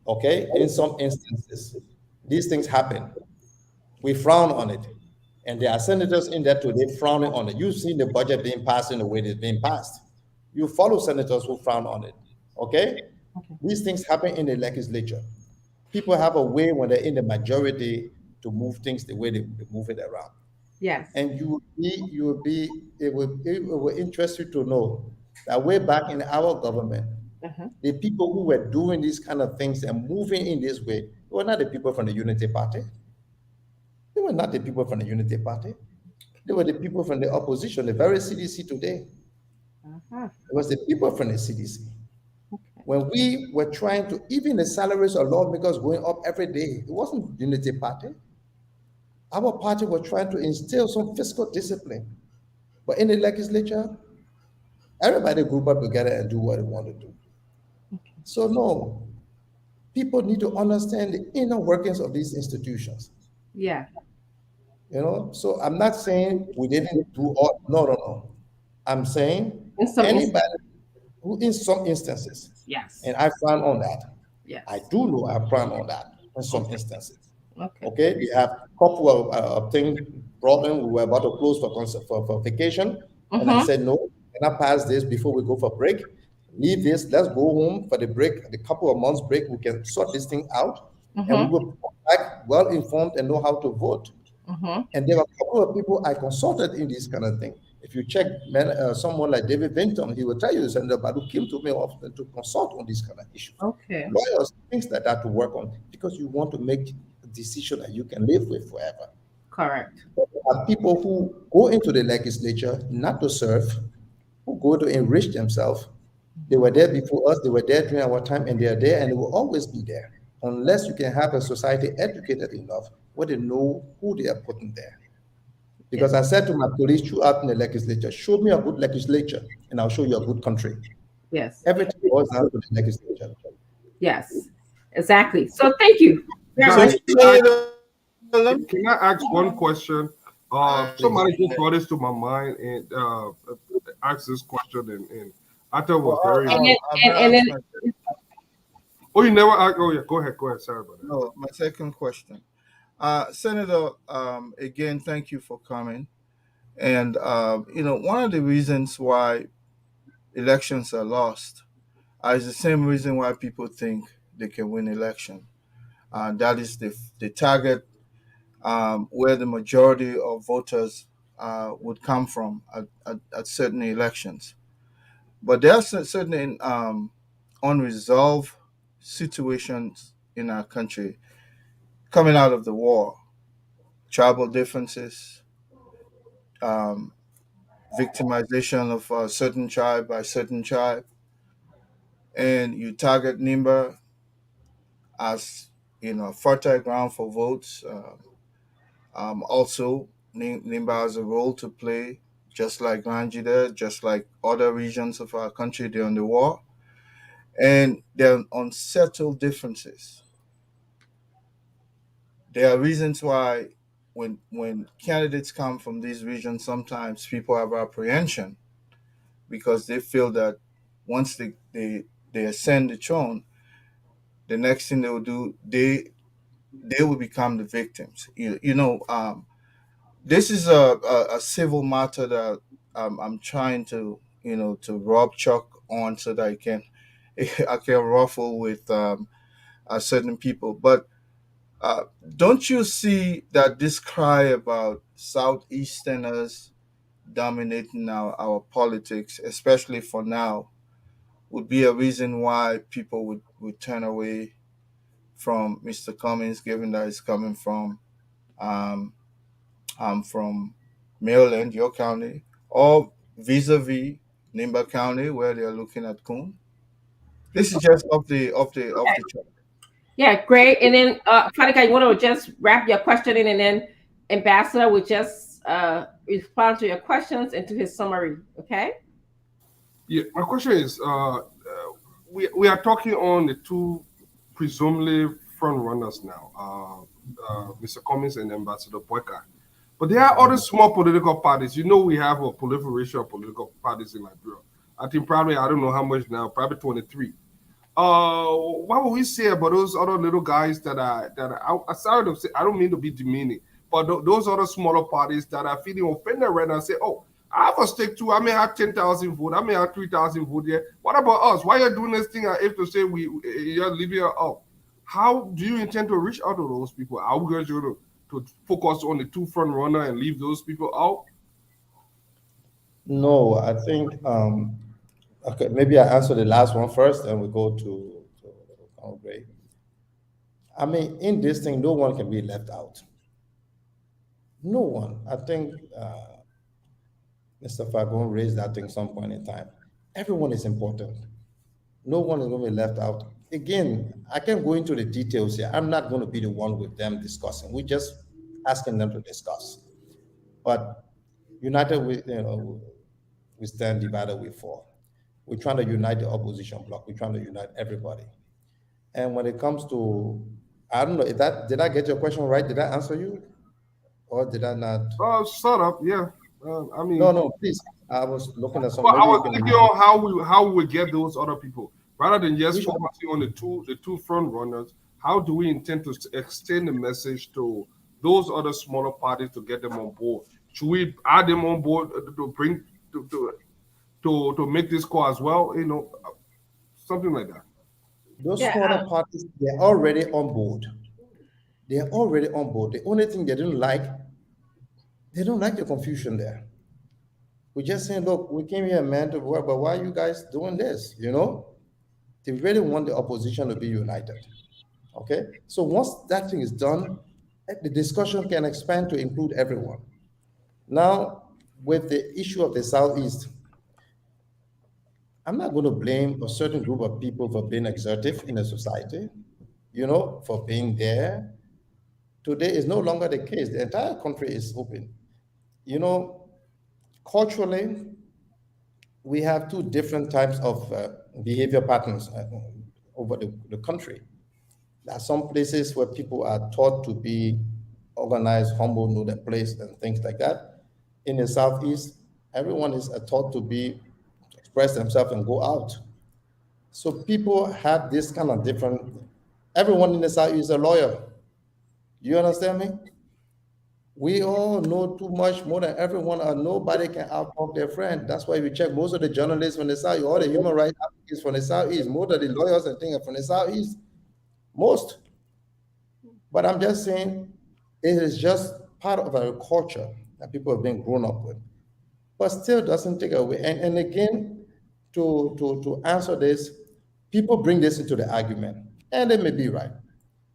Okay, in some instances, these things happen. We frown on it. And there are senators in there today frowning on it. You've seen the budget being passed in the way it's being passed. You follow senators who frown on it. Okay? These things happen in the legislature. People have a way when they're in the majority to move things the way they move it around. Yes. And it will interest you to know that way back in our government, the people who were doing these kind of things and moving in this way were not the people from the Unity Party. They were not the people from the Unity Party. They were the people from the opposition, the very CDC today. It was the people from the CDC. When we were trying to, even the salaries of lawmakers going up every day, it wasn't Unity Party. Our party was trying to instill some fiscal discipline. But in the legislature, everybody group up together and do what they want to do. So no, people need to understand the inner workings of these institutions. Yeah. So I'm not saying we didn't do all, no. I'm saying anybody who in some instances, yes, and I frown on that. Yeah, I do know I frown on that in some instances. Okay. We have a couple of things, problem. We were about to close for vacation, and I said, no, cannot pass this before we go for break. Leave this, let's go home for the break, the couple of months break, we can sort this thing out, and we will come back well informed and know how to vote. And there were a couple of people I consulted in this kind of thing. If you check someone like David Vinton, he will tell you Senator Badu came to me often to consult on these kind of issues. Okay. Lawyers, things like that to work on because you want to make a decision that you can live with forever. Correct. There are people who go into the legislature not to serve, who go to enrich themselves. They were there before us, they were there during our time, and they are there and they will always be there. Unless you can have a society educated enough where they know who they are putting there. Because I said to my colleagues throughout in the legislature, show me a good legislature and I'll show you a good country. Yes. Everything boils down to the legislature. Yes, exactly. So thank you very much. Can I ask one question? Somebody just brought this to my mind and asked this question, and I thought it was very. And then oh, you never asked? Oh, yeah. Go ahead. Sorry about that. No, my second question. Senator, again, thank you for coming. And, one of the reasons why elections are lost is the same reason why people think they can win election. That is the target where the majority of voters would come from at certain elections. But there are certain unresolved situations in our country coming out of the war, tribal differences, victimization of a certain tribe by certain tribe, and you target Nimba as fertile ground for votes. Also, Nimba has a role to play, just like Ranjida, just like other regions of our country during the war, and there are unsettled differences. There are reasons why when candidates come from these regions, sometimes people have apprehension because they feel that once they ascend the throne, the next thing they will do, they will become the victims. This is a civil matter that I'm trying to to rub chalk on so that I can ruffle with certain people, but. Don't you see that this cry about Southeasterners dominating our politics, especially for now, would be a reason why people would turn away from Mr. Cummings, given that he's coming from Maryland, your county, or vis-a-vis Nimba County, where they're looking at Coon? This is just off the chart. Yeah, great. And then, Fatika, you want to just wrap your question in, and then Ambassador will just respond to your questions and to his summary. Okay? Yeah, my question is, we are talking on the two presumably front runners now, Mr. Cummings and Ambassador Boyka. But there are other small political parties. We have a proliferation of political parties in Liberia. I think probably, I don't know how much now, probably 23. What would we say about those other little guys that are sorry to say, I don't mean to be demeaning, but those other smaller parties that are feeling offended right now and say, oh, I have a stake too. I may have 10,000 votes. I may have 3,000 votes here. What about us? Why are you doing this thing? I have to say you're leaving it up. How do you intend to reach out to those people? Are we going to focus on the two front runner and leave those people out? No, I think okay, maybe I answer the last one first, and we go to Gray. I mean, in this thing, no one can be left out. No one. I think Mr. Fagon raised that thing some point in time. Everyone is important. No one is going to be left out. Again, I can't go into the details here. I'm not going to be the one with them discussing. We're just asking them to discuss. But united we stand, divided we fall. We're trying to unite the opposition bloc. We're trying to unite everybody. And when it comes to, I don't know, did I get your question right? Did I answer you? Or did I not? Sort of, yeah. I mean, no, please. I was looking at some. Well, I was thinking on how we would get those other people rather than just focusing on the two front runners. How do we intend to extend the message to those other smaller parties to get them on board? Should we add them on board to bring to make this call as well? Something like that. Those smaller parties, they're already on board. They're already on board. The only thing they don't like the confusion there. We're just saying, look, we came here, man, to work, but why are you guys doing this? You know, they really want the opposition to be united. Okay, so once that thing is done, the discussion can expand to include everyone. Now, with the issue of the Southeast, I'm not going to blame a certain group of people for being exertive in a society, you know, for being there. Today is no longer the case. The entire country is open. You know, culturally, we have two different types of behavior patterns over the country. There are some places where people are taught to be organized, humble, know their place, and things like that. In the Southeast, everyone is taught to be express themselves and go out. So people have this kind of different. Everyone in the Southeast is a lawyer. You understand me? We all know too much more than everyone, or nobody can outtalk their friend. That's why we check most of the journalists from the South, all the human rights advocates from the Southeast, most of the lawyers and things are from the Southeast. Most. But I'm just saying, it is just part of our culture that people have been grown up with. But still doesn't take away. And again, to answer this, people bring this into the argument, and they may be right.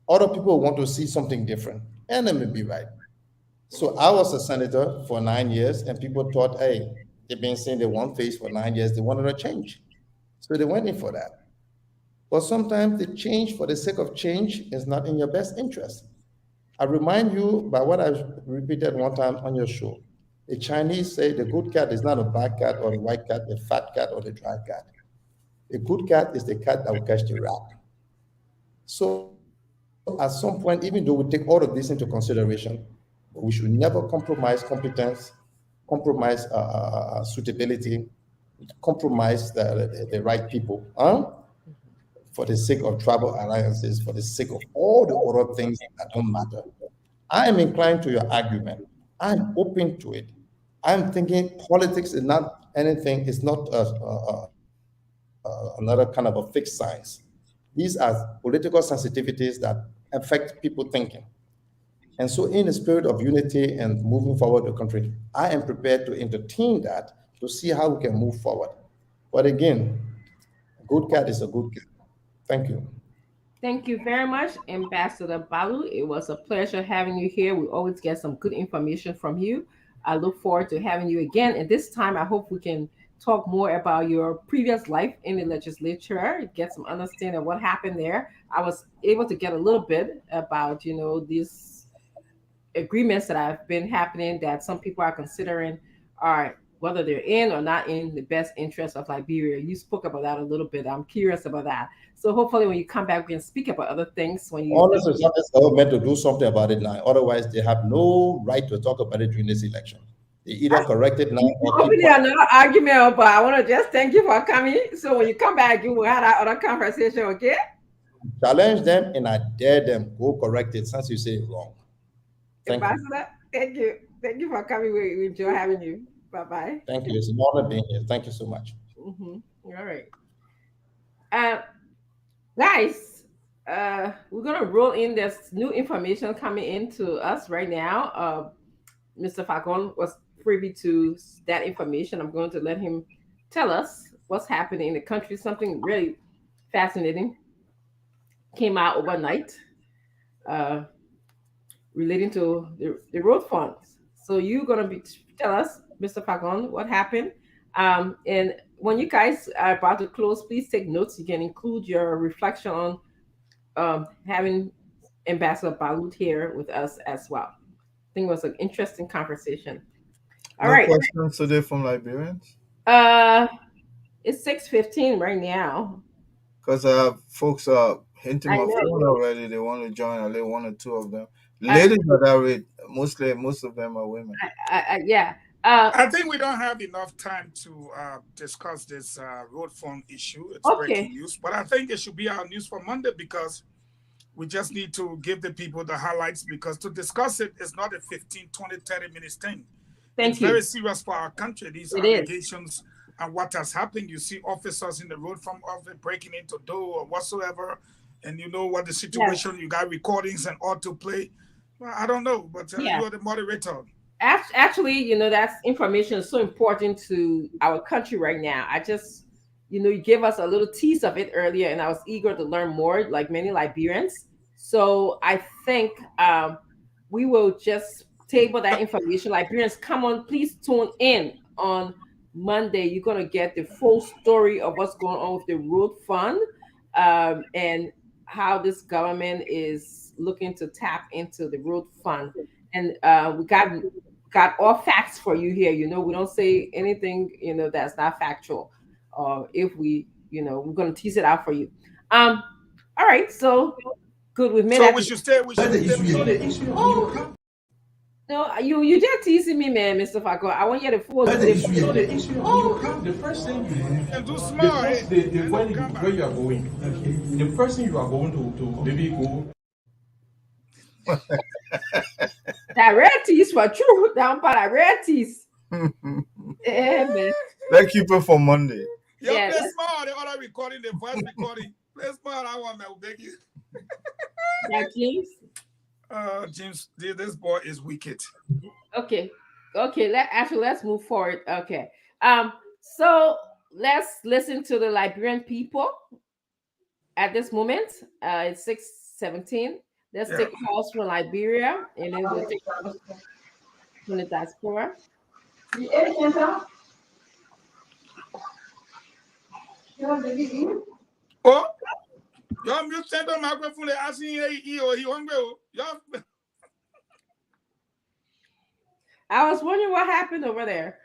Other people want to see something different, and they may be right. So I was a senator for 9 years, and people thought, hey, they've been saying they want face for 9 years, they wanted a change. So they went in for that. But sometimes the change for the sake of change is not in your best interest. I remind you by what I repeated one time on your show. The Chinese say the good cat is not a black cat or a white cat, the fat cat or the dry cat. The good cat is the cat that will catch the rat. So at some point, even though we take all of this into consideration, we should never compromise competence, compromise suitability, compromise the right people, for the sake of tribal alliances, for the sake of all the other things that don't matter. I am inclined to your argument. I'm open to it. I'm thinking politics is not anything, it's not another kind of a fixed science. These are political sensitivities that affect people thinking. And so in the spirit of unity and moving forward the country, I am prepared to entertain that to see how we can move forward. But again, a good cat is a good cat. Thank you. Thank you very much, Ambassador Balu. It was a pleasure having you here. We always get some good information from you. I look forward to having you again. And this time, I hope we can talk more about your previous life in the legislature, get some understanding of what happened there. I was able to get a little bit about, you know, these agreements that have been happening that some people are considering are whether they're in or not in the best interest of Liberia. You spoke about that a little bit. I'm curious about that. So hopefully when you come back, we can speak about other things. When you honestly, the government to do something about it now. Otherwise, they have no right to talk about it during this election. They either correct it now or hopefully another argument, but I want to just thank you for coming. So when you come back, you will have that other conversation, okay? Challenge them and I dare them go correct it since you say it wrong. Thank you. Thank you. Thank you for coming. We enjoy having you. Bye-bye. Thank you. It's an honor being here. Thank you so much. Mm-hmm. All right. Guys, we're going to roll in. There's new information coming into us right now. Mr. Fagon was privy to that information. I'm going to let him tell us what's happening in the country. Something really fascinating came out overnight relating to the road funds. So you're going to tell us, Mr. Fagon, what happened. And when you guys are about to close, please take notes. You can include your reflection on having Ambassador Balut here with us as well. I think it was an interesting conversation. All right. Questions today from Liberians? It's 6:15 right now. Because folks are hinting my phone already. They want to join. At least one or two of them. Ladies are that rate. Most of them are women. Yeah. I think we don't have enough time to discuss this road fund issue. It's breaking news, but I think it should be our news for Monday because we just need to give the people the highlights because to discuss it is not a 15, 20, 30 minutes thing. It's very serious for our country. These allegations and what has happened. You see officers in the road from office breaking into door or whatsoever, and you know what the situation. You got recordings and all to play. Well, I don't know, but you're the moderator. Actually, you know, that's information is so important to our country right now. I just, you know, you gave us a little tease of it earlier, and I was eager to learn more, like many Liberians. So I think we will just table that information. Liberians, come on, please tune in on Monday. You're gonna get the full story of what's going on with the road fund, and how this government is looking to tap into the road fund. And we got all facts for you here. You know, we don't say anything, you know, that's not factual. Or if we, you know, we're gonna tease it out for you. All right, so good. We've made So that. we should stay. We should stay. No, you just teasing me, man, Mr. Faco. I want you to full. The first thing And do small. where you are going. Okay. The first thing you are going to maybe go. That rare tease for true. Down by that rare tease. Yeah, man. Let's keep it for Monday. Yo, Yeah, play that's- small. The other recording, the voice recording. Play small. I want to beg you. Yeah, James. James, this boy is wicked. Okay. Let's move forward. Okay. So let's listen to the Liberian people at this moment. It's 6:17. Let's Yeah. take calls from Liberia, and then we'll take calls from the diaspora. Oh, y'all mute center microphone. They asking he or he hungry. Y'all. I was wondering what happened over there.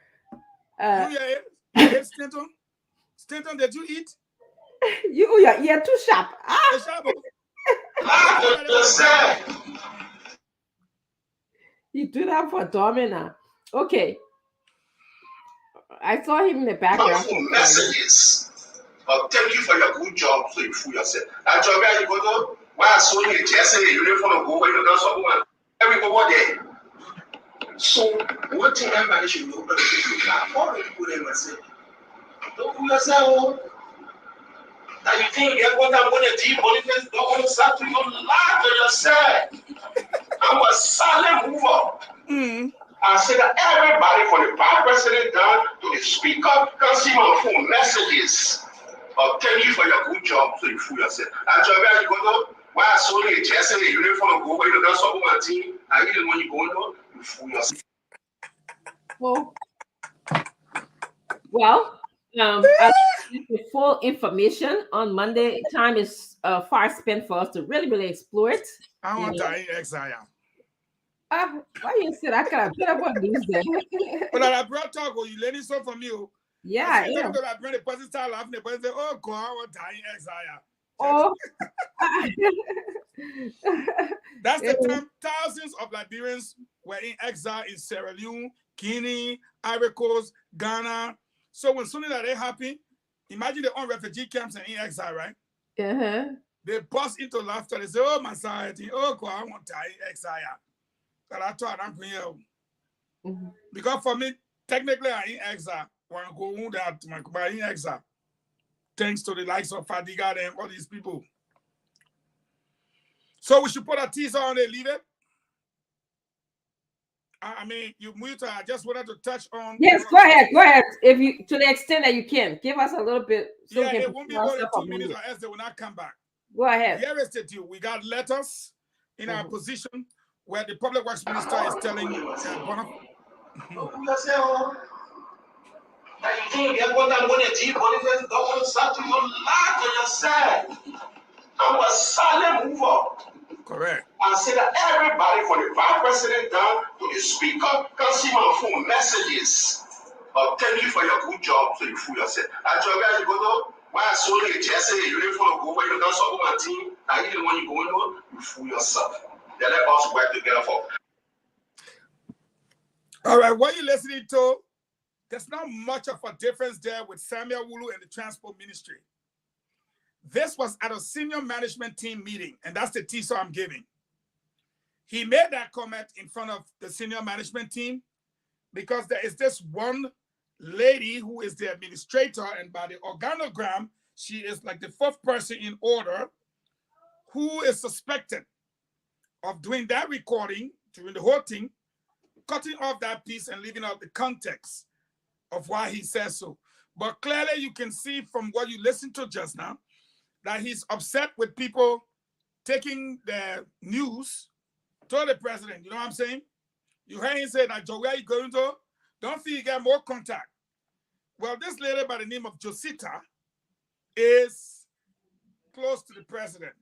You ate Stanton? Stanton, did you eat? You're too sharp. Hey, Shabo. You do that for Domina. Okay. I saw him in the background. Messages. Thank you for your good job. So you fool yourself. That job where you go to, where I saw you just you don't want to go where you don't want every go there. So one thing everybody should know, all the people there must say, don't fool yourself. Now you think you're what I'm going to do, Boniface, don't want to start to you lie to yourself. I'm a silent mover. I said that everybody from the vice president down to the speaker can see my phone messages. Thank you for your good job. So you fool yourself. That job where you go to, where I saw you just you don't want to go where you don't want my team. I even when you go to, you fool yourself. Well, I'll give you the full information on Monday. Time is far spent for us to really explore it. I want to exile. Why you said I could have been up on news there? But I brought talk, you learning something from you. Yeah, I yeah. bring the person start laughing, the person say, oh God, I want to exile. Oh. That's the time thousands of Liberians were in exile in Sierra Leone, Guinea, Ivory Coast, Ghana. So when something like that happened, imagine they're on refugee camps and in exile, right? They burst into laughter. They say, oh, my society, oh God, I want to exile. But I thought I'm here. Because for me, technically, I'm in exile. When I go on that, I'm in exile. Thanks to the likes of Fadiga and all these people. So we should put a teaser on it, leave it. I mean, you mute. I just wanted to touch on. Yes, go ahead. Go ahead. If you, to the extent that you can, give us a little bit. So Yeah, it won't be more than 2 minutes, or else they will not come back. Go ahead. Here is the deal. We got letters in our position where the public works minister is telling you. Now you think you're what I'm going to do, Boniface, don't want to start to you lie to yourself. I'm a silent mover. Correct. I said that everybody from the vice president down to the speaker can see my phone messages. Thank you for your good job. So you fool yourself. That job where you go to, where I saw you just you don't want to go where you don't support my team. And even when you go in, you fool yourself. They let us work together for. All right, what you're listening to, there's not much of a difference there with Samuel Wulu and the transport ministry. This was at a senior management team meeting, and that's the teaser I'm giving. He made that comment in front of the senior management team because there is this one lady who is the administrator, and by the organogram, she is like the fourth person in order, who is suspected of doing that recording during the whole thing cutting off that piece and leaving out the context of why he says so. But clearly you can see from what you listened to just now that he's upset with people taking the news to the president. You know what I'm saying? You heard him say that, Joe, where you going to? Don't feel you get more contact. Well, this lady by the name of Josita is close to the president.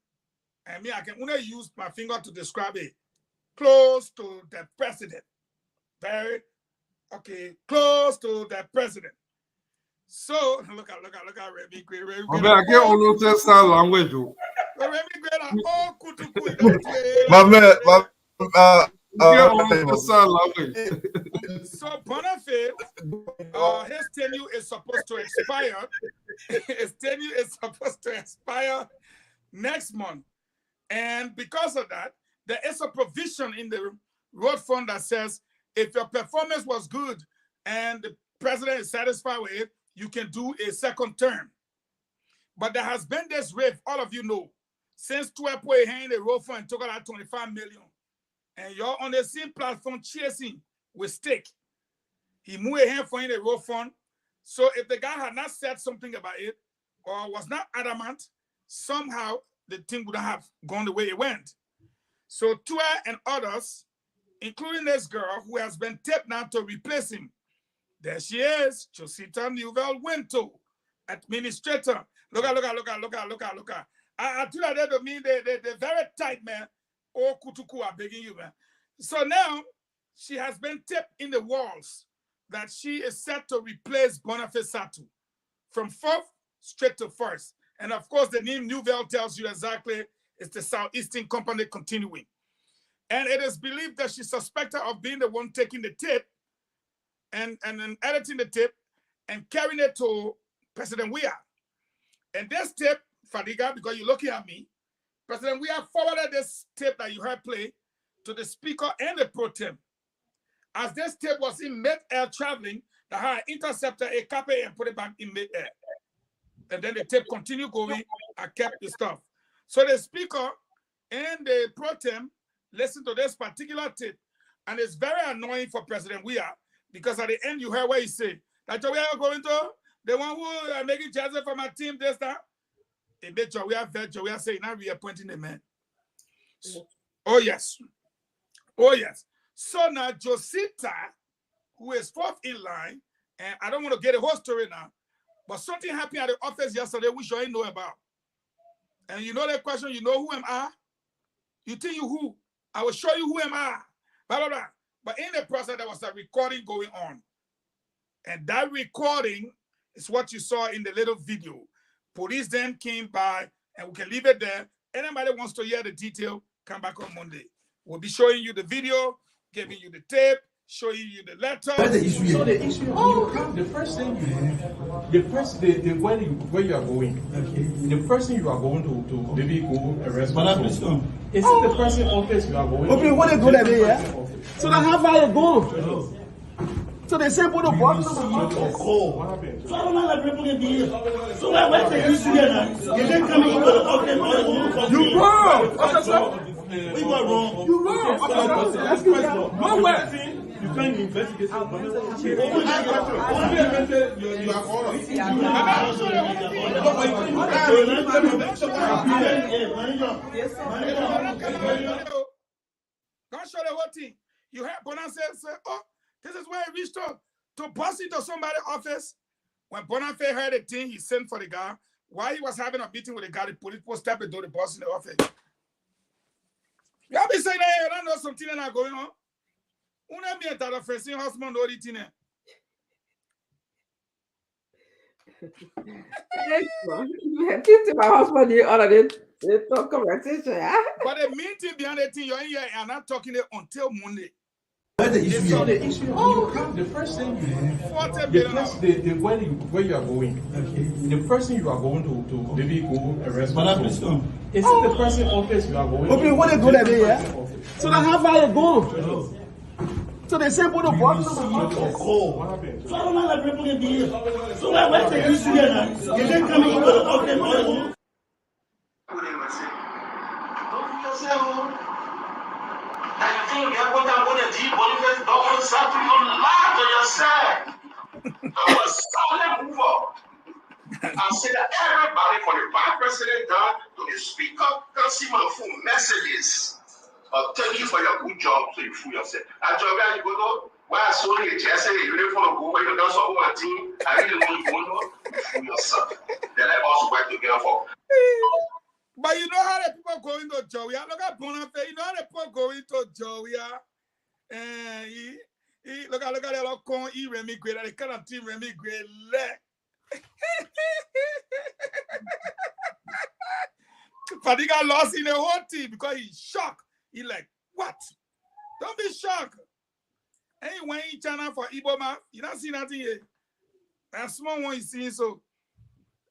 And me, I can only use my finger to describe it. Close to the president. Very, okay, close to the president. So, look at Remy Gray. Okay, I can't understand language. Remy Gray, oh, kutuku. My man, So Boniface, his tenure is supposed to expire. His tenure is supposed to expire next month. And because of that, there is a provision in the road fund that says if your performance was good and the president is satisfied with it, you can do a second term. But there has been this rift, all of you know, since Tuepo hanged the road fund and took out 25 million. And you're on the same platform chasing with stick. He moved a hand for in the road fund. So if the guy had not said something about it or was not adamant, somehow the thing would have gone the way it went. So Tua and others, including this girl who has been taped now to replace him. There she is, Josita Newville Winto, administrator. Look at. I do that to mean they're very tight, man. Oh, Kutuku, I'm begging you, man. So now she has been tipped in the walls that she is set to replace Boniface Satu from fourth straight to first. And of course, the name Newville tells you exactly it's the Southeastern Company continuing. And it is believed that she's suspected of being the one taking the tape and then editing the tape and carrying it to President Weah. And this tape, Fadiga, because you're looking at me, President Weah forwarded this tape that you heard play to the speaker and the pro tem. As this tape was in mid-air traveling, the had intercepted a copy and put it back in mid-air. And then the tape continued going and kept the stuff. So the speaker and the pro tem listened to this particular tape, and it's very annoying for President Weah because at the end you heard what he said. That we are going to, the one who are making chances for my team this time. It made we are saying now we are appointing the man. Oh yes. So now Josita, who is fourth in line, and I don't want to get a whole story now, but something happened at the office yesterday which you ain't know about. And you know that question, you know who am I? You think you who? I will show you who am I. Blah, blah, blah. But in the process, there was a recording going on. And that recording is what you saw in the little video. Police then came by, and we can leave it there. Anybody wants to hear the detail, come back on Monday. We'll be showing you the video, giving you the tape, showing you the letter. So the issue, the first thing where you are going, the first thing you are going to maybe go arrest people. Is it the person office you are going? Okay, what they go there, yeah? So then how far you go? So they say put the box on the box. What happened? So I don't know people can be here. So where's the issue here now? Is they coming into the office or you wrong? We were wrong. You wrong. That's good. No way. You can't investigate. You are all God show the whole thing. You heard Bonham say, oh, this is where he reached out to bust into somebody's office. When Bonham heard the thing, he sent for the guy. While he was having a meeting with the guy, the police stepped into the boss in the office. You have been saying that you don't know something that's going on. Una mi entara facing husband or eating it. My husband the other day they talk conversation. But the main thing behind the thing you're in here and not talking it until Monday. The first thing where you are going, the first thing you are going to maybe go arrest people. Is it the person office you are going? Okay, what they go there, yeah? So then how far you go? So they say put the box on the box. What happened? So I don't know people can be here. So where's the issue here now? Is they coming into the office or Don't yourself. And you think you have I say that everybody from the vice president down to the speaker can see my full messages. Thank you for your good job to fool yourself. I job you go to why so many just say you don't go where you don't so one team. I really want you to fool yourself. Then let us work together for. But you know how the people go into Jowia? Look at Bonafé. You know how the people go into Jowia? Look at the local Remy Gray. The kind of team Remy Gray let. Fadiga lost in the whole team because he's shocked. He like, what? Don't be shocked. Ain't when in China for Iboma, you don't see nothing here. And small one is seeing so.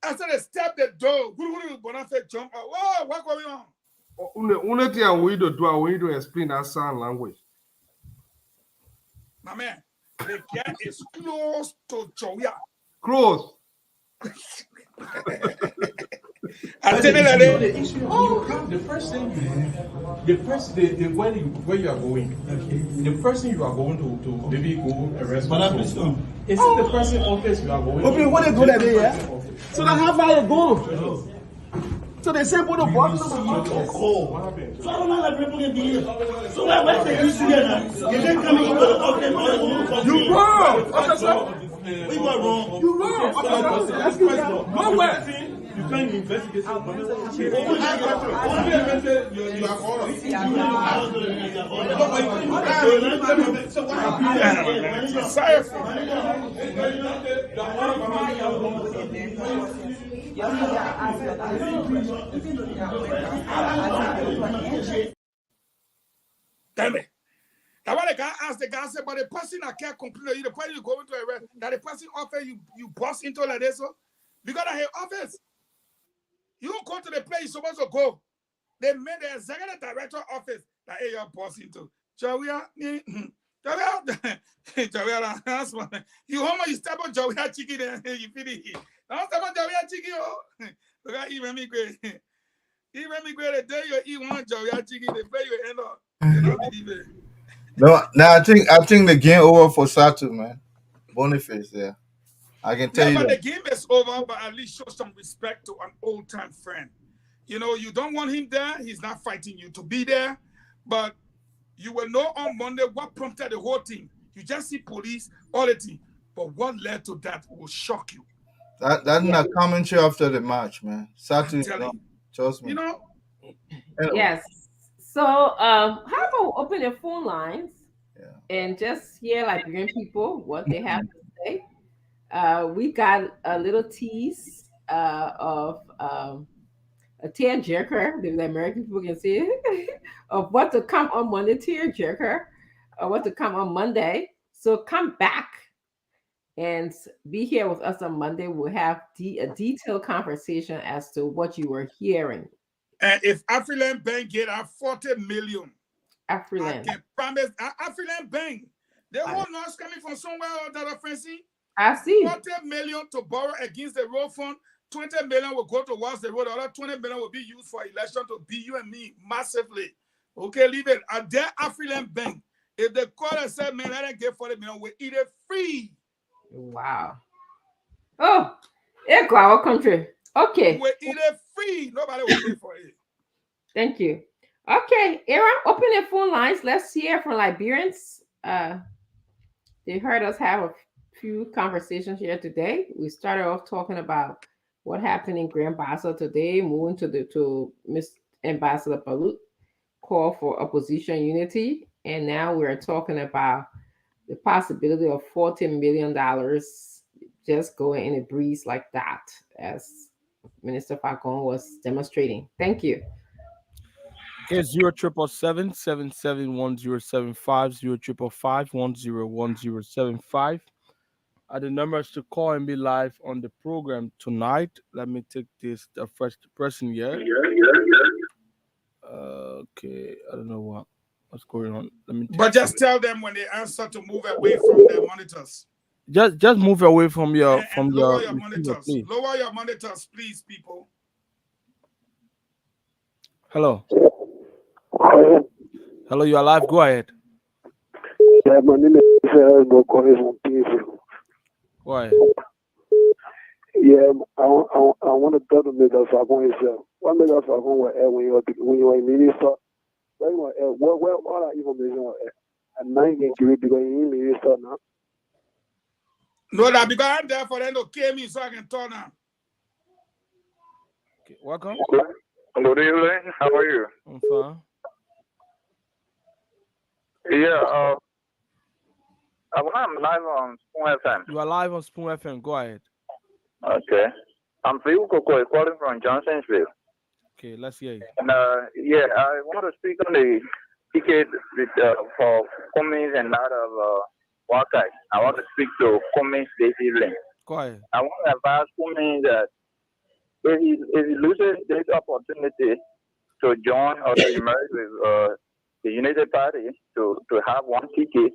After they step the door, Bonafé jump out. Whoa, what going on? Only thing I want to do, I want to explain that sign language. My man, the gate is close to Jowia. Close. I tell you that the first thing, where you are going, the first thing you are going to maybe go arrest. Is it the person office you are going? Okay, what they go that day, yeah? So now how far you go? So they say put the box on the office. So I don't know that people can be here. So where's the issue here now? If they come into the office, you wrong, officer. We were wrong. You wrong, officer. That's good. No way. You can't investigate somebody. You are Damn it. That's why the guy asked the guy, said, but the person I can't complain, the person you go into arrest, that the person offer you bust into like this, so because I have office. You don't go to the place you're supposed to go. They made the executive director office that hey, you're boss into. Jowia, that's one. You home, you step on Jowia chicken, and you feel it. Don't step on Jowia chicken, oh. Look at even me great. Even me great, the day you eat one Jowia chicken, the day you end up. You don't believe it. No, I think the game over for Satu, man. Boniface there. I can tell you but that. the game is over, but at least show some respect to an old-time friend. You know, you don't want him there. He's not fighting you to be there. But you will know on Monday what prompted the whole thing. You just see police, all the thing. But what led to that will shock you. That's not commentary after the match, man. Satu, trust me. You know? Anyway. Yes. So how about open the phone lines and just hear Liberian people what they have to say? We got a little tease of a tearjerker, the American people can see it, of what to come on Monday, tearjerker, or what to come on Monday. So come back and be here with us on Monday. We'll have a detailed conversation as to what you were hearing. And if Afriland Bank get our 40 million, Afriland. I can promise Afriland Bank, the whole noise coming from somewhere or that, Francie. I see. 40 million to borrow against the road fund. 20 million will go towards the road. The other 20 million will be used for election to be you and me massively. Okay, leave it. At their Afriland Bank, if the court has said, man, I didn't get 40 million, we eat it free. Wow. Oh, it's our country. Okay. We eat it free. Nobody will pay for it. Thank you. Okay, Aaron, open the phone lines. Let's hear from Liberians. They heard us have a few conversations here today. We started off talking about what happened in Grand Bassa today, moving to Miss Ambassador Balut call for opposition unity, and now we're talking about the possibility of $40 million just going in a breeze like that, as Minister Fagon was demonstrating. Thank you. It's 077771075 05551101075. The numbers to call and be live on the program tonight. Let me take the first person here. Okay, I don't know what's going on. But just tell them when they answer to move away from their monitors. Just move away from your lower your monitors. Lower your monitors, please, people. Hello. Hello, you are live. Go ahead. Yeah, my name is Elmo calling from Petersville. Why? Yeah, I want to tell the Mr. Fagon himself. What Mr. Fagon was when you were a minister? What are information? And now you can give it because you're a minister now. No, that because I'm there for them to kill me so I can turn on. Okay, welcome. Good evening. How are you? I'm fine. Yeah, I'm live on Spoon FM. You are live on Spoon FM. Go ahead. Okay. I'm Phil Koko calling from Johnsonville. Okay, let's hear you. And yeah, I want to speak on the ticket for Cummins and that of Wakai. I want to speak to Cummins this evening. Go ahead. I want to advise Cummins that if he loses this opportunity to join or to emerge with the United Party to have one ticket,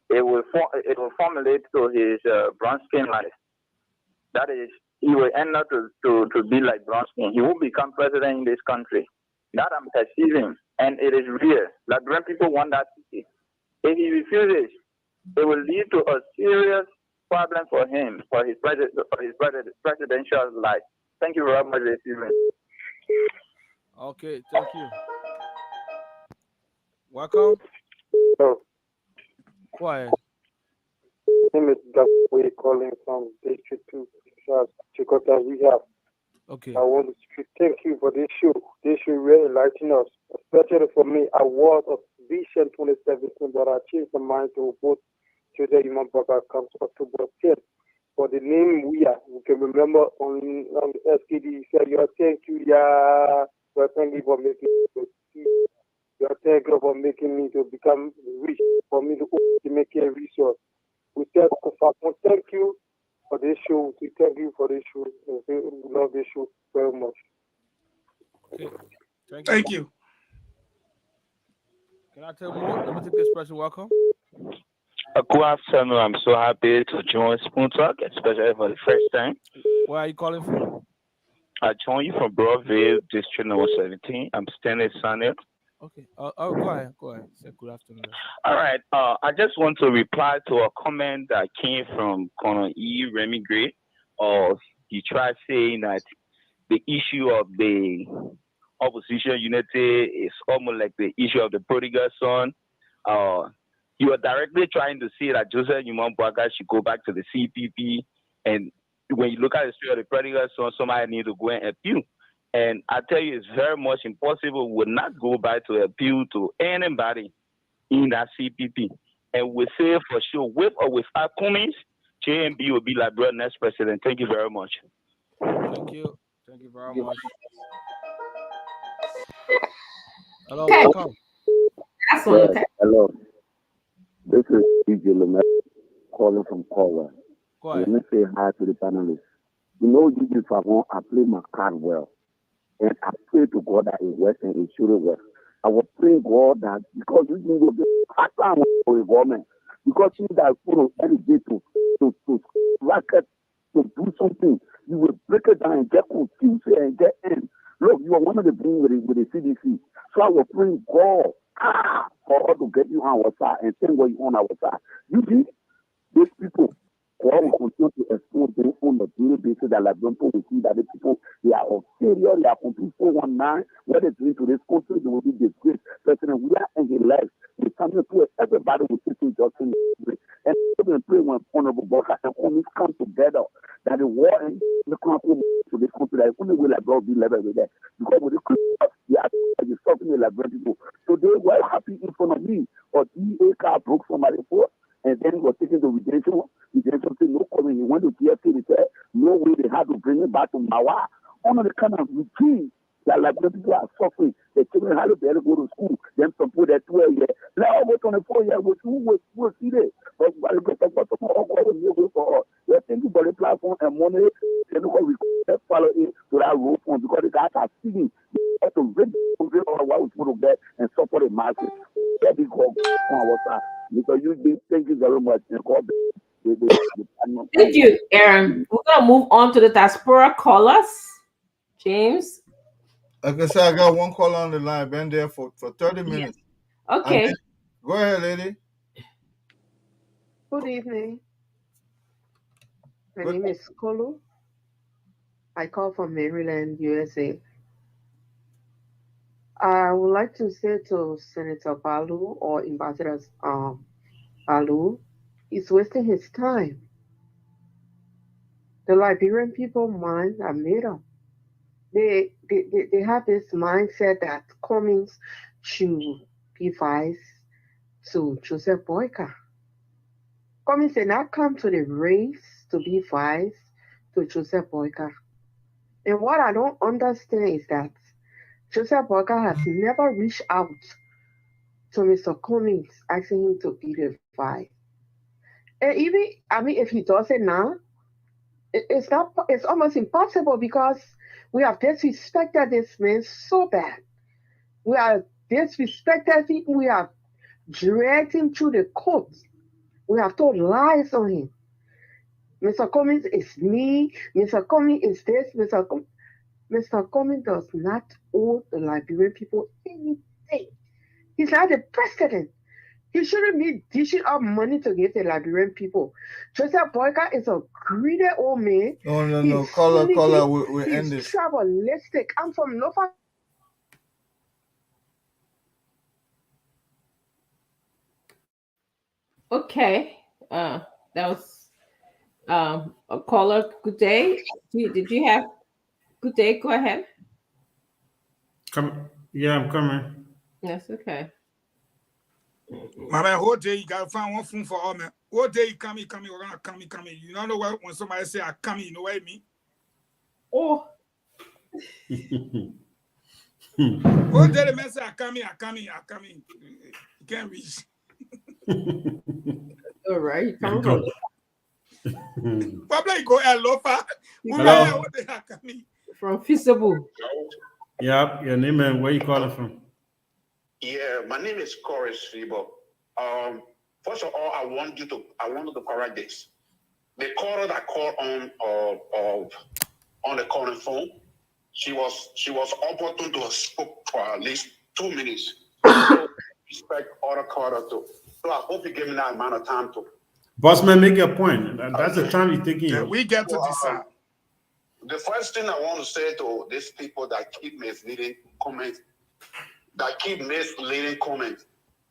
it will formulate to his Bronskin life. That is, he will end up to be like Bronskin. He will become president in this country. That I'm perceiving, and it is real. Liberian people want that ticket. If he refuses, it will lead to a serious problem for him, for his presidential life. Thank you very much, Stephen. Okay, thank you. Welcome. Oh. Go ahead. My name is Gafwe calling from District 2, Chikota Rehab. Okay. I want to thank you for this show. This show really enlighten us, especially for me. I was of Vision 2017, but I changed my mind to vote today. Human Burger comes October 10th. For the name we can remember on SKD. He said, thank you, yeah. Well, thank you for making me thank you for making me to become rich, for me to make a resource. We thank you for this show. We thank you for this show. We love this show very much. Okay. Thank you. Can I tell more? Let me take this person. Welcome. Good afternoon. I'm so happy to join Spoon Talk, especially for the first time. Where are you calling from? I join you from Broadville, District number 17. I'm standing Sunny. Okay. Go ahead. Say good afternoon. All right. I just want to reply to a comment that came from Colonel E. Remy Gray. He tried saying that the issue of the opposition unity is almost like the issue of the prodigal son. You are directly trying to say that Joseph Newman Boakai should go back to the CPP, and when you look at the story of the prodigal son, somebody need to go and appeal. And I tell you, it's very much impossible. We will not go back to appeal to anybody in that CPP. And we say for sure, with or without Cummins, JMB will be Liberia's next president. Thank you very much. Thank you. Thank you very much. Hello, Okay. welcome. Hello. This is DJ Lemay calling from Corwell. Go ahead. Let me say hi to the panelists. You know, DJ Fagon, I play my card well. And I pray to God that it works and it should work. I will pray God that because you will be a time for the government. Because you that put every day to racket, to do something, you will break it down and get confused and get in. Look, you are one of the bring with the CDC. So I will pray God for us to get you on our side and send what you on our side. You see, these people, God will continue to expose them on a daily basis that like people will see that the people, they are of failure, they are complete 419. What they doing to this country, they will be disgraced. President, we are in the life. We come to it, everybody will sit in justice. And we pray when Honorable Boakai and Cummins come together that the war in the country to this country, that only will like God be level with that. Because with the Christians, they are stopping the Liberian people. So they were happy in front of me, or DA car broke somebody for. And then he was taken to redemption. Redemption said no coming. He went to TFC. They said no way. They had to bring him back to Mawa. One of the kind of routine that Liberian people are suffering. The children had to barely go to school. Then some put that 12 years. They all go 24 years. We'll see that. But thank you for the platform and money. And we follow it to that road phone because the guys are seeing. They have to read what we're supposed to get and support the market. That is called on our side. Because thank you very much. Thank you, Aaron. We're gonna move on to the diaspora callers. James. Like I said, I got one caller on the line. Been there for 30 minutes. Okay. Go ahead, lady. Good evening. My name is Kolo. I call from Maryland, USA. I would like to say to Senator Balu or Ambassador Balu, he's wasting his time. The Liberian people mind are made up. They have this mindset that Cummings should be vice to Joseph Boyka. Cummings did not come to the race to be vice to Joseph Boyka. And what I don't understand is that Joseph Boyka has never reached out to Mr. Cummings asking him to be the vice. And even, if he does it now, it's almost impossible because we have disrespected this man so bad. We have disrespected him. We have dragged him through the court. We have told lies on him. Mr. Cummings is me. Mr. Cummings is this. Mr. Cummings does not owe the Liberian people anything. He's not the president. He shouldn't be dishing out money to give the Liberian people. Joseph Boyka is a greedy old man. No. Caller, we end this. He's tribalistic. I'm from Nova. Okay. That was a caller. Good day. Did you have good day? Go ahead. Yeah, I'm coming. Yes, okay. My man, whole day you gotta find one phone for all man. Whole day you come, we're gonna come. You don't know what when somebody say I come, you know what I mean? Oh. Whole day the man say I come. You can't reach. All right, come on. Probably go at Lofa. Hello. From Feasible. Yeah, your name and where you calling from? Yeah, my name is Corey Fibo. First of all, I wanted to correct this. The caller that called on the calling phone, she was opportune to speak for at least 2 minutes. So respect other callers too. So I hope you give me that amount of time to. Bossman, make your point. That's the time you're taking. Yeah, we get to decide. The first thing I want to say to these people that keep misleading comments,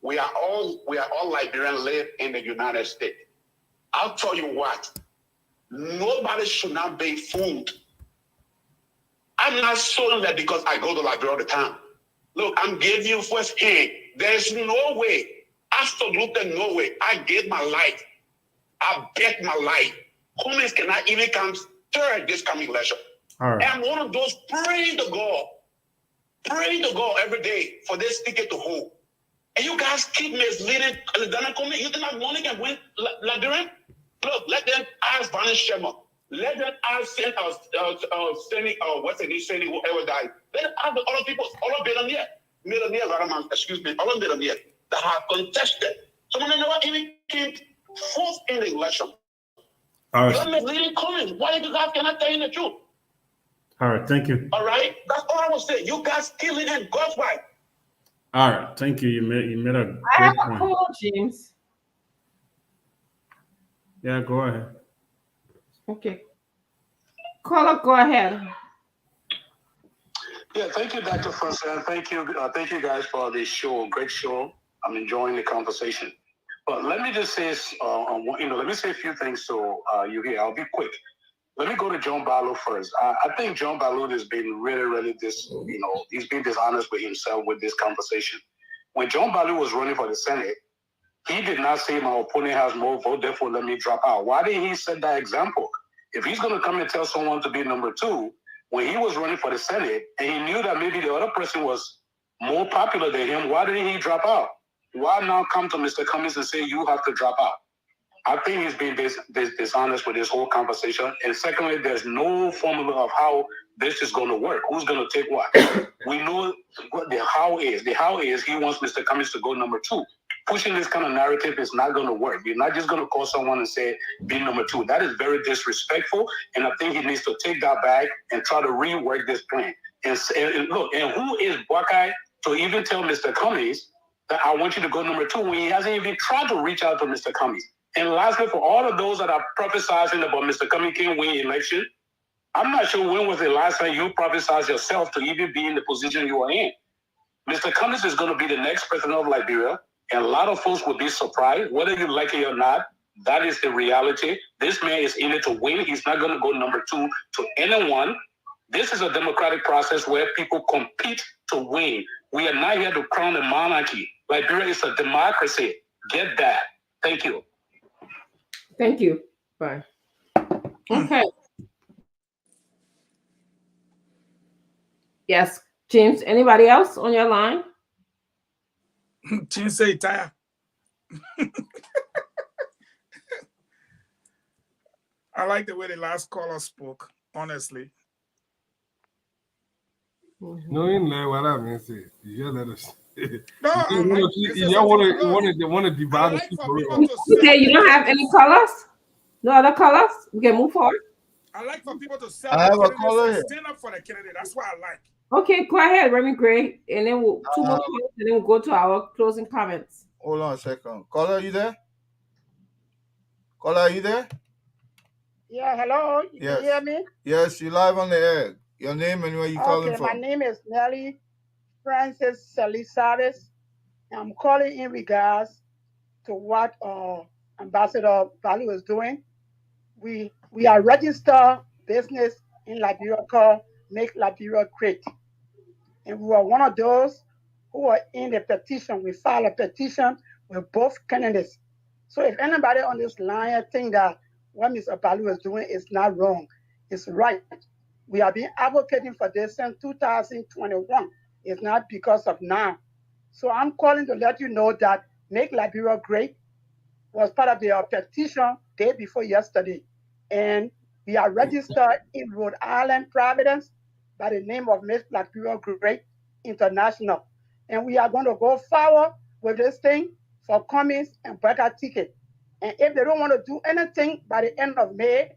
we are all Liberians live in the United States. I'll tell you what, nobody should not be fooled. I'm not saying that because I go to Liberia all the time. Look, I'm giving you first hand. There's no way, absolutely no way. I gave my life. I bet my life. Cummings cannot even come third this coming election. All right. I'm one of those praying to God every day for this ticket to hold. And you guys keep misleading Donald Cummings. You think that money can win Liberian? Look, let them ask Barney Sherman. Let them ask whoever died. Let them ask the other people, all of millionaires, all of millionaires that have contested. Some of them never even came fourth in the election. All right. You're misleading Cummings. Why you guys cannot tell you the truth? All right, thank you. All right, that's all I will say. You guys killing him, God's wife. All right, thank you. You made a I have great a point. call, James. Yeah, go ahead. Okay. Caller, go ahead. Yeah, thank you, Dr. Francis. Thank you guys for the show. Great show. I'm enjoying the conversation. But let me just say, let me say a few things to you here. I'll be quick. Let me go to John Balu first. I think John Balu has been really he's been dishonest with himself with this conversation. When John Balu was running for the Senate, he did not say my opponent has more vote, therefore let me drop out. Why didn't he set that example? If he's going to come and tell someone to be number two, when he was running for the Senate and he knew that maybe the other person was more popular than him, why didn't he drop out? Why now come to Mr. Cummings and say you have to drop out? I think he's being dishonest with this whole conversation. And secondly, there's no formula of how this is going to work. Who's going to take what? We know what the how is. The how is he wants Mr. Cummings to go number two. Pushing this kind of narrative is not going to work. You're not just going to call someone and say, be number two. That is very disrespectful. And I think he needs to take that back and try to rework this plan. And look, and who is Buckeye to even tell Mr. Cummings that I want you to go number two when he hasn't even tried to reach out to Mr. Cummings? And lastly, for all of those that are prophesizing about Mr. Cummings can win election, I'm not sure when was the last time you prophesied yourself to even be in the position you are in. Mr. Cummings is going to be the next president of Liberia, and a lot of folks will be surprised, whether you like it or not. That is the reality. This man is in it to win. He's not going to go number 2 to anyone. This is a democratic process where people compete to win. We are not here to crown a monarchy. Liberia is a democracy. Get that. Thank you. Thank you. Bye. Okay. Yes, James. Anybody else on your line? James say tire. I like the way the last caller spoke, honestly. No, in there, what I mean, say, you just let us. No, you want to divide us. Okay, you don't have any colors? No other colors? We can move forward. I like for people to sell I have a caller here. stand up for the candidate. That's what I like. Okay, go ahead, Remy Gray, and then we'll two more calls, and then we'll go to our closing comments. Hold on a second. Caller, you there? Caller, are you there? Yeah, hello. You Yes. can hear me? Yes, you live on the air. Your name and where you calling from? My name is Nelly Francis Salisares. I'm calling in regards to what Ambassador Balu is doing. We are registered business in Liberia called Make Liberia Great. And we were one of those who were in the petition. We filed a petition with both candidates. So if anybody on this line think that what Mr. Balu is doing is not wrong, it's right. We have been advocating for this since 2021. It's not because of now. So I'm calling to let you know that Make Liberia Great was part of the petition day before yesterday. And we are registered in Rhode Island, Providence, by the name of Make Liberia Great International. And we are going to go forward with this thing for Cummings and Brecker ticket. And if they don't want to do anything by the end of May,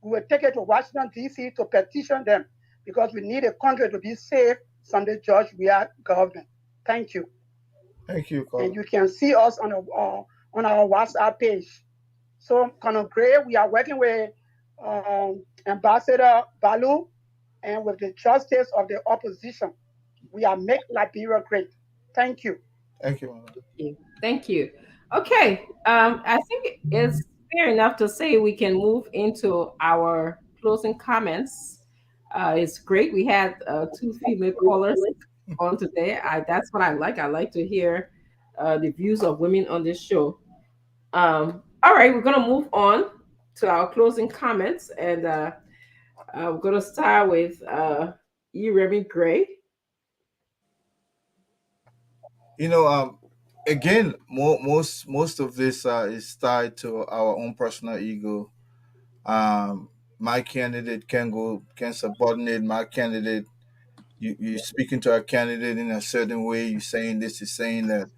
we will take it to Washington, D.C. to petition them because we need a country to be safe from the George Weah government. Thank you. Thank you, caller. And you can see us on our WhatsApp page. So, Colonel Gray, we are working with Ambassador Balu and with the justice of the opposition. We are Make Liberia Great. Thank you. Thank you. Thank you. Okay. I think it's fair enough to say we can move into our closing comments. It's great. We had 2 female callers on today. That's what I like. I like to hear the views of women on this show. All right, we're going to move on to our closing comments. And we're going to start with Remy Gray. You know, again, most of this is tied to our own personal ego. My candidate can subordinate my candidate. You're speaking to a candidate in a certain way. You're saying this, you're saying that.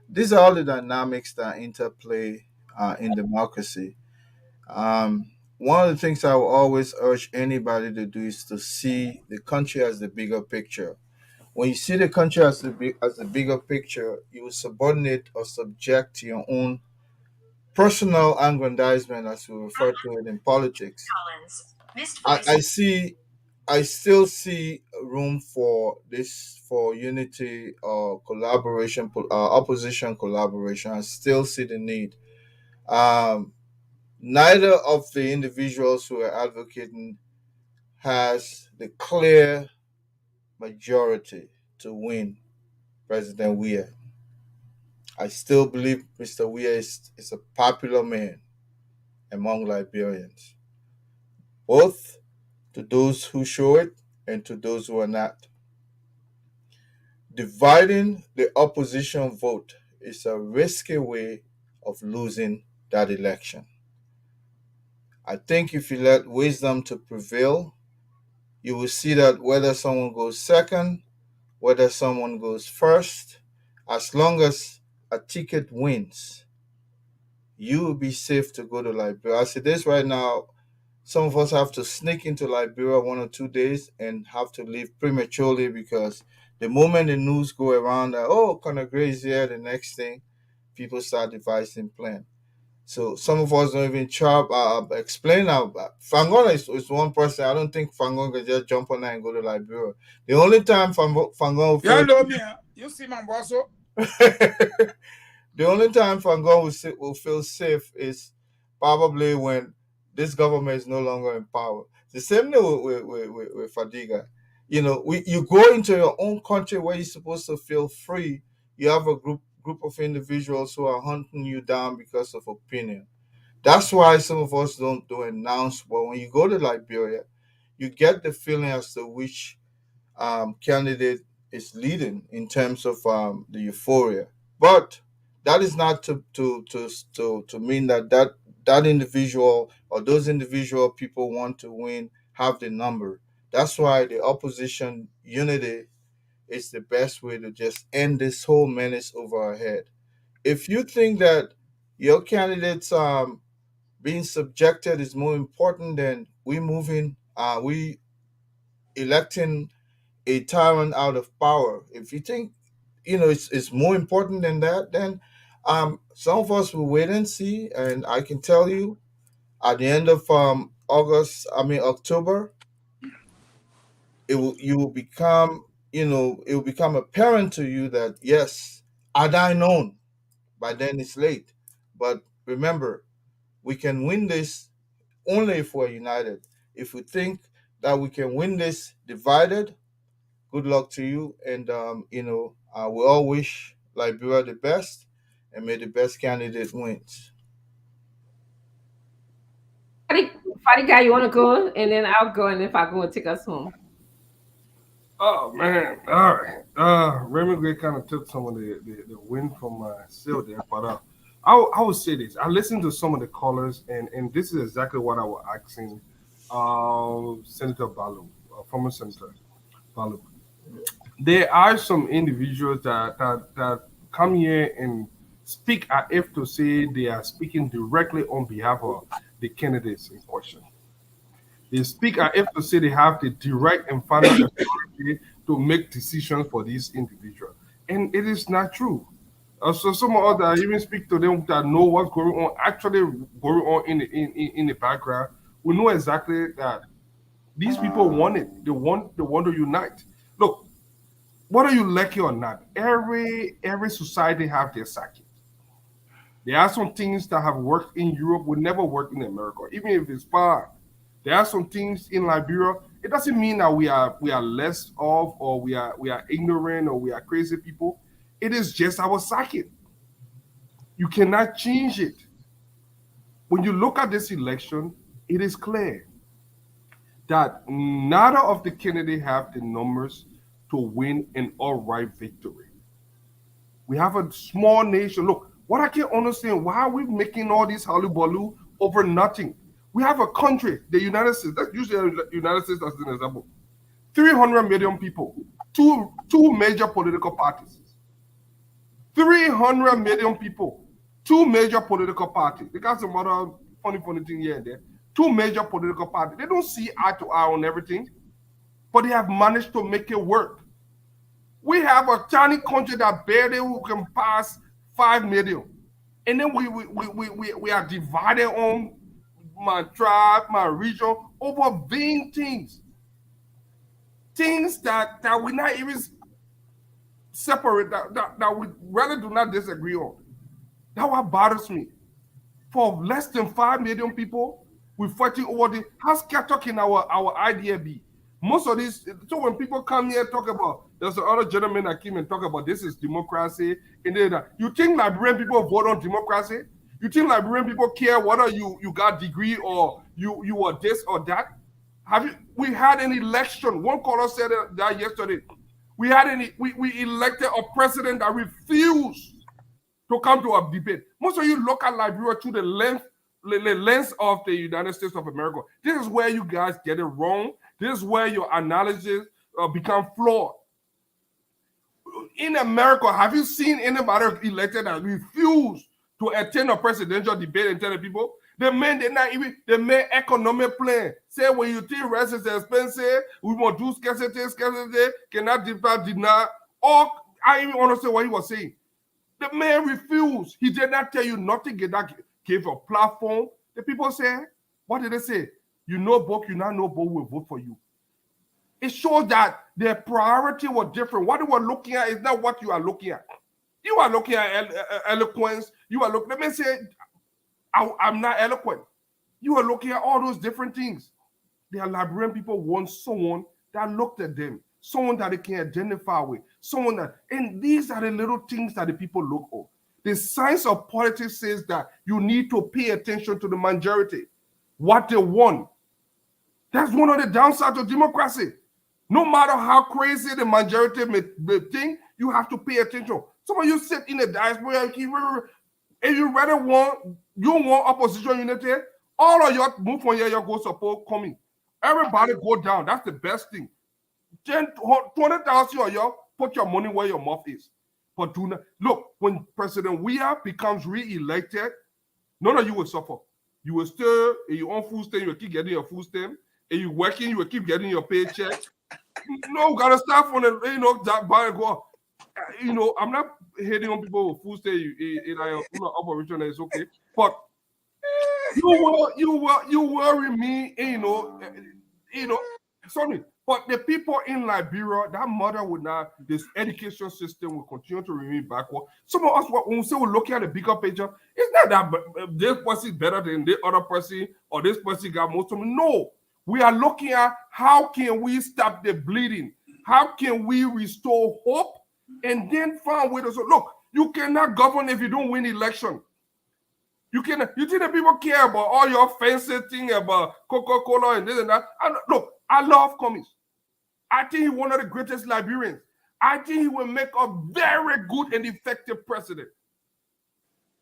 These are all the dynamics that interplay in democracy. One of the things I will always urge anybody to do is to see the country as the bigger picture. When you see the country as the bigger picture, you will subordinate or subject to your own personal aggrandizement, as we refer to it in politics. I still see room for unity or collaboration, opposition collaboration. I still see the need. Neither of the individuals who are advocating has the clear majority to win President Weah. I still believe Mr. Weah is a popular man among Liberians, both to those who show it and to those who are not. Dividing the opposition vote is a risky way of losing that election. I think if you let wisdom to prevail, you will see that whether someone goes second, whether someone goes first, as long as a ticket wins, you will be safe to go to Liberia. As it is right now, some of us have to sneak into Liberia 1 or 2 days and have to leave prematurely because the moment the news go around that, oh, Conor Gray is here, the next thing, people start devising plans. So some of us don't even explain how. Fangon is one person. I don't think Fangon can just jump on that and go to Liberia. The only time Fangon You know me, you see my boss. The only time Fangon will feel safe is probably when this government is no longer in power. The same thing with Fadiga. You know, you go into your own country where you're supposed to feel free. You have a group of individuals who are hunting you down because of opinion. That's why some of us don't announce. But when you go to Liberia, you get the feeling as to which candidate is leading in terms of the euphoria. But that is not to mean that individual or those individual people want to win have the number. That's why the opposition unity is the best way to just end this whole menace over our head. If you think that your candidates being subjected is more important than we electing a tyrant out of power, if you think it's more important than that, then some of us will wait and see. And I can tell you, at the end of October, it will become apparent to you that yes, had I known, by then it's late. But remember, we can win this only if we're united. If we think that we can win this divided, good luck to you. And we all wish Liberia the best, and may the best candidate wins. Fadiga, you want to go, and then I'll go, and if I go, take us home. Oh man, all right. Remy Gray kind of took some of the win from my seal there, but I would say this. I listened to some of the callers, and this is exactly what I was asking Senator Balu, former Senator Balu. There are some individuals that come here and speak as if to say they are speaking directly on behalf of the candidates in question. They speak as if to say they have the direct and final authority to make decisions for these individuals. And it is not true. So some of us even speak to them that know what's going on, actually going on in the background. We know exactly that these people want it. They want to unite. Look, whether you like it or not, every society have their circuit. There are some things that have worked in Europe will never work in America, even if it's far. There are some things in Liberia. It doesn't mean that we are less of, or we are ignorant, or we are crazy people. It is just our circuit. You cannot change it. When you look at this election, it is clear that neither of the candidates have the numbers to win an outright victory. We have a small nation. Look, what I can't understand, why are we making all this hullabaloo over nothing? We have a country, the United States. Let's use the United States as an example. 300 million people, two major political parties. 300 million people, two major political parties. They got some other funny thing here and there. Two major political parties. They don't see eye to eye on everything, but they have managed to make it work. We have a tiny country that barely can pass 5 million. And then we are divided on my tribe, my region, over vain things. Things that we not even separate, that we rather do not disagree on. That's what bothers me. For less than 5 million people, we're fighting over the, how scattered can our idea be? Most of these, so when people come here and talk about, there's another gentleman that came and talk about this is democracy, and then you think Liberian people vote on democracy? You think Liberian people care whether you got a degree or you are this or that? We had an election. One caller said that yesterday. We elected a president that refused to come to a debate. Most of you look at Liberia through the lens of the United States of America. This is where you guys get it wrong. This is where your analysis become flawed. In America, have you seen anybody elected that refused to attend a presidential debate and tell the people? They made economic plan. Say when you think rest is expensive, we want to do scarcity, cannot deny. Or I even understand what he was saying. The man refused. He did not tell you nothing. gave a platform. The people say, what did they say? You know both, you not know both will vote for you. It shows that their priority was different. What they were looking at is not what you are looking at. You are looking at eloquence. You are looking, let me say, I'm not eloquent. You are looking at all those different things. The Liberian people want someone that looked at them, someone that they can identify with, someone that, and these are the little things that the people look for. The science of politics says that you need to pay attention to the majority, what they want. That's one of the downsides of democracy. No matter how crazy the majority may think, you have to pay attention. Some of you sit in the diaspora and you rather want opposition unity, all of you move from here, you go support coming. Everybody go down. That's the best thing. 20,000 of you put your money where your mouth is. But do not look, when President Weah becomes re-elected, none of you will suffer. You will still in your own food stamp, you will keep getting your food stamp. And you working, you will keep getting your paycheck. No, gotta start from the that buy go. I'm not hating on people with food stamp in operation. It's okay, but you worry me. Sorry. But the people in Liberia, that mother would not, this education system will continue to remain backward. Some of us, when we say we're looking at the bigger picture, it's not that this person is better than the other person or this person got most of them. No, we are looking at how can we stop the bleeding? How can we restore hope and then find ways to say, look, you cannot govern if you don't win election. You think that people care about all your fancy thing about Coca-Cola and this and that? Look, I love Cummings. I think he's one of the greatest Liberians. I think he will make a very good and effective president.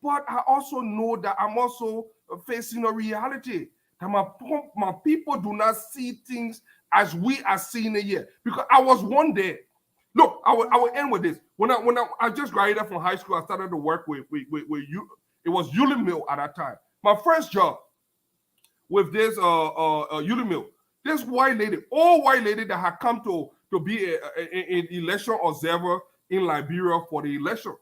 But I also know that I'm also facing a reality that my people do not see things as we are seeing it here. Because I was one day. Look, I will end with this. When I just graduated from high school, I started to work with you. It was Yulee Mill at that time. My first job with this Yulee Mill. This white lady, old white lady that had come to be an election observer in Liberia for the election.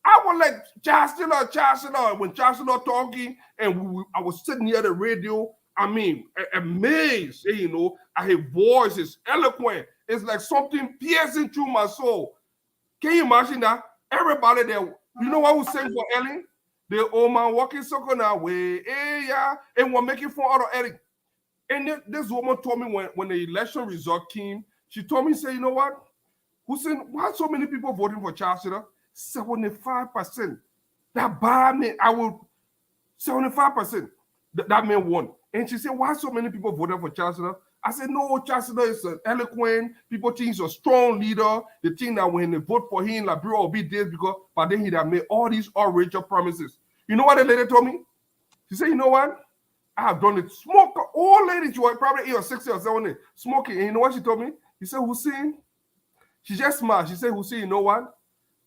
I was like, Chancellor, when Chancellor talking, and I was sitting near the radio, amazed, at his voice, is eloquent. It's like something piercing through my soul. Can you imagine that? Everybody there, you know what was saying for Ellen? The old man walking circle now, way, yeah, and we're making fun of Ellen. And this woman told me when the election result came, she told me, say, you know what? Hussein, why so many people voting for Chancellor? 75%. That bad man, 75%. That man won. And she said, why so many people voted for Chancellor? I said, no, Chancellor is an eloquent. People think he's a strong leader. They think that when they vote for him, Liberia will be this because, but then he had made all these outrageous promises. You know what the lady told me? She said, you know what? I have done it. Smoke, old lady, she was probably 60 or 70, smoking. And you know what she told me? He said, Hussein, she just smiled. She said, Hussein, you know what?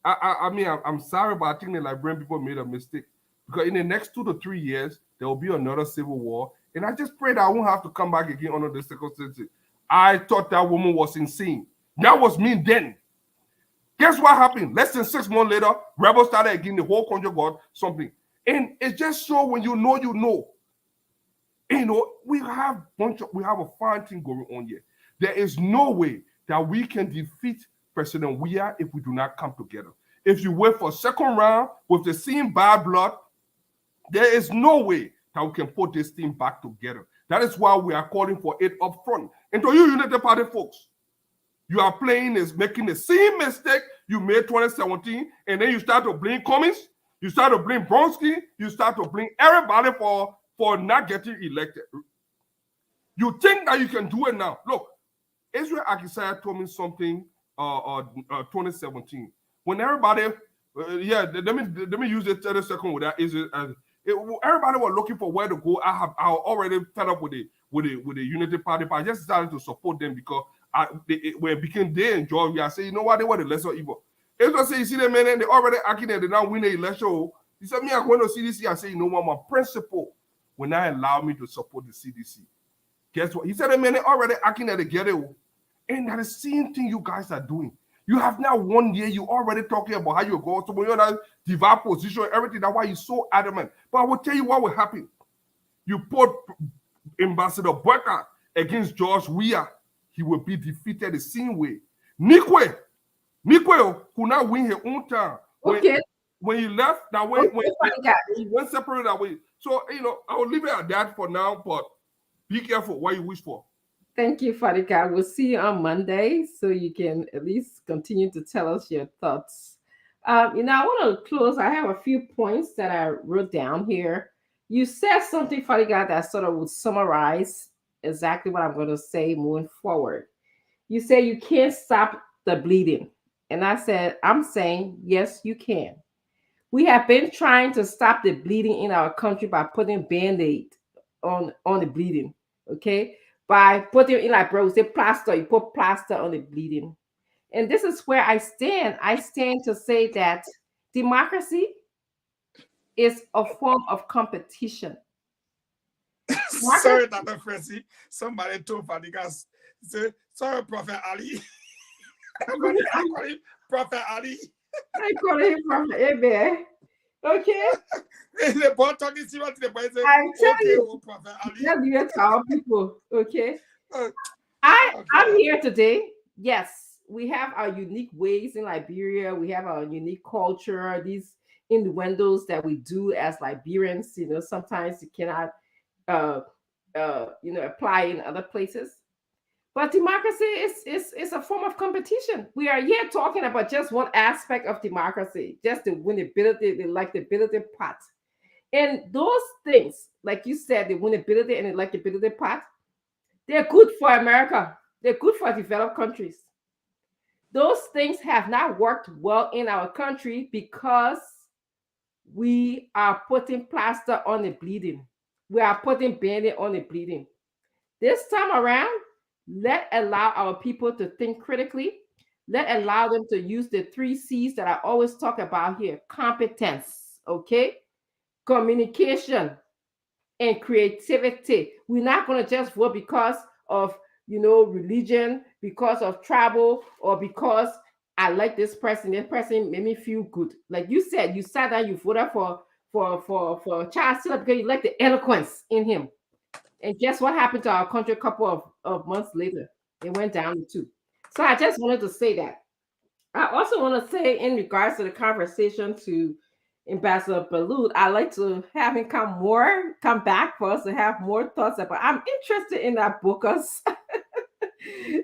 I'm sorry, but I think the Liberian people made a mistake. Because in the next 2 to 3 years, there will be another civil war. And I just pray that I won't have to come back again under this circumstances. I thought that woman was insane. That was me then. Guess what happened? Less than 6 months later, rebels started again. The whole country got something. And it just shows when you know, you know. We have a fine thing going on here. There is no way that we can defeat President Weah if we do not come together. If you wait for a second round with the same bad blood, there is no way that we can put this thing back together. That is why we are calling for it up front. And to you United Party folks, you are making the same mistake you made 2017, and then you start to blame Cummings, you start to blame Bronski, you start to blame everybody for not getting elected. You think that you can do it now. Look, Israel Akisaya told me something 2017. When everybody, let me use the 30 second with that. Everybody was looking for where to go. I already fed up with the Unity Party, but I just decided to support them because when it became they enjoy, I say, you know what, they were the lesser evil. Israel say, you see them, man, and they already acting that they now win the election. He said, me, I'm going to CDC. I say, you know what, my principle will not allow me to support the CDC. Guess what? He said, man, they already acting that they get it. And that is the same thing you guys are doing. You have now 1 year, you already talking about how you go. So when you're in that divine position, everything, that's why you're so adamant. But I will tell you what will happen. You put Ambassador Boyka against George Weah, he will be defeated the same way. Nikwe could not win his own time. When he left that way, he went separate that way. So, I will leave it at that for now, but be careful what you wish for. Thank you, Fadika. We'll see you on Monday so you can at least continue to tell us your thoughts. I want to close. I have a few points that I wrote down here. You said something, Fadika, that sort of would summarize exactly what I'm going to say moving forward. You say you can't stop the bleeding. And I'm saying, yes, you can. We have been trying to stop the bleeding in our country by putting Band-Aid on the bleeding, okay? By putting in, like bro, say plaster, you put plaster on the bleeding. And this is where I stand. I stand to say that democracy is a form of competition. Sorry, Dr. Frenzy. Somebody told Fadigas, say, sorry, Prophet Ali. I call him Prophet Ali. I call him Prophet Abe. Okay. The boy talking serious to the boy saying, I tell you, oh, Prophet Ali. just give it to our people. Okay. I'm here today. Yes, we have our unique ways in Liberia. We have our unique culture. These innuendos that we do as Liberians. Sometimes you cannot, apply in other places. But democracy is a form of competition. We are here talking about just one aspect of democracy, just the winnability, the electability part. And those things, like you said, the winnability and electability part, they're good for America. They're good for developed countries. Those things have not worked well in our country because we are putting plaster on the bleeding. We are putting Band-Aid on the bleeding. This time around, let's allow our people to think critically. Let's allow them to use the 3 C's that I always talk about here. Competence, okay? Communication and creativity. We're not going to just vote because of, religion, because of travel, or because I like this person made me feel good. Like you said, you sat down, you voted for Charles Taylor because you like the eloquence in him. And guess what happened to our country a couple of months later? It went down to 2. So I just wanted to say that. I also want to say in regards to the conversation to Ambassador Balut, I'd like to have him come back for us to have more thoughts about. I'm interested in that Booker's.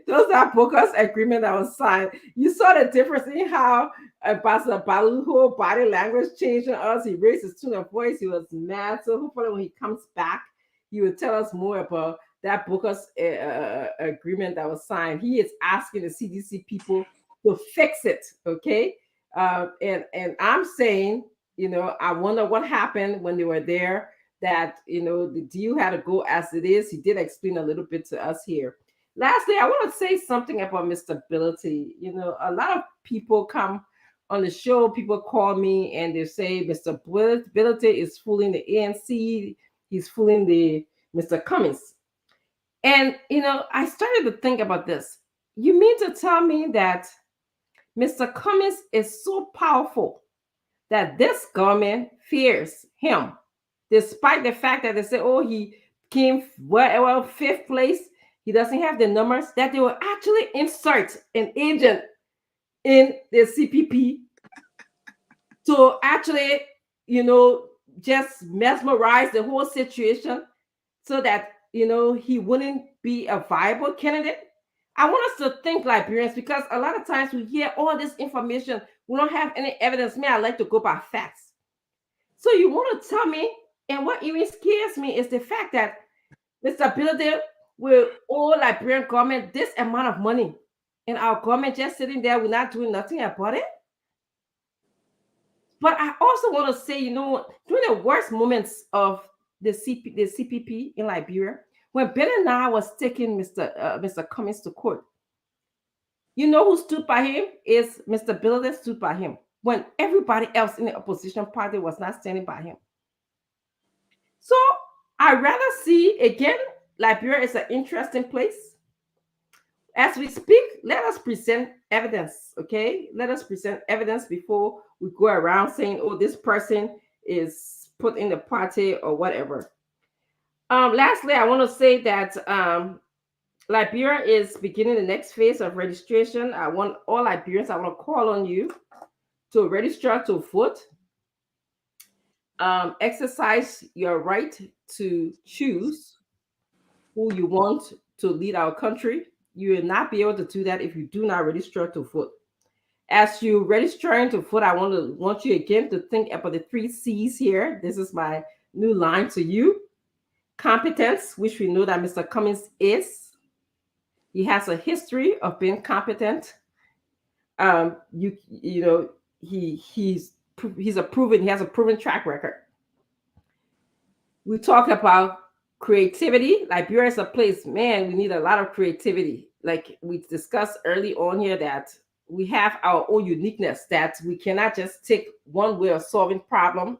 Those are Booker's agreement that was signed. You saw the difference in how Ambassador Balut's whole body language changed on us. He raised his tone of voice. He was mad. So hopefully when he comes back, he will tell us more about that Booker's agreement that was signed. He is asking the CDC people to fix it, okay? And I'm saying, I wonder what happened when they were there, that, the deal had to go as it is. He did explain a little bit to us here. Lastly, I want to say something about Mr. Ability. A lot of people come on the show, people call me and they say Mr. Ability is fooling the ANC, he's fooling the Mr. Cummings. And, I started to think about this. You mean to tell me that Mr. Cummings is so powerful that this government fears him, despite the fact that they say, oh, he came 5th place, he doesn't have the numbers, that they will actually insert an agent in the CPP to actually, just mesmerize the whole situation so that, he wouldn't be a viable candidate. I want us to think Liberians, because a lot of times we hear all this information, we don't have any evidence. I like to go by facts. So you want to tell me, and what even scares me is the fact that Mr. Ability will owe Liberian government this amount of money, and our government just sitting there, we're not doing nothing about it. But I also want to say, during the worst moments of the CPP in Liberia, when Billy Nye was taking Mr. Cummings to court, who stood by him is Mr. Ability stood by him when everybody else in the opposition party was not standing by him. So I'd rather see, again, Liberia is an interesting place. As we speak, let us present evidence, okay? Let us present evidence before we go around saying, oh, this person is put in the party or whatever. Lastly, I want to say that Liberia is beginning the next phase of registration. I want all Liberians, I want to call on you to register to vote. Exercise your right to choose who you want to lead our country. You will not be able to do that if you do not register to vote. As you registering to vote, I want you again to think about the 3 C's here. This is my new line to you. Competence, which we know that Mr. Cummings is. He has a history of being competent. He has a proven track record. We talk about creativity. Liberia is a place, man, we need a lot of creativity. Like we discussed early on here, that we have our own uniqueness, that we cannot just take one way of solving problem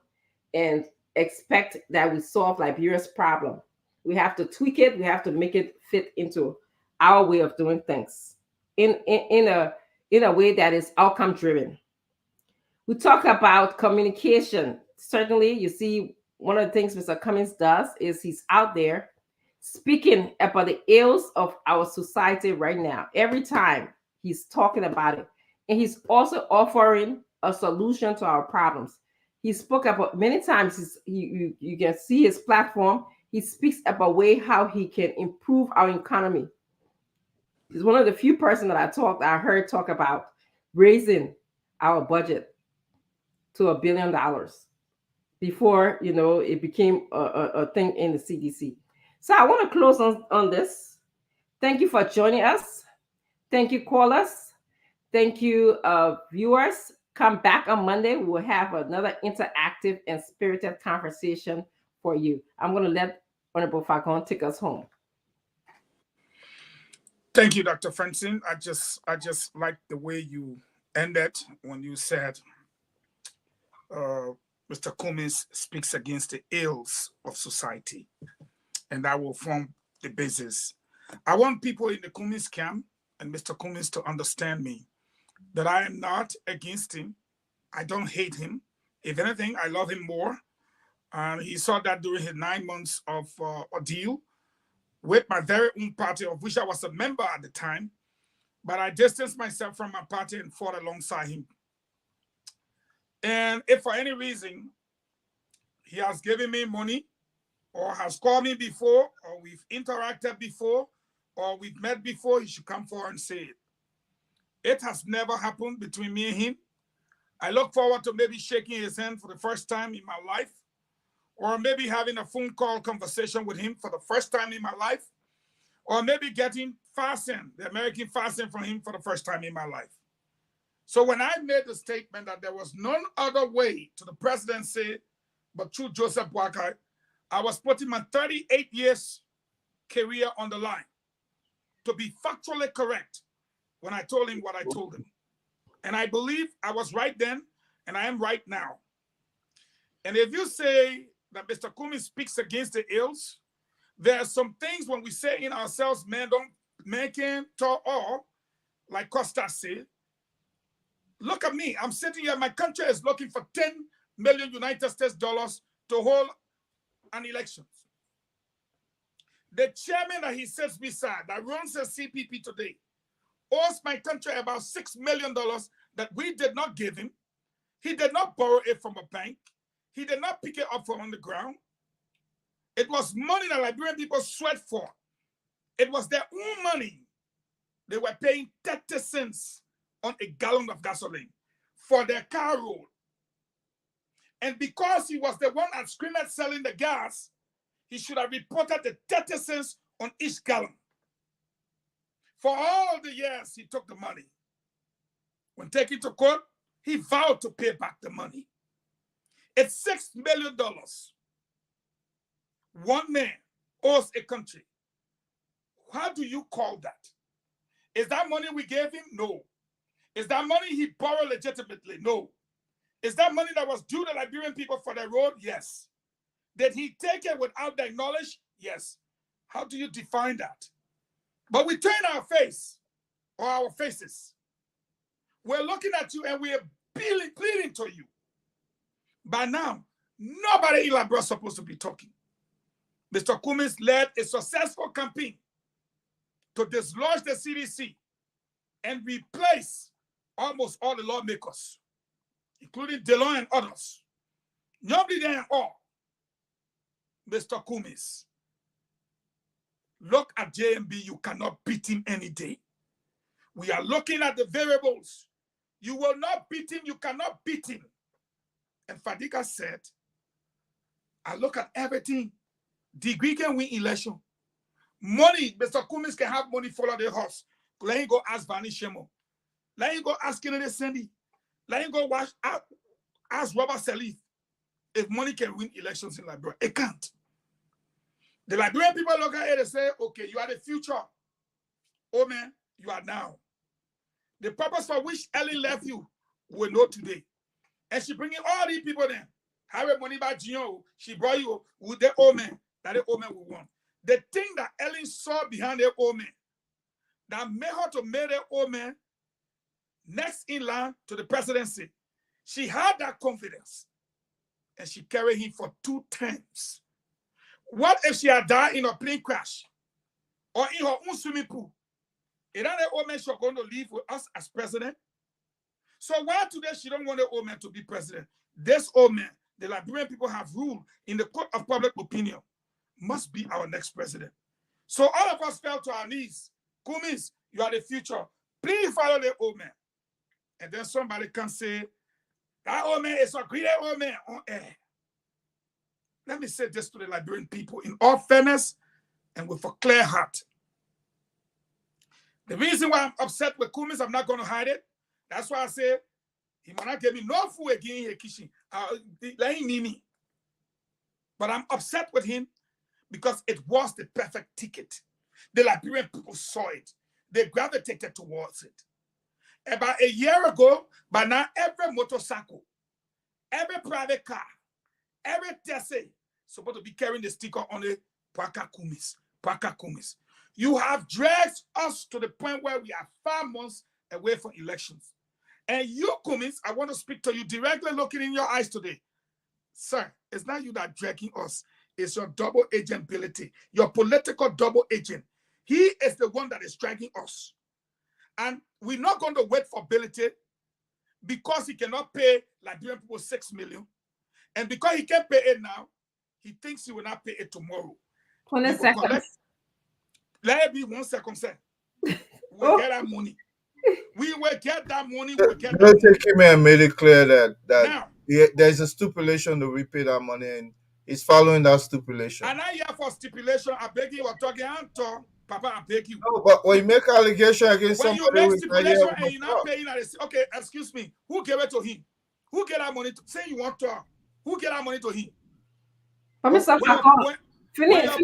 and expect that we solve Liberia's problem. We have to tweak it. We have to make it fit into our way of doing things in a way that is outcome driven. We talk about communication. Certainly, you see, one of the things Mr. Cummings does is he's out there speaking about the ills of our society right now. Every time he's talking about it. And he's also offering a solution to our problems. He spoke about many times, you can see his platform. He speaks about way how he can improve our economy. He's one of the few persons that I heard talk about raising our budget to $1 billion before, it became a thing in the CDC. So I want to close on this. Thank you for joining us. Thank you, callers. Thank you, viewers. Come back on Monday. We will have another interactive and spirited conversation for you. I'm going to let Honorable Fagon take us home. Thank you, Dr. Francine. I just like the way you ended when you said Mr. Cummings speaks against the ills of society, and that will form the basis. I want people in the Cummings camp and Mr. Cummings to understand me, that I am not against him. I don't hate him. If anything, I love him more. And he saw that during his 9 months of ordeal with my very own party, of which I was a member at the time. But I distanced myself from my party and fought alongside him. And if for any reason he has given me money, or has called me before, or we've interacted before, or we've met before, he should come forward and say it. It has never happened between me and him. I look forward to maybe shaking his hand for the first time in my life, or maybe having a phone call conversation with him for the first time in my life, or maybe getting FASN, the American FASN, from him for the first time in my life. So when I made the statement that there was none other way to the presidency but through Joseph Boakai, I was putting my 38 years career on the line to be factually correct when I told him what I told him. And I believe I was right then, and I am right now. And if you say that Mr. Cummings speaks against the ills, there are some things when we say in ourselves, man can talk all, like Costa said. Look at me. I'm sitting here. My country is looking for 10 million United States dollars to hold an election. The chairman that he sits beside, that runs the CPP today, owes my country about $6 million that we did not give him. He did not borrow it from a bank. He did not pick it up from on the ground. It was money that Liberian people sweat for. It was their own money. They were paying 30 cents on a gallon of gasoline for their car road. And because he was the one at Screamer selling the gas, he should have reported the 30 cents on each gallon. For all the years he took the money. When taken to court, he vowed to pay back the money. It's $6 million. One man owes a country. How do you call that? Is that money we gave him? No. Is that money he borrowed legitimately? No. Is that money that was due to Liberian people for the road? Yes. Did he take it without their knowledge? Yes. How do you define that? But we turn our face or our faces. We're looking at you and we're pleading to you. By now, nobody in Liberia is supposed to be talking. Mr. Cummings led a successful campaign to dislodge the CDC and replace almost all the lawmakers, including DeLong and others. Nobody there at all. Mr. Cummings, look at JMB. You cannot beat him any day. We are looking at the variables. You will not beat him. You cannot beat him. And Fadiga said, I look at everything. Degree can win election. Money, Mr. Cummings can have money follow the horse. Let him go ask Vani Shemo. Let him go ask Kennedy Sandy. Let him go ask Robert Salif if money can win elections in Liberia. It can't. The Liberian people look at it and say, okay, you are the future. Oh man, you are now. The purpose for which Ellen left you, we know today. And she bringing all these people there. Harry money by Gio, she brought you with the old man that the old man will want. The thing that Ellen saw behind the old man that made her to make the old man next in line to the presidency. She had that confidence and she carried him for 2 terms. What if she had died in a plane crash or in her own swimming pool? Is that the old man she's going to live with us as president? So why today she don't want the old man to be president? This old man, the Liberian people have ruled in the court of public opinion, must be our next president. So all of us fell to our knees. Cummings, you are the future. Please follow the old man. And then somebody can say, that old man is a great old man on air. Let me say this to the Liberian people in all fairness and with a clear heart. The reason why I'm upset with Cummings, I'm not going to hide it. That's why I say, he might not give me no food again in the kitchen. Let him need me. But I'm upset with him because it was the perfect ticket. The Liberian people saw it. They gravitated towards it. About a year ago, by now, every motorcycle, every private car, every Tesla supposed to be carrying the sticker on it, Pwaka Cummings, Pwaka Cummings. You have dragged us to the point where we are 5 months away from elections. And you, Cummings, I want to speak to you directly looking in your eyes today. Sir, it's not you that dragging us. It's your double agent ability, your political double agent. He is the one that is dragging us. And we're not going to wait for ability because he cannot pay Liberian people $6 million. And because he can't pay it now, he thinks he will not pay it tomorrow. 20 seconds. Let it be 1 second, sir. We'll get that money. We will get that money. We'll get that money. Came and made it clear that there's a stipulation to repay that money, and he's following that stipulation. And I hear for stipulation, I beg you, we're talking, Papa, I beg you. No, but when you make allegation against when somebody, you make stipulation and you're not paying, okay, excuse me, who gave it to him? Who get that money to say you want to? Who get that money to him? When your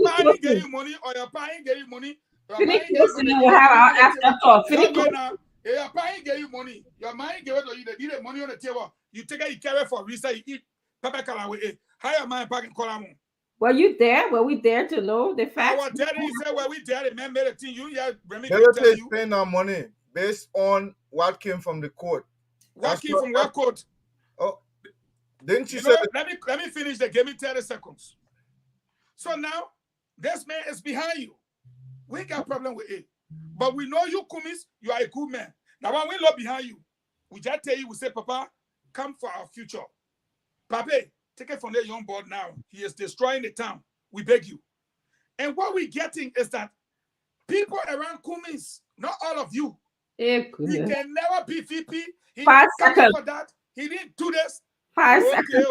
parents get you money or your parents get you money, we'll have our after talk. Your parents get you money, your mind give it to you, they need the money on the table. You take it, you carry it for research, you eat Papa Kalawe. How your mind back in Kolamon? Were you there? Were we there to know the facts? Our daddy said, well, we there, the man made a thing. You, yeah, Remy, is paying our money based on what came from the court. What came from what court? Oh, didn't you say? Let me finish. Give me 30 seconds. So now, this man is behind you. We got a problem with it. But we know you, Cummings, you are a good man. Now, when we look behind you, we just tell you, we say, Papa, come for our future. Papa, take it from the young boy now. He is destroying the town. We beg you. And what we're getting is that people around Cummings, not all of you, he can never be VP. He 5 didn't seconds. for that. He didn't do this. 5 seconds.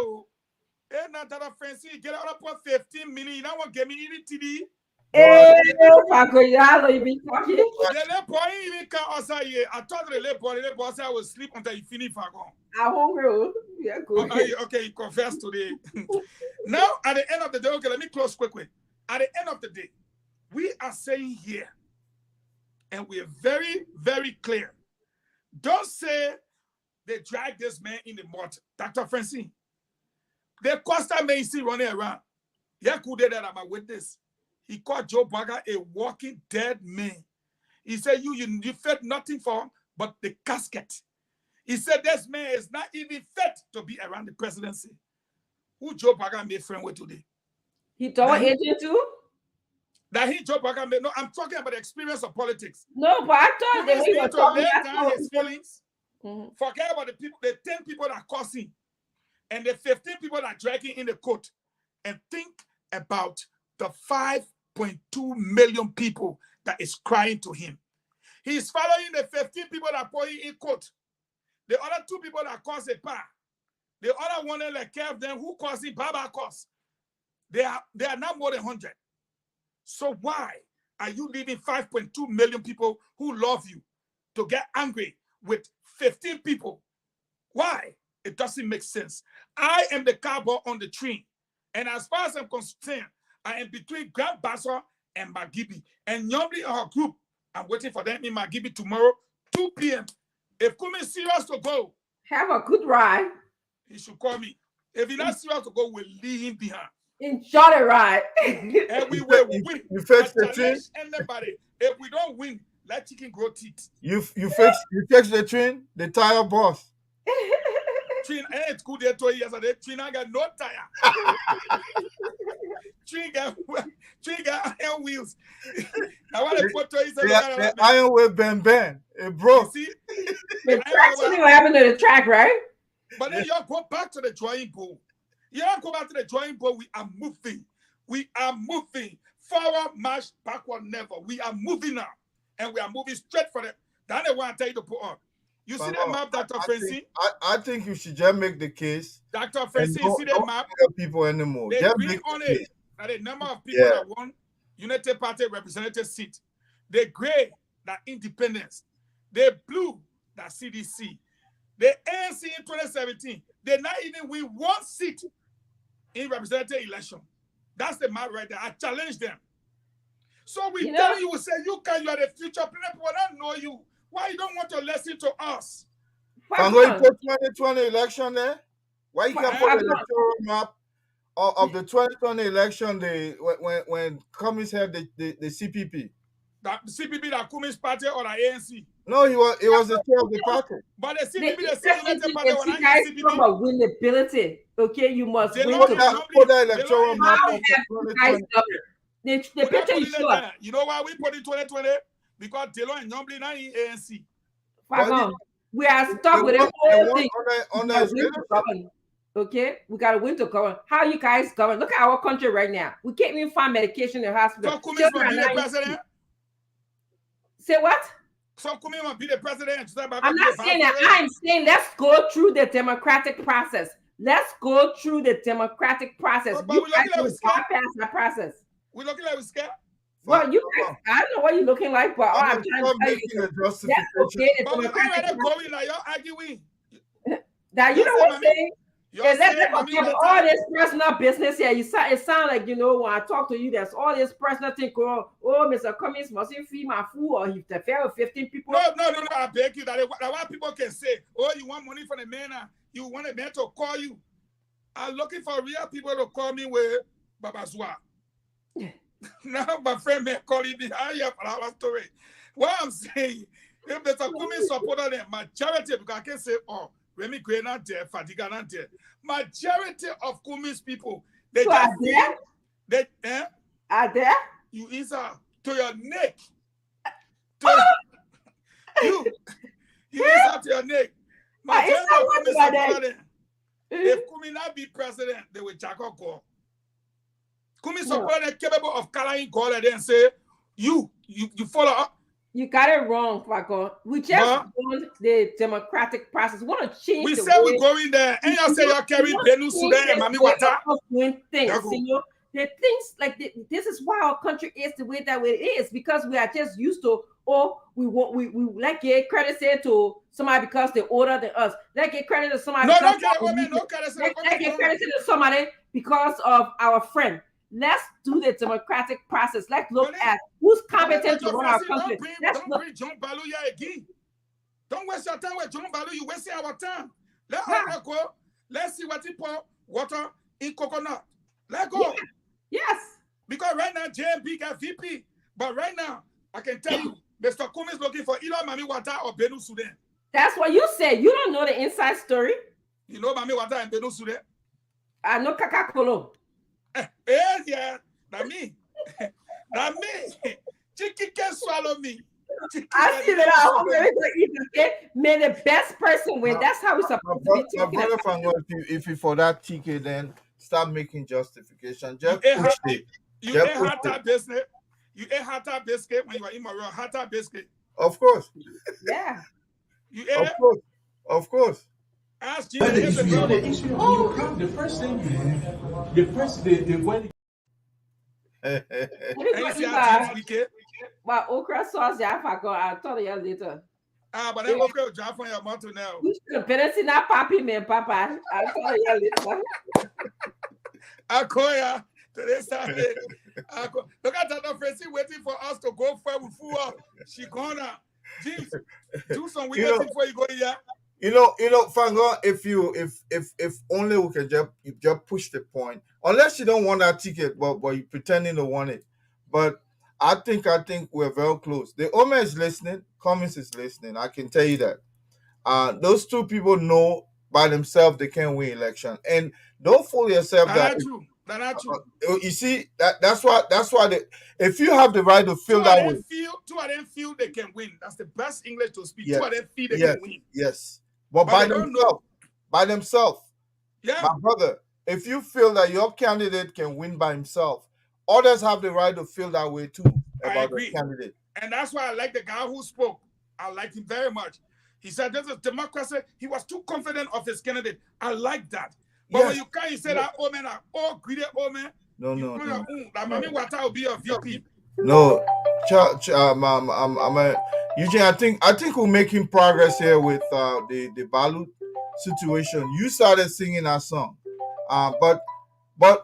Hey, not that fancy. Get out of 15 minutes. You don't want to get me in TD. Hey, you be talking. The boy even can't answer you. I thought the boy said I will sleep until you finish. I'm hungry. Yeah, good. Okay, you confess today. Now, at the end of the day, okay, let me close quickly. At the end of the day, we are saying here, and we're very, very clear. Don't say they drag this man in the mud. Dr. Francine, the Costa Macy running around. Yeah, could that I'm a witness. He called Joe Bagger a walking dead man. He said, you fed nothing for but the casket. He said, this man is not even fit to be around the presidency. Who Joe Biden made friend with today? He told agent too? That he Joe Biden made. No, I'm talking about the experience of politics. No, but I thought that he was to talking lay down his feelings. Mm-hmm. Forget about the people, the 10 people that caused him, and the 15 people that drag him in the court, and think about the 5.2 million people that is crying to him. He's following the 15 people that put him in court. The other 2 people that caused a par. The other one like Kev, them who caused him Baba cause. They are not more than 100. So why are you leaving 5.2 million people who love you to get angry with 15 people? Why? It doesn't make sense. I am the cowboy on the train. And as far as I'm concerned, I am between Grand Bassa and Magibi. And normally in our group, I'm waiting for them in Magibi tomorrow, 2 p.m. If Kumi is serious to go, have a good ride. He should call me. If he's not serious to go, we'll leave him behind. Enjoy the ride. And we will win. You fix the train? Anybody. If we don't win, let chicken grow teeth. You fix the train, the tire boss. Train ain't good there 2 years ago. Train I got no tire. Train got iron wheels. I want to put the iron wheel bend. It broke. See? The track's what happened to the track, right? But then y'all go back to the drawing board. Y'all go back to the drawing board. We are moving. We are moving. Forward march, backward never. We are moving now. And we are moving straight for it. That's the one I tell you to put on. You see that map, Dr. Francine? I think you should just make the case. Dr. Francine, see that map? People anymore. They just green on it. Now the number of people that won United Party representative seat. They gray that independence. They blue that CDC. The ANC in 2017, they not even win 1 seat in representative election. That's the map right there. I challenge them. So we tell you, we say you are the future. People don't know you. Why you don't want to listen to us? And when you put 2020 election there, why you can't put the electoral map of the 2020 election? When Cummings had the CPP. The CPP, that Cummings party or the ANC? No, he was the chair of the party. But the CPP, the United Party, when I guys CPP, talk about winnability. Okay, you must win. Put that electoral map. The picture you show. You know why we put in 2020? Because Delon and Nombly not in ANC. We are stuck with the whole thing. Okay, we gotta win to govern. How you guys govern? Look at our country right now. We can't even find medication in the hospital. So Cummings will be the president. Say what? So Cummings will be the president. I'm not saying that. I'm saying let's go through the democratic process. Let's go through the democratic process. But you guys will bypass that process. We're looking like we're scared. Well, you guys, I don't know what you're looking like, but I'm trying to tell you that's okay. But we're already going like you're arguing. That you know what I'm saying? And let's all this personal business here. It sounds like, you know, when I talk to you, there's all this personal thing going, oh, Mr. Cummings mustn't feed my food, or if the fair with 15 people. No, I beg you. That why people can say, oh, you want money from the man, you want a man to call you. I'm looking for real people to call me with Babazwa. Now my friend may call me higher for our story. What I'm saying, if Mr. Cummings supported them, majority, because I can say, oh, Remy Gray not there, Fadiga not there. Majority of Cummings people, they just are there? Are there? You answer to your neck. You answer to your neck. Majority of Cummings supported them. If Cummings not be president, they will jack up call. Cummings supported them capable of calling God and then say, you follow up. You got it wrong, Paco. We just want the democratic process. We want to change. We say we're going there, and y'all say y'all carry Benu Sudan and Mami Wata. The things like this is why our country is the way that it is, because we are just used to. We like get credit to somebody because they're older than us. Let's get credit to somebody. Let's get credit to somebody because of our friend. Let's do the democratic process. Let's look at who's competent to run our country. Don't bring John Balu here again. Don't waste your time with John Balu. You're wasting our time. Let us go. Let's see what he pour water in coconut. Let go. Yes. Because right now, JMP got VP. But right now, I can tell you, Mr. Cummings looking for either Mami Wata or Benue Sudan. That's what you said. You don't know the inside story. You know Mami Wata and Benue Sudan? I know Kakakolo. Yeah, that me. That me. Chicken can swallow me. I see that I hope may the best person win. That's how it's supposed to be. My brother Fango, if you for that ticket, then start making justification. Just push it. You ate Hatta biscuit. You ate Hatta biscuit when you were in my room. Hatta biscuit. Of course. Yeah. You ate Of course. Ask The first thing But okra sauce, I forgot. I'll tell you later. But then okra drop on your mouth now. You should have been in that papi, man, Papa. I'll tell you later. Akoya, today Saturday. Look at that Francie waiting for us to go for with food. She gonna James, do some weird thing before you go here. You know, Fango, if only we can just push the point, unless you don't want that ticket, but you're pretending to want it. But I think we're very close. The Omer is listening, Cummings is listening. I can tell you that. Those two people know by themselves they can't win election, and don't fool yourself that. That's not true. You see that's why if you have the right to feel that way, two of them feel they can win. That's the best English to speak. Yes. Two of them feel they can win. Yes. But by themselves. Yeah. My brother, if you feel that your candidate can win by himself, others have the right to feel that way too about the candidate. And that's why I like the guy who spoke. I like him very much. He said this is democracy. He was too confident of his candidate. I like that. But when you can't, you say that old men are all greedy old men. No. That Mami Wata will be a VP. No, Eugene, I think we're making progress here with the Balut situation. You started singing that song, but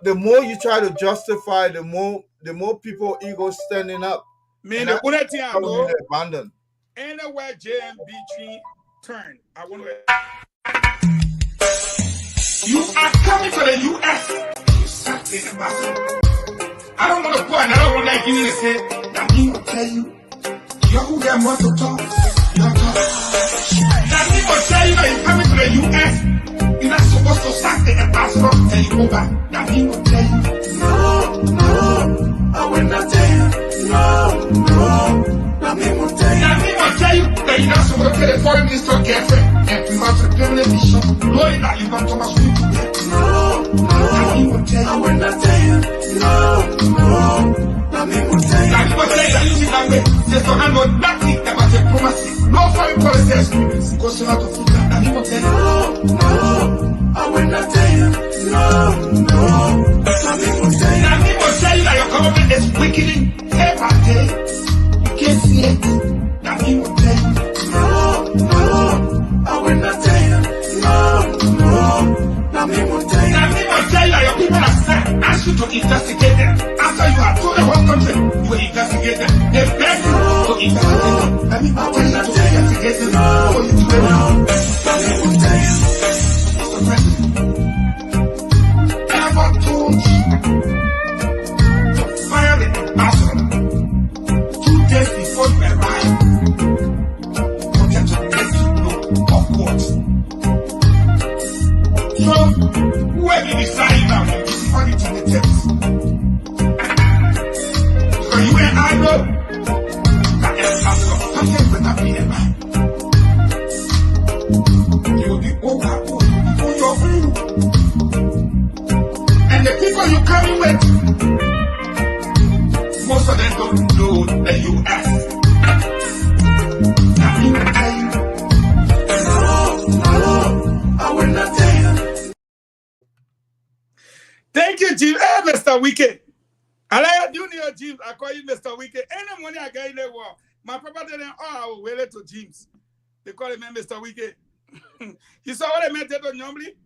the more you try to justify, the more people ego standing up. Man, the only thing I know, abandon. Anywhere JMB turn, I want to. You are coming to the U.S. I don't want to go another one like you and say, that he will tell you, you're who them want to talk. You're talking. That he will tell you that you're coming to the U.S. You're not supposed to sack the ambassador and you go back. That he will tell you, no, I will not tell you, no. That he will tell you. That he will tell you that you're not supposed to tell the foreign minister girlfriend and to have a permanent mission, knowing that you want to much people. No, he will tell you. I will not tell you, no. That he will tell you. That he will tell you that you see that way. There's no hand on nothing about diplomacy. No foreign policy experience. Because you're not a fool. That he will tell you. No, I will not tell you, no. That he will tell you. That he will tell you that your government is weakening day by day. You can't see it. That he will tell you. No, I will not tell you. No. That he will tell you. That he will tell you that your people are set. Ask you to investigate them. After you have told the whole country, you will investigate them. They beg you to investigate them. That he will tell you to investigate them. For you to do it. That he will tell you. Mr. President, ever told you to fire the ambassador 2 days before you arrive? So, when you decide now, you decide it in the text. So you and I know that the content will not be a man. You will be over your own. And the people you coming with, most of them don't know the U.S. Now he will tell you, no, I will not tell you. Thank you, Jim. Hey, Mr. Wicked. I like you, Junior James. I call you Mr. Wicked. Any money I get in the world, my property then, I will wait it to James. They call him Mr. Wicked. You saw what I meant to normally?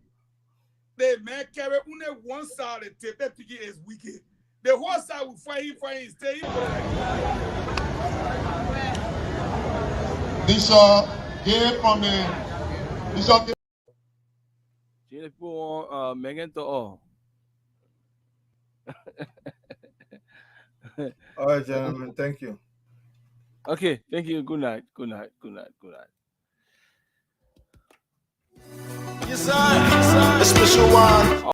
They make carry only one side of the tape piggy is wicked. The whole side will fight him, stay in. Bishop here from the Bishop. People Megan to all. All right, gentlemen, thank you. Okay, thank you. Good night. Good night. Good night. Good night. Yes, sir. A special one.